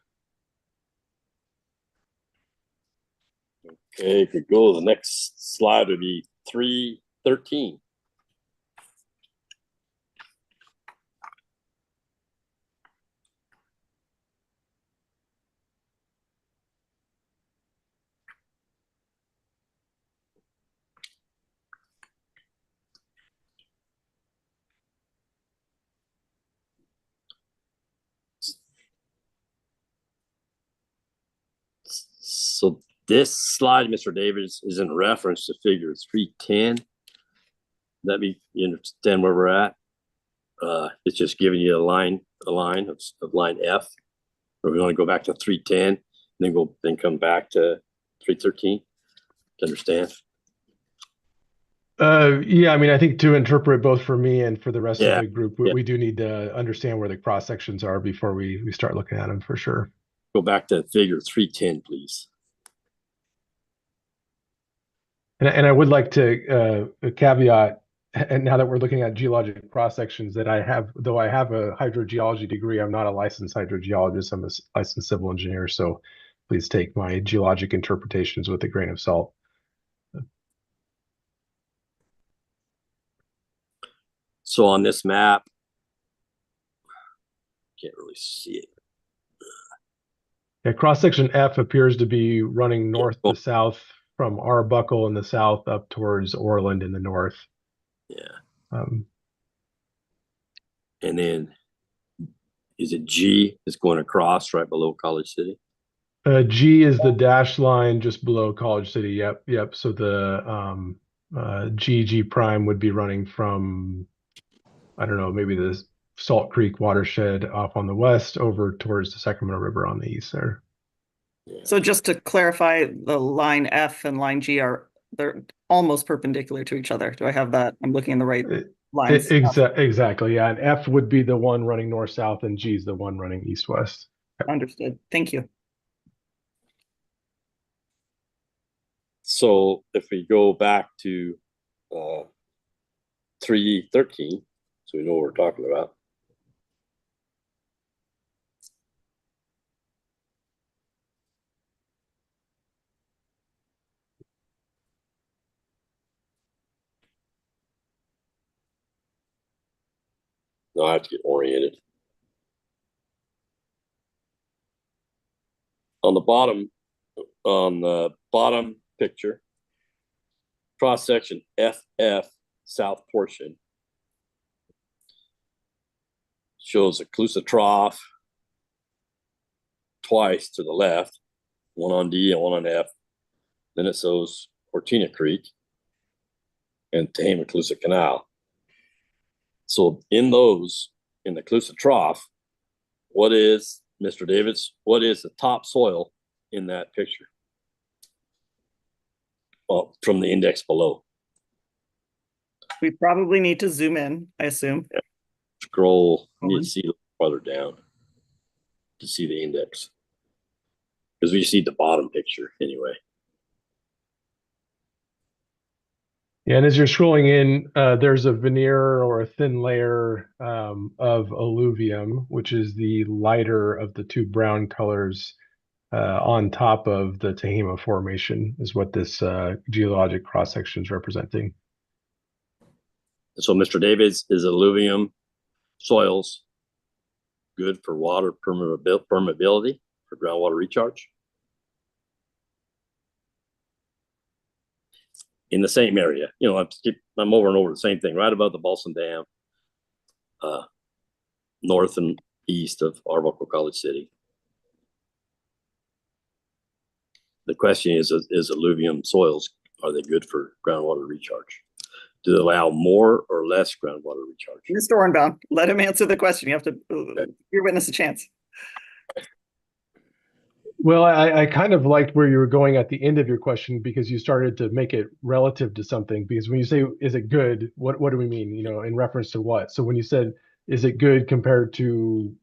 Okay, if we go, the next slide would be 313. So this slide, Mr. Davis, is in reference to figure 310. That you understand where we're at. It's just giving you a line of line F. Or we want to go back to 310, and then come back to 313 to understand. Yeah, I mean, I think to interpret both for me and for the rest Yeah. of the group, we do need to understand where the cross sections are before we start looking at them for sure. Go back to figure 310, please. And I would like to caveat, and now that we're looking at geologic cross sections, that I have a hydrogeology degree, I'm not a licensed hydrogeologist. I'm a licensed civil engineer. So please take my geologic interpretations with a grain of salt. So on this map, can't really see it. Yeah, cross section F appears to be running north to south from Arbuckle in the south up towards Orland in the north. Yeah. And then is it G is going across right below College City? G is the dash line just below College City. Yep. So the G prime would be running from, I don't know, maybe the Salt Creek watershed off on the west over towards the Sacramento River on the east there. Yeah. So just to clarify, the line F and line G they're almost perpendicular to each other. Do I have that? I'm looking in the right lines. Exactly. Yeah. And F would be the one running north-south and G is the one running east-west. Understood. Thank you. So if we go back to 313, so we know what we're talking about. Now I have to get oriented. On the bottom picture, cross section FF south portion shows a Colusa Trough twice to the left, one on D and one on F. Then it shows Cortina Creek and Tehama-Colusa Canal. So in the Colusa Trough, what is, Mr. Davids, what is the topsoil in that picture? Well, from the index below. We probably need to zoom in, I assume. Yeah. Scroll, you need to see farther down to see the index. Because we just need the bottom picture anyway. Yeah, and as you're scrolling in, there's a veneer or a thin layer of alluvium, which is the lighter of the two brown colors on top of the Tehama Formation, is what this geologic cross section is representing. So, Mr. Davids, is alluvium soils good for water permeability for groundwater recharge? In the same area, I'm over and over the same thing, right above the Balsam Dam, north and east of Arbuckle College City. The question is alluvium soils, are they good for groundwater recharge? Do they allow more or less groundwater recharge? Mr. Ornbaum, let him answer the question. You have to give your witness a chance. Well, I kind of liked where you were going at the end of your question because you started to make it relative to something. Because when you say, is it good? What do we mean? In reference to what? So when you said, is it good compared to,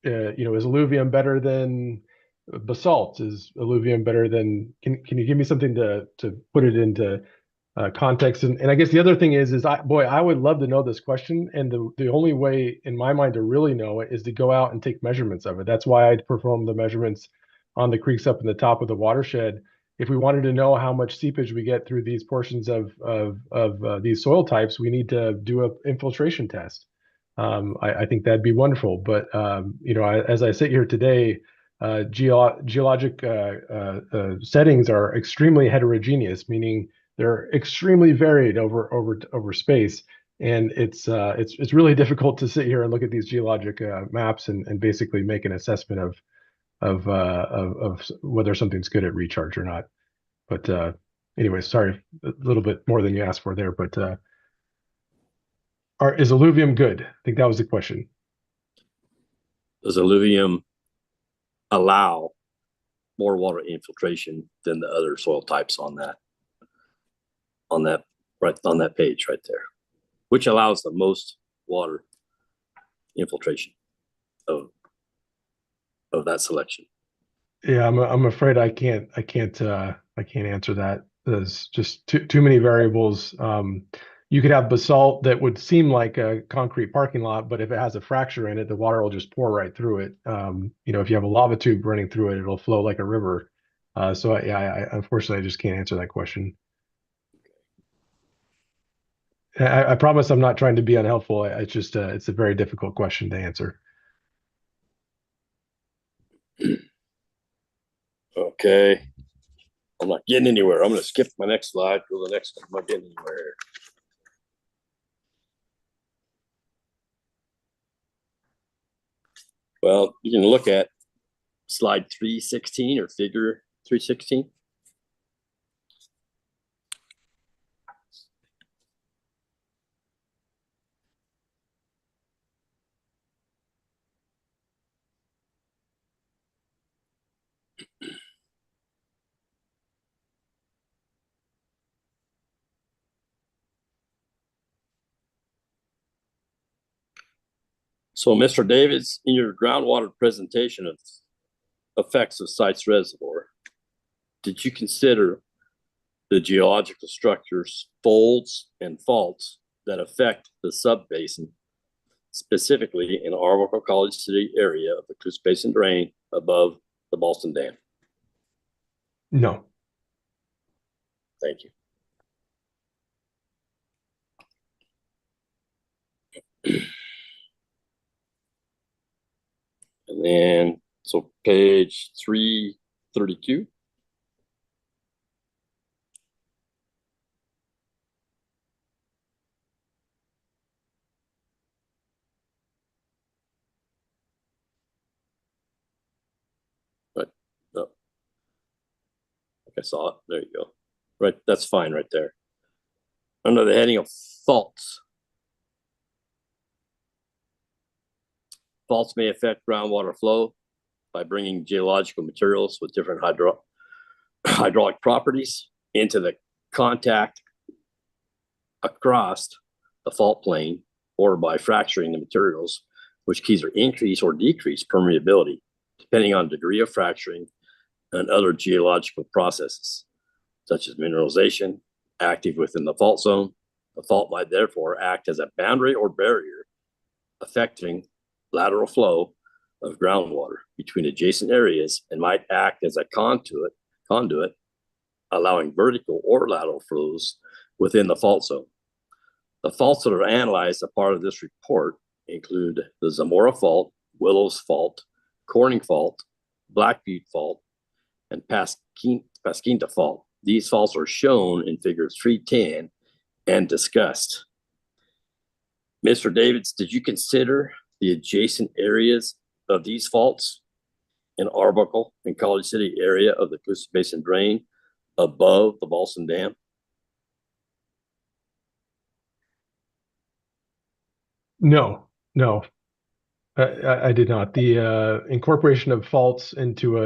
is alluvium better than basalt? Is alluvium better than? Can you give me something to put it into context? And I guess the other thing is I would love to know this question, and the only way in my mind to really know it is to go out and take measurements of it. That's why I'd perform the measurements on the creeks up in the top of the watershed. If we wanted to know how much seepage we get through these portions of these soil types, we need to do an infiltration test. I think that'd be wonderful. But as I sit here today, geologic settings are extremely heterogeneous, meaning they're extremely varied over space, and it's really difficult to sit here and look at these geologic maps and basically make an assessment of whether something's good at recharge or not. But anyway, sorry, a little bit more than you asked for there. But is alluvium good? I think that was the question. Does alluvium allow more water infiltration than the other soil types on that page right there, which allows the most water infiltration of that selection? Yeah, I'm afraid I can't answer that. There's just too many variables. You could have basalt that would seem like a concrete parking lot, but if it has a fracture in it, the water will just pour right through it. If you have a lava tube running through it, it'll flow like a river. So I unfortunately I just can't answer that question. I promise I'm not trying to be unhelpful. It's just it's a very difficult question to answer. Okay. I'm not getting anywhere. I'm going to skip my next slide. Go to the next one. I'm not getting anywhere here. Well, you can look at slide 316 or figure 316. So, Mr. Davids, in your groundwater presentation of effects of Sites Reservoir, did you consider the geological structures, folds, and faults that affect the subbasin, specifically in Arbuckle College City area of the Coos Basin Drain above the Ballston Dam? No. Thank you. And then, so page 332. Right. No. I saw it. There you go. Right. That's fine right there. Under the heading of faults. Faults may affect groundwater flow by bringing geological materials with different hydraulic properties into the contact across the fault plane, or by fracturing the materials, which can either increase or decrease permeability, depending on degree of fracturing and other geological processes, such as mineralization active within the fault zone. The fault might therefore act as a boundary or barrier, affecting lateral flow of groundwater between adjacent areas, and might act as a conduit, allowing vertical or lateral flows within the fault zone. The faults that are analyzed as part of this report include the Zamora Fault, Willows Fault, Corning Fault, Black Butte Fault, and Pasquinta Fault. These faults are shown in figure 310 and discussed. Mr. Davids, did you consider the adjacent areas of these faults in Arbuckle and College City area of the Coos Basin Drain above the Ballston Dam? No. I did not. The incorporation of faults into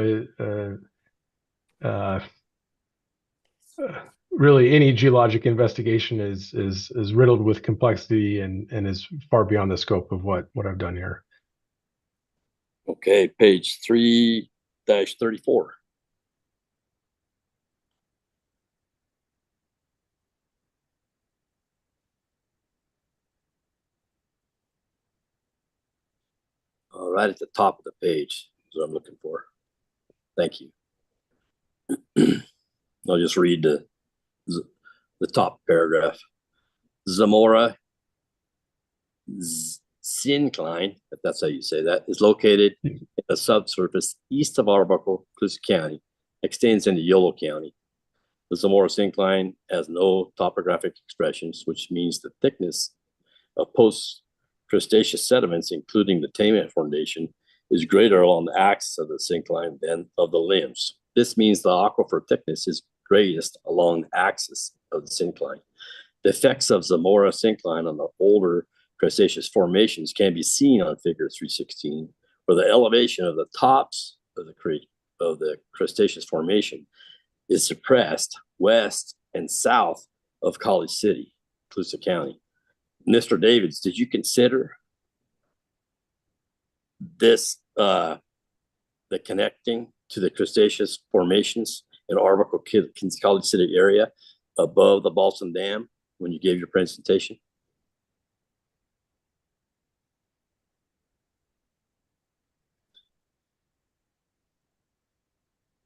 really any geologic investigation is riddled with complexity and is far beyond the scope of what I've done here. Okay, page 3 34. Right at the top of the page is what I'm looking for. Thank you. I'll just read the top paragraph. Zamora syncline, if that's how you say that, is located in the subsurface east of Arbuckle, Coosa County, extends into Yolo County. The Zamora syncline has no topographic expressions, which means the thickness of post-Cretaceous sediments, including the Taymant Formation, is greater along the axis of the syncline than of the limbs. This means the aquifer thickness is greatest along the axis of the syncline. The effects of Zamora syncline on the older Cretaceous formations can be seen on Figure 316, where the elevation of the tops of the Cretaceous formation is suppressed west and south of College City, Coosa County. Mr. Davids, did you consider this, the connecting to the Cretaceous formations in Arbuckle, College City area above the Boston Dam when you gave your presentation?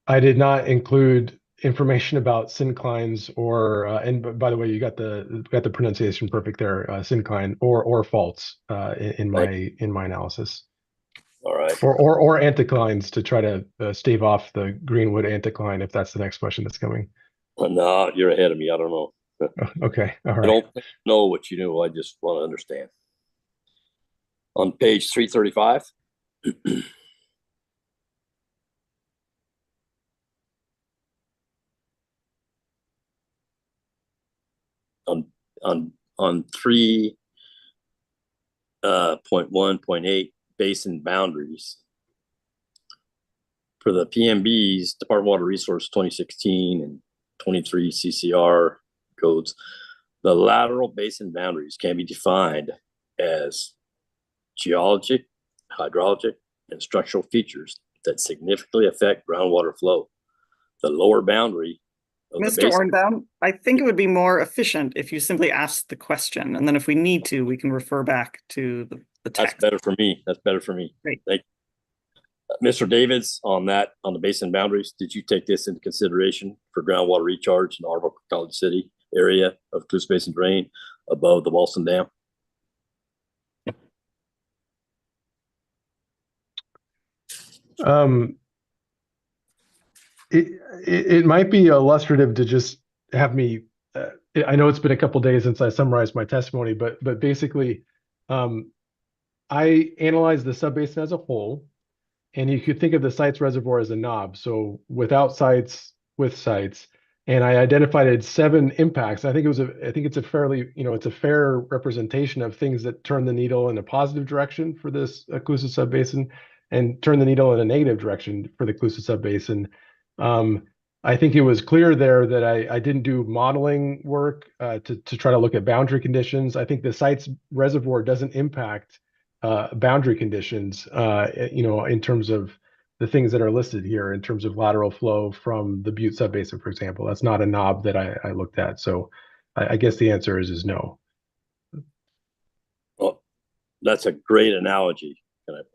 I did not include information about synclines or and by the way, you got the pronunciation perfect there, syncline or faults in my analysis. All right. Or anticlines to try to stave off the Greenwood anticline if that's the next question that's coming. Well, no, you're ahead of me. I don't know. Okay. All I right. don't know what you knew. I just want to understand. On page 335. on 3.1.8 basin boundaries for the PMBs, Department of Water Resource 2016 and 23 CCR codes, the lateral basin boundaries can be defined as geologic, hydrologic, and structural features that significantly affect groundwater flow. The lower boundary of the Mr. basin. Ornbaum, I think it would be more efficient if you simply asked the question, and then if we need to, we can refer back to the text. That's better for me. That's better for me. Great. Thank you. Mr. Davids, on the basin boundaries, did you take this into consideration for groundwater recharge in the Arbuckle College City area of Coosa Basin Drain above the Boston Dam? It might be illustrative to just have me. I know it's been a couple days since I summarized my testimony, but basically, I analyzed the subbasin as a whole, and you could think of the sites reservoir as a knob. So without sites, with sites, and I identified 7 impacts. I think it's a fairly, it's a fair representation of things that turn the needle in a positive direction for this Coosa subbasin, and turn the needle in a negative direction for the Coosa subbasin. I think it was clear there that I didn't do modeling work to try to look at boundary conditions. I think the site's reservoir doesn't impact boundary conditions, in terms of the things that are listed here in terms of lateral flow from the Butte subbasin, for example. That's not a knob that I looked at. So I guess the answer is no. Well, that's a great analogy.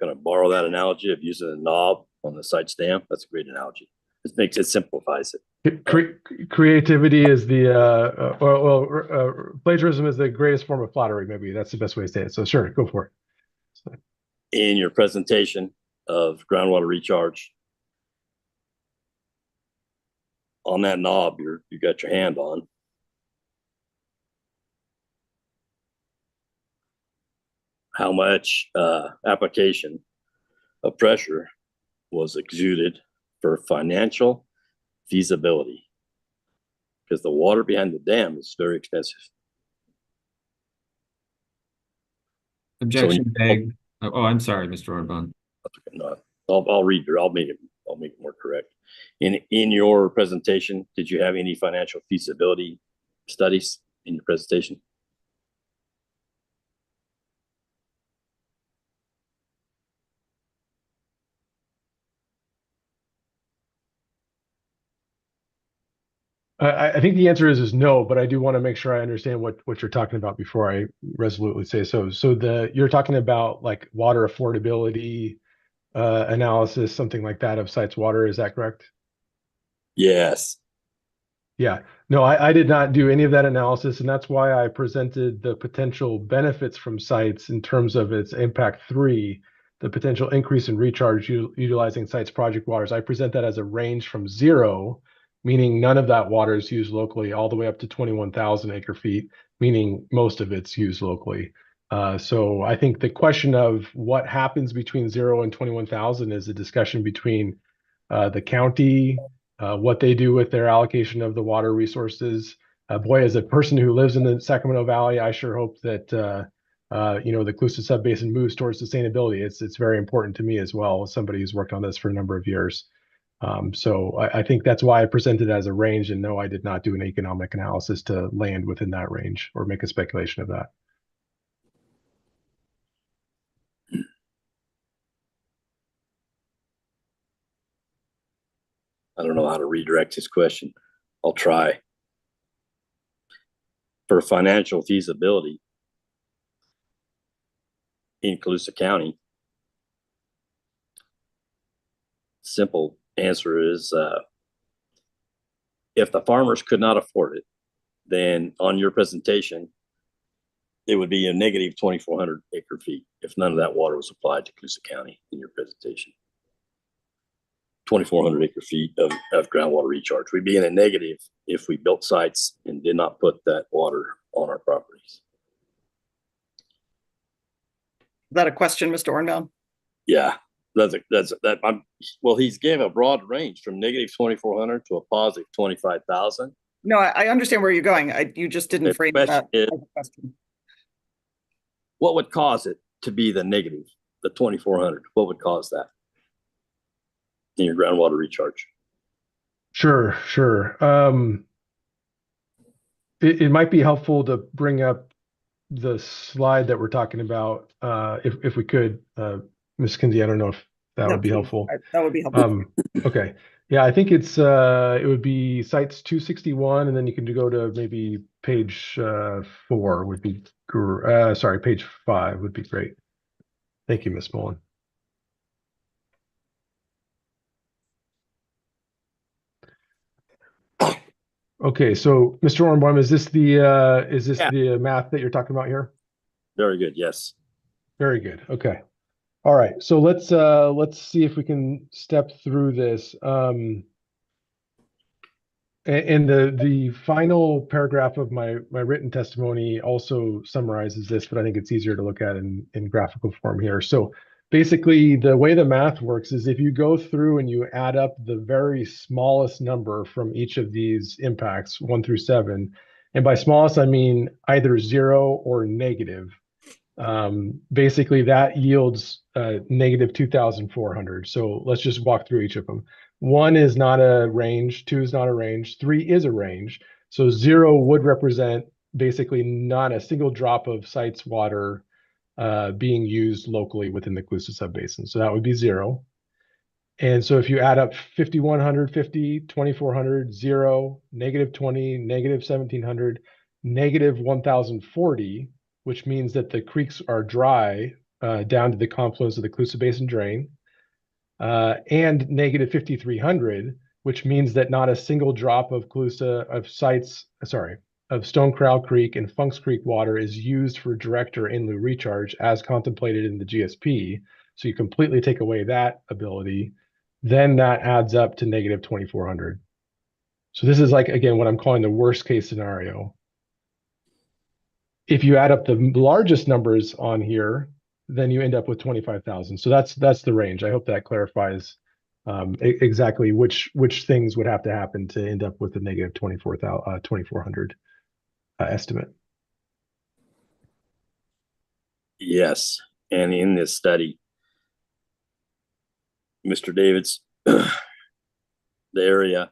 Can I borrow that analogy of using a knob on the site stamp? That's a great analogy. It simplifies it. Creativity is plagiarism is the greatest form of flattery. Maybe that's the best way to say it. So sure, go for it. In your presentation of groundwater recharge, on that knob you got your hand on, how much application of pressure was exuded for financial feasibility, because the water behind the dam is very expensive. Objection begged. Oh, I'm sorry, Mr. Orban. No, I'll read it. I'll make it more correct. In your presentation, did you have any financial feasibility studies in your presentation? I think the answer is no, but I do want to make sure I understand what you're talking about before I resolutely say so. So you're talking about like water affordability analysis, something like that of sites water. Is that correct? Yes. Yeah. No, I did not do any of that analysis, and that's why I presented the potential benefits from sites in terms of its impact three, the potential increase in recharge utilizing sites project waters. I present that as a range from 0, meaning none of that water is used locally, all the way up to 21,000 acre feet, meaning most of it's used locally. So I think the question of what happens between 0 and 21,000 is a discussion between the county, what they do with their allocation of the water resources. Boy, as a person who lives in the Sacramento Valley, I sure hope that the Colusa Subbasin moves towards sustainability. It's very important to me as well, as somebody who's worked on this for a number of years. So I think that's why I presented as a range, and no, I did not do an economic analysis to land within that range or make a speculation of that. I don't know how to redirect his question. I'll try. For financial feasibility in Colusa County, simple answer is if the farmers could not afford it, then on your presentation, it would be a negative 2,400 acre feet if none of that water was applied to Colusa County in your presentation. 2,400 acre feet of groundwater recharge. We'd be in a negative if we built sites and did not put that water on our properties. Is that a question, Mr. Ornbaum? Yeah, well, he's gave a broad range from negative 2,400 to a positive 25,000. No, I understand where you're going. You just didn't frame that as a question. What would cause it to be the negative, the 2,400? What would cause that in your groundwater recharge? Sure. It might be helpful to bring up the slide that we're talking about, if we could, Ms. Kinsey. I don't know if that would be helpful. That would be helpful. Okay. Yeah, I think it would be sites 261, and then you can go to maybe page 4 would be, sorry, page 5 would be great. Thank you, Ms. Mullen. Okay, so Mr. Ornbaum, is this the math that you're talking about here? Very good. Yes. Very good. Okay. All right. So let's see if we can step through this. And the final paragraph of my written testimony also summarizes this, but I think it's easier to look at in graphical form here. So basically, the way the math works is if you go through and you add up the very smallest number from each of these impacts, 1 through 7, and by smallest, I mean either 0 or negative. Basically, that yields negative 2,400. So let's just walk through each of them. 1 is not a range, 2 is not a range, 3 is a range. So 0 would represent basically not a single drop of sites water being used locally within the Colusa Subbasin. So that would be 0. And so if you add up 5,100, 50, 2,400, 0, negative 20, negative 1,700, negative 1,040, which means that the creeks are dry down to the confluence of the Colusa Basin drain, and negative 5,300, which means that not a single drop of of Stone Corral Creek and Funks Creek water is used for direct or in lieu recharge as contemplated in the GSP. So you completely take away that ability, then that adds up to negative 2,400. So this is like, again, what I'm calling the worst case scenario. If you add up the largest numbers on here, then you end up with 25,000. So that's the range. I hope that clarifies exactly which things would have to happen to end up with a negative 2,400 estimate. Yes, and in this study, Mr. Davids, the area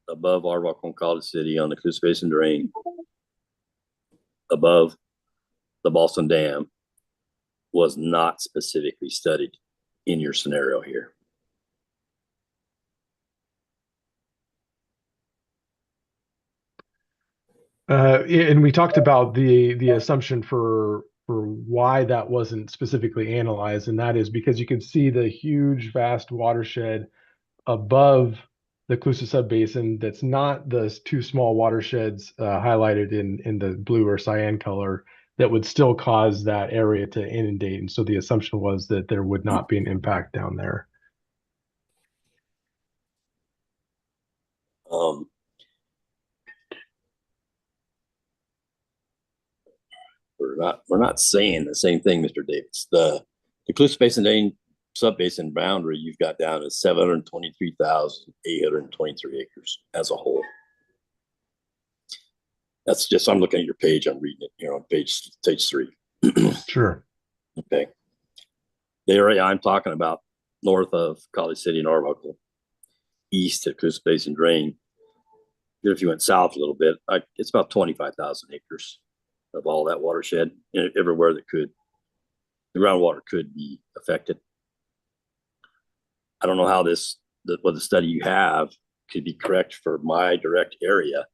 above Arvok and College City on the Colusa Basin drain, above the Boston Dam, was not specifically studied in your scenario here. And we talked about the assumption for why that wasn't specifically analyzed, and that is because you can see the huge, vast watershed above the Colusa subbasin that's not the two small watersheds highlighted in the blue or cyan color that would still cause that area to inundate. And so the assumption was that there would not be an impact down there. We're not saying the same thing, Mr. Davis. The Colusa Basin Drain subbasin boundary you've got down is 723,823 acres as a whole. That's just, I'm looking at your page, I'm reading it, on page 3. Sure. Okay. The area I'm talking about north of College City and Arbuckle, east of Colusa Basin Drain, if you went south a little bit, it's about 25,000 acres of all that watershed, everywhere that the groundwater could be affected. I don't know how what the study you have could be correct for my direct area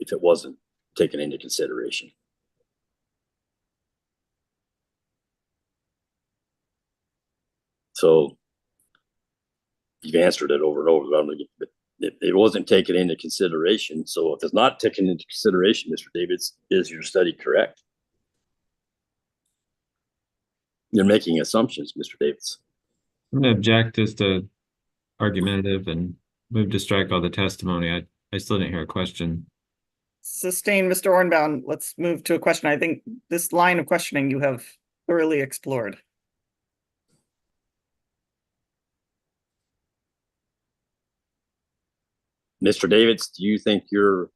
if it wasn't taken into consideration. So you've answered it over and over, but it wasn't taken into consideration. So if it's not taken into consideration, Mr. Davids, is your study correct? You're making assumptions, Mr. Davids. I'm going to object as to argumentative and move to strike all the testimony. I still didn't hear a question. Sustained, Mr. Ornbaum. Let's move to a question. I think this line of questioning you have thoroughly explored. Mr. Davids, do you think your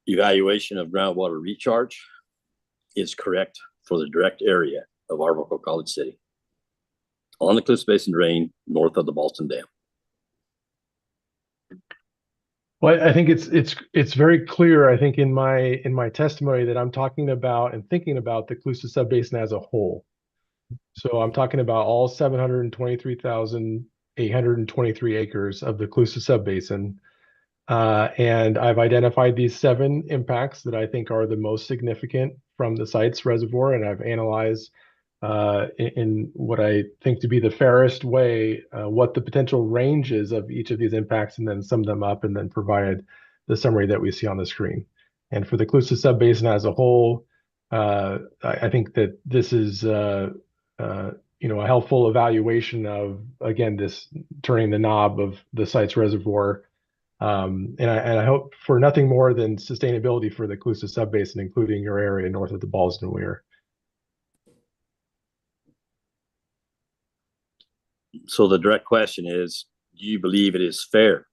evaluation of groundwater recharge is correct for the direct area of Arbuckle College City on the Colusa Basin Drain north of the Ballston Dam? Well, I think it's very clear, I think, in my testimony that I'm talking about and thinking about the Colusa subbasin as a whole. So I'm talking about all 723,823 acres of the Colusa subbasin. And I've identified these 7 impacts that I think are the most significant from the site's reservoir, and I've analyzed in what I think to be the fairest way what the potential ranges of each of these impacts, and then summed them up and then provided the summary that we see on the screen. And for the Colusa subbasin as a whole, I think that this is a helpful evaluation of, again, this turning the knob of the site's reservoir. And I hope for nothing more than sustainability for the Colusa subbasin, including your area north of the Ballston Weir. So the direct question is, do you believe it is fair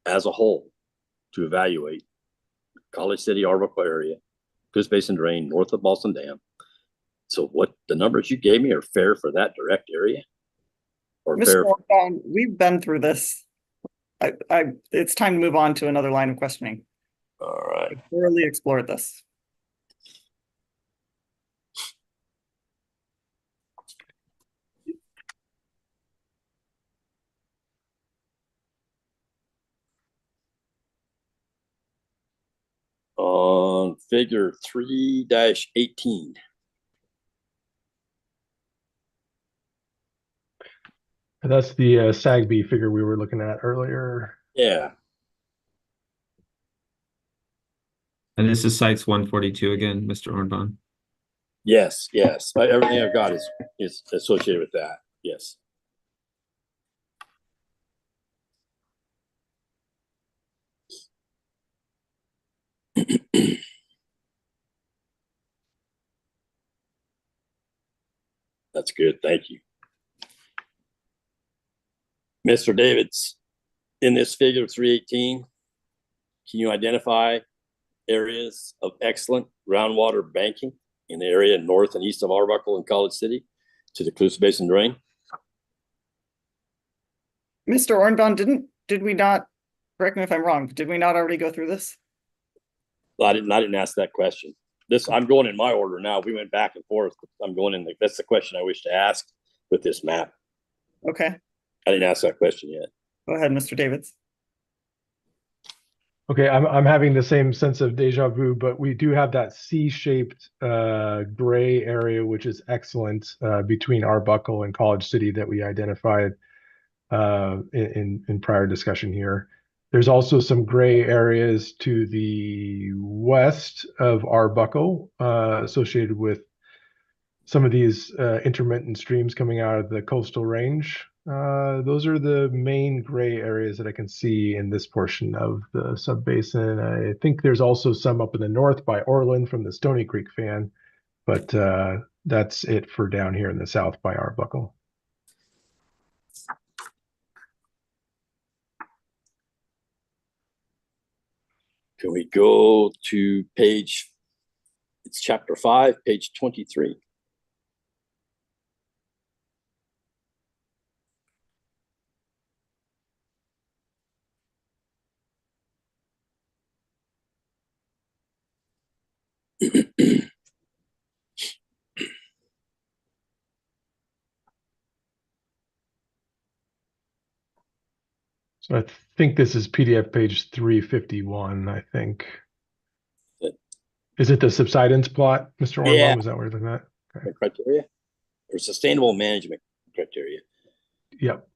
as a whole to evaluate College City, Arbuckle area, Colusa Basin Drain north of Ballston Dam? So what the numbers you gave me are fair for that direct area? Or Mr. fair? Ornbaum, we've been through this. It's time to move on to another line of questioning. All right. We've thoroughly explored this. On figure 3-18. That's the SAGB figure we were looking at earlier. Yeah. And this is sites 142 again, Mr. Ornbaum. Yes. Everything I've got is associated with that. Yes. That's good. Thank you. Mr. Davids, in this figure 318, can you identify areas of excellent groundwater banking in the area north and east of Arbuckle and College City to the Colusa Basin Drain? Mr. Ornbaum, did we not, correct me if I'm wrong, did we not already go through this? Well, I didn't ask that question. I'm going in my order now. We went back and forth. I'm going in. That's the question I wish to ask with this map. Okay. I didn't ask that question yet. Go ahead, Mr. Davids. Okay, I'm having the same sense of deja vu, but we do have that C-shaped gray area, which is excellent between Arbuckle and College City that we identified in prior discussion here. There's also some gray areas to the west of Arbuckle associated with some of these intermittent streams coming out of the coastal range. Those are the main gray areas that I can see in this portion of the subbasin. I think there's also some up in the north by Orland from the Stony Creek fan, but that's it for down here in the south by Arbuckle. Can we go to it's chapter 5, page 23. So I think this is PDF page 351, I think. Is it the subsidence plot, Mr. Ornbaum? Yeah. Is that what you're looking at? Okay. The criteria or sustainable management criteria. Yep.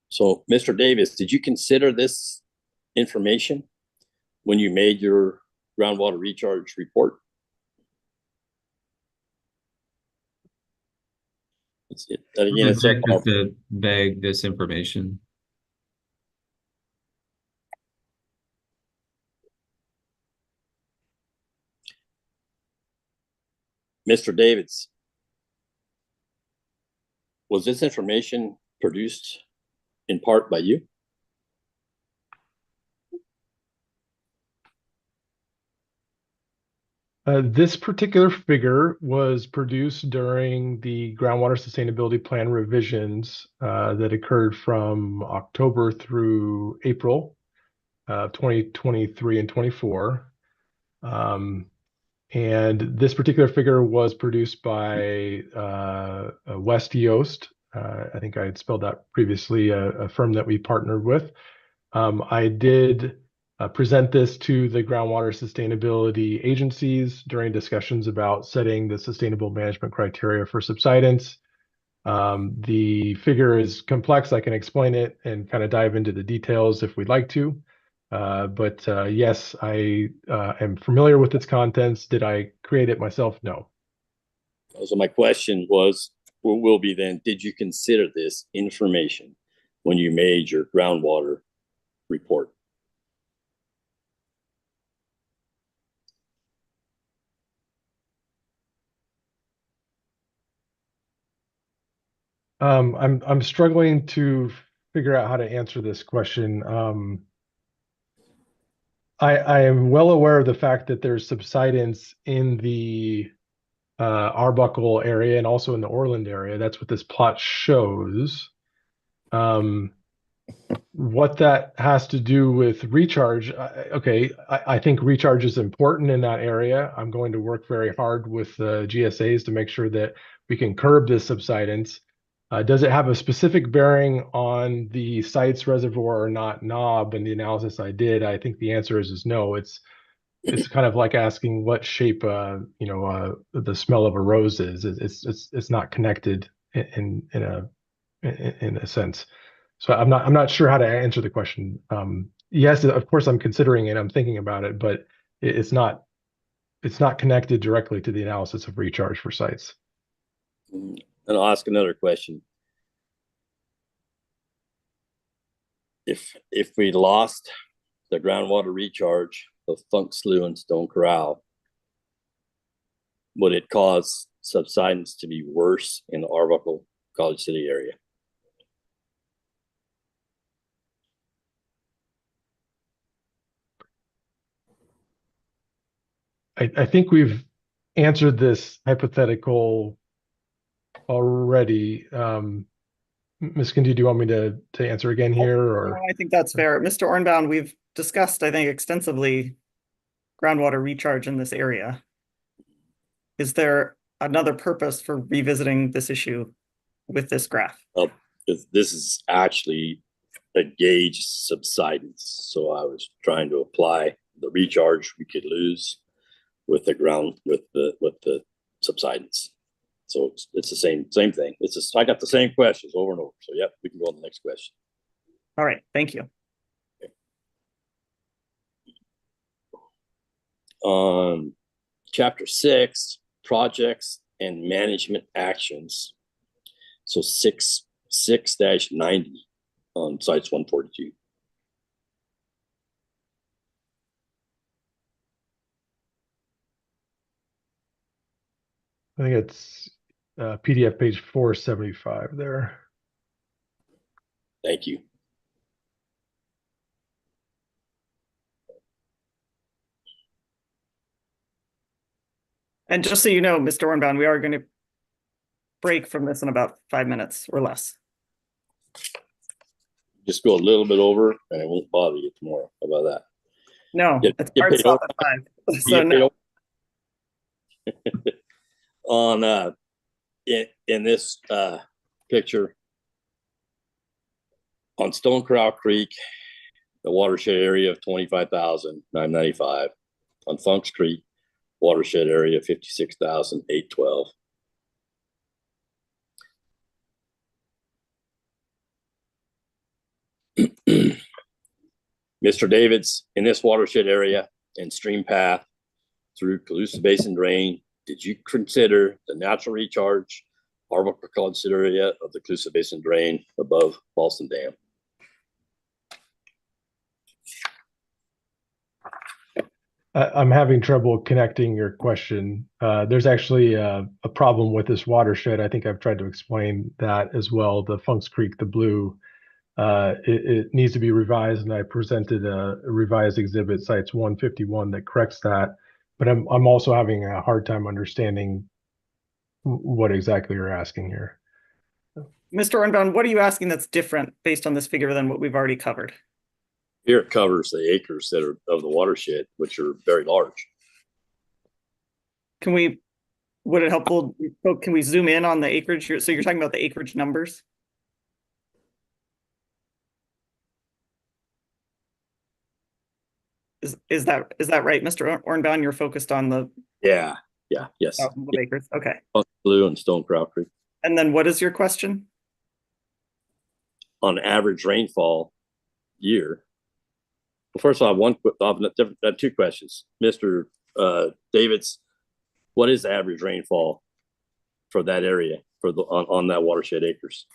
So, Mr. Davis, did you consider this information when you made your groundwater recharge report? Again, it's Object is to beg this information. Mr. Davis, was this information produced in part by you? This particular figure was produced during the groundwater sustainability plan revisions that occurred from October through April of 2023 and 24. And this particular figure was produced by West Yost. I think I had spelled that previously, a firm that we partnered with. I did present this to the groundwater sustainability agencies during discussions about setting the sustainable management criteria for subsidence. The figure is complex. I can explain it and kind of dive into the details if we'd like to. But yes, I am familiar with its contents. Did I create it myself? No. So my question will be then, did you consider this information when you made your groundwater report? I'm struggling to figure out how to answer this question. I am well aware of the fact that there's subsidence in the Arbuckle area and also in the Orland area. That's what this plot shows. What that has to do with recharge, okay, I think recharge is important in that area. I'm going to work very hard with GSAs to make sure that we can curb this subsidence. Does it have a specific bearing on the site's reservoir or not knob? And the analysis I did, I think the answer is no. It's kind of like asking what shape the smell of a rose is. It's not connected in a sense. So I'm not sure how to answer the question. Yes, of course I'm considering it. I'm thinking about it, but it's not connected directly to the analysis of recharge for sites. And I'll ask another question. If we lost the groundwater recharge of Funk Slough and Stone Corral, would it cause subsidence to be worse in the Arbuckle College City area? I think we've answered this hypothetical already. Ms. Kendi, do you want me to answer again here? Or I think that's fair. Mr. Ornbaum, we've discussed, I think, extensively groundwater recharge in this area. Is there another purpose for revisiting this issue with this graph? This is actually a gauge subsidence. So I was trying to apply the recharge we could lose with the ground, with the subsidence. So it's the same thing. It's just, I got the same questions over and over. So yep, we can go on the next question. All right, thank you. On chapter 6, projects and management actions. So 6-90 on sites 142. I think it's PDF page 475 there. Thank you. And just so you know, Mr. Ornbaum, we are going to break from this in about 5 minutes or less. Just go a little bit over and it won't bother you tomorrow. How about that? No, it's hard stop at 5. So no. On in this picture on Stone Corral Creek, the watershed area of 25,995. On Funks Creek, watershed area 56,812. Mr. Davids, in this watershed area and stream path through Colusa Basin drain, did you consider the natural recharge arboriculture area of the Colusa Basin drain above Boston Dam? I'm having trouble connecting your question. There's actually a problem with this watershed. I think I've tried to explain that as well. The Funks Creek, the blue, it needs to be revised, and I presented a revised exhibit, sites 151, that corrects that. But I'm also having a hard time understanding what exactly you're asking here. Mr. Ornbaum, what are you asking that's different based on this figure than what we've already covered? Here it covers the acres that are of the watershed, which are very large. Would it helpful? Can we zoom in on the acreage here? So you're talking about the acreage numbers? Is that right, Mr. Ornbaum? You're focused on the yes. thousands of acres. Okay. Blue and Stone Corral Creek. And then what is your question? On average rainfall year. Well, first of all, I have two questions. Mr. Davids, what is the average rainfall for that area for on that watershed acres?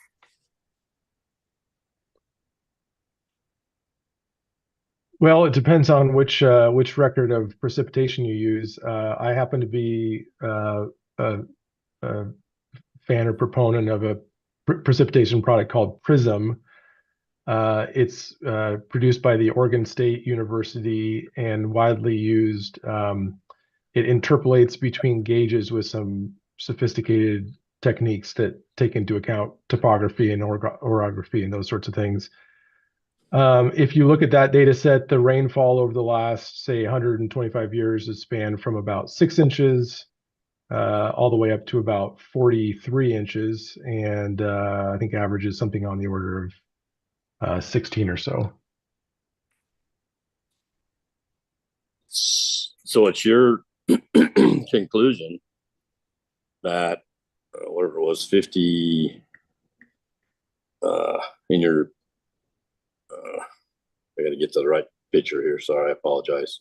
Well, it depends on which record of precipitation you use. I happen to be a fan or proponent of a precipitation product called Prism. It's produced by the Oregon State University and widely used. It interpolates between gauges with some sophisticated techniques that take into account topography and orography and those sorts of things. If you look at that data set, the rainfall over the last, say, 125 years has spanned from about 6 inches all the way up to about 43 inches. And I think averages something on the order of 16 or so. So it's your conclusion that whatever it was 50 in your I got to get to the right picture here. Sorry, I apologize.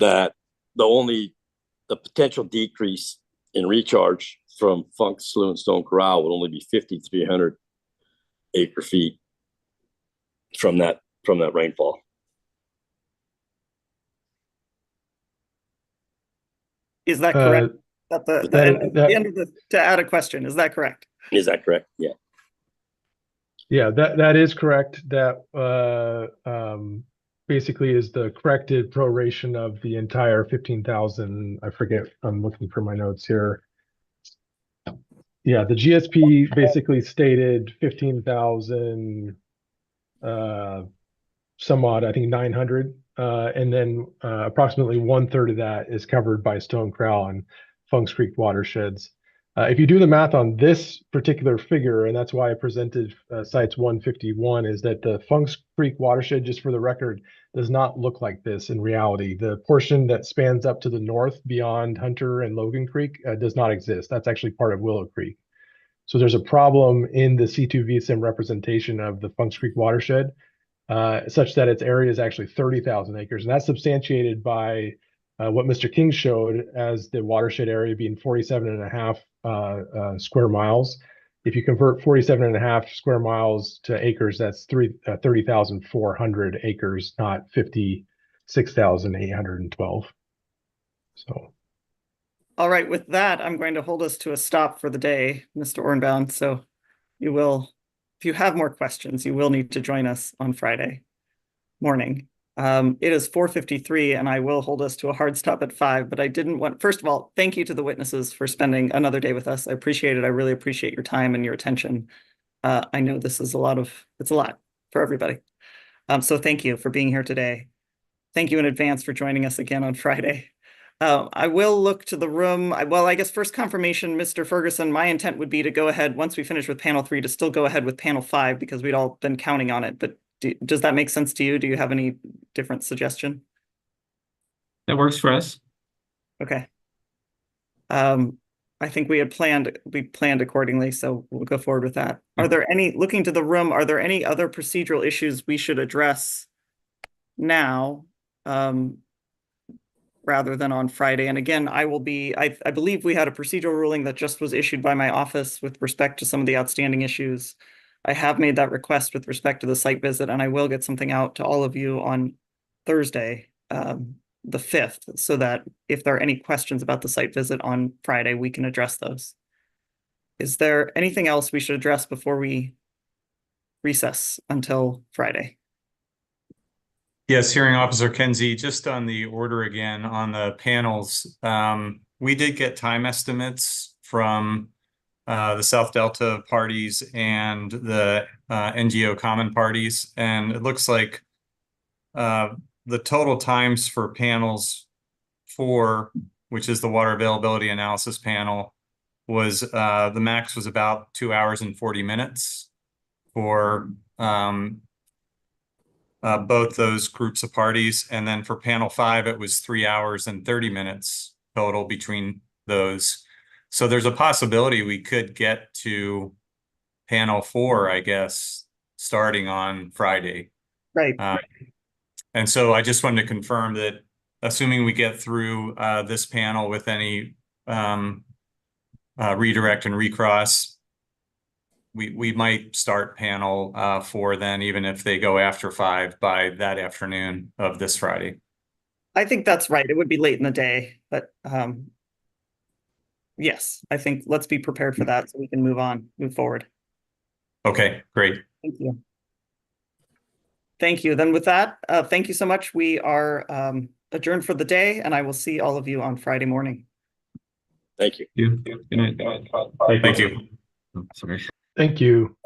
That the potential decrease in recharge from Funk, Slough, and Stone Corral would only be 5,300 acre feet from that rainfall. Is that correct? At the end of to add a question, is that correct? Is that correct? Yeah. Yeah, that is correct. That basically is the corrected proration of the entire 15,000. I forget. I'm looking for my notes here. Yeah, the GSP basically stated 15,000 some odd, I think 900. And then approximately 1/3 of that is covered by Stone Corral and Funks Creek watersheds. If you do the math on this particular figure, and that's why I presented sites 151, is that the Funks Creek watershed, just for the record, does not look like this in reality. The portion that spans up to the north beyond Hunter and Logan Creek does not exist. That's actually part of Willow Creek. So there's a problem in the C2 VSIM representation of the Funks Creek watershed, such that its area is actually 30,000 acres. And that's substantiated by what Mr. King showed as the watershed area being 47.5 square miles. If you convert 47.5 square miles to acres, that's 30,400 acres, not 56,812. So. All right, with that, I'm going to hold us to a stop for the day, Mr. Ornbaum. So you will, if you have more questions, you will need to join us on Friday morning. It is 4:53 and I will hold us to a hard stop at 5, but I didn't want, first of all, thank you to the witnesses for spending another day with us. I appreciate it. I really appreciate your time and your attention. I know this is it's a lot for everybody. So thank you for being here today. Thank you in advance for joining us again on Friday. I will look to the room. Well, I guess first confirmation, Mr. Ferguson, my intent would be to go ahead, once we finish with panel 3, to still go ahead with panel 5 because we'd all been counting on it. But does that make sense to you? Do you have any different suggestion? That works for us. Okay. I think we planned accordingly, so we'll go forward with that. Are there any, looking to the room, are there any other procedural issues we should address now? Rather than on Friday. And again, I believe we had a procedural ruling that just was issued by my office with respect to some of the outstanding issues. I have made that request with respect to the site visit, and I will get something out to all of you on Thursday, the 5th, so that if there are any questions about the site visit on Friday, we can address those. Is there anything else we should address before we recess until Friday? Yes, Hearing Officer Kenzie, just on the order again on the panels, we did get time estimates from the South Delta parties and the NGO common parties, and it looks like the total times for panels 4, which is the water availability analysis panel, was the max was about 2 hours and 40 minutes for both those groups of parties. And then for panel 5, it was 3 hours and 30 minutes total between those. So there's a possibility we could get to panel 4, I guess, starting on Friday. Right. And so I just wanted to confirm that, assuming we get through this panel with any redirect and recross, we might start panel 4 then, even if they go after 5 by that afternoon of this Friday. I think that's right. It would be late in the day, but yes, I think let's be prepared for that so we can move forward. Okay, great. Thank you. Thank you. Then with that, thank you so much. We are adjourned for the day, and I will see all of you on Friday morning. Thank you. Good night. Thank you. Oh, sorry. Thank you.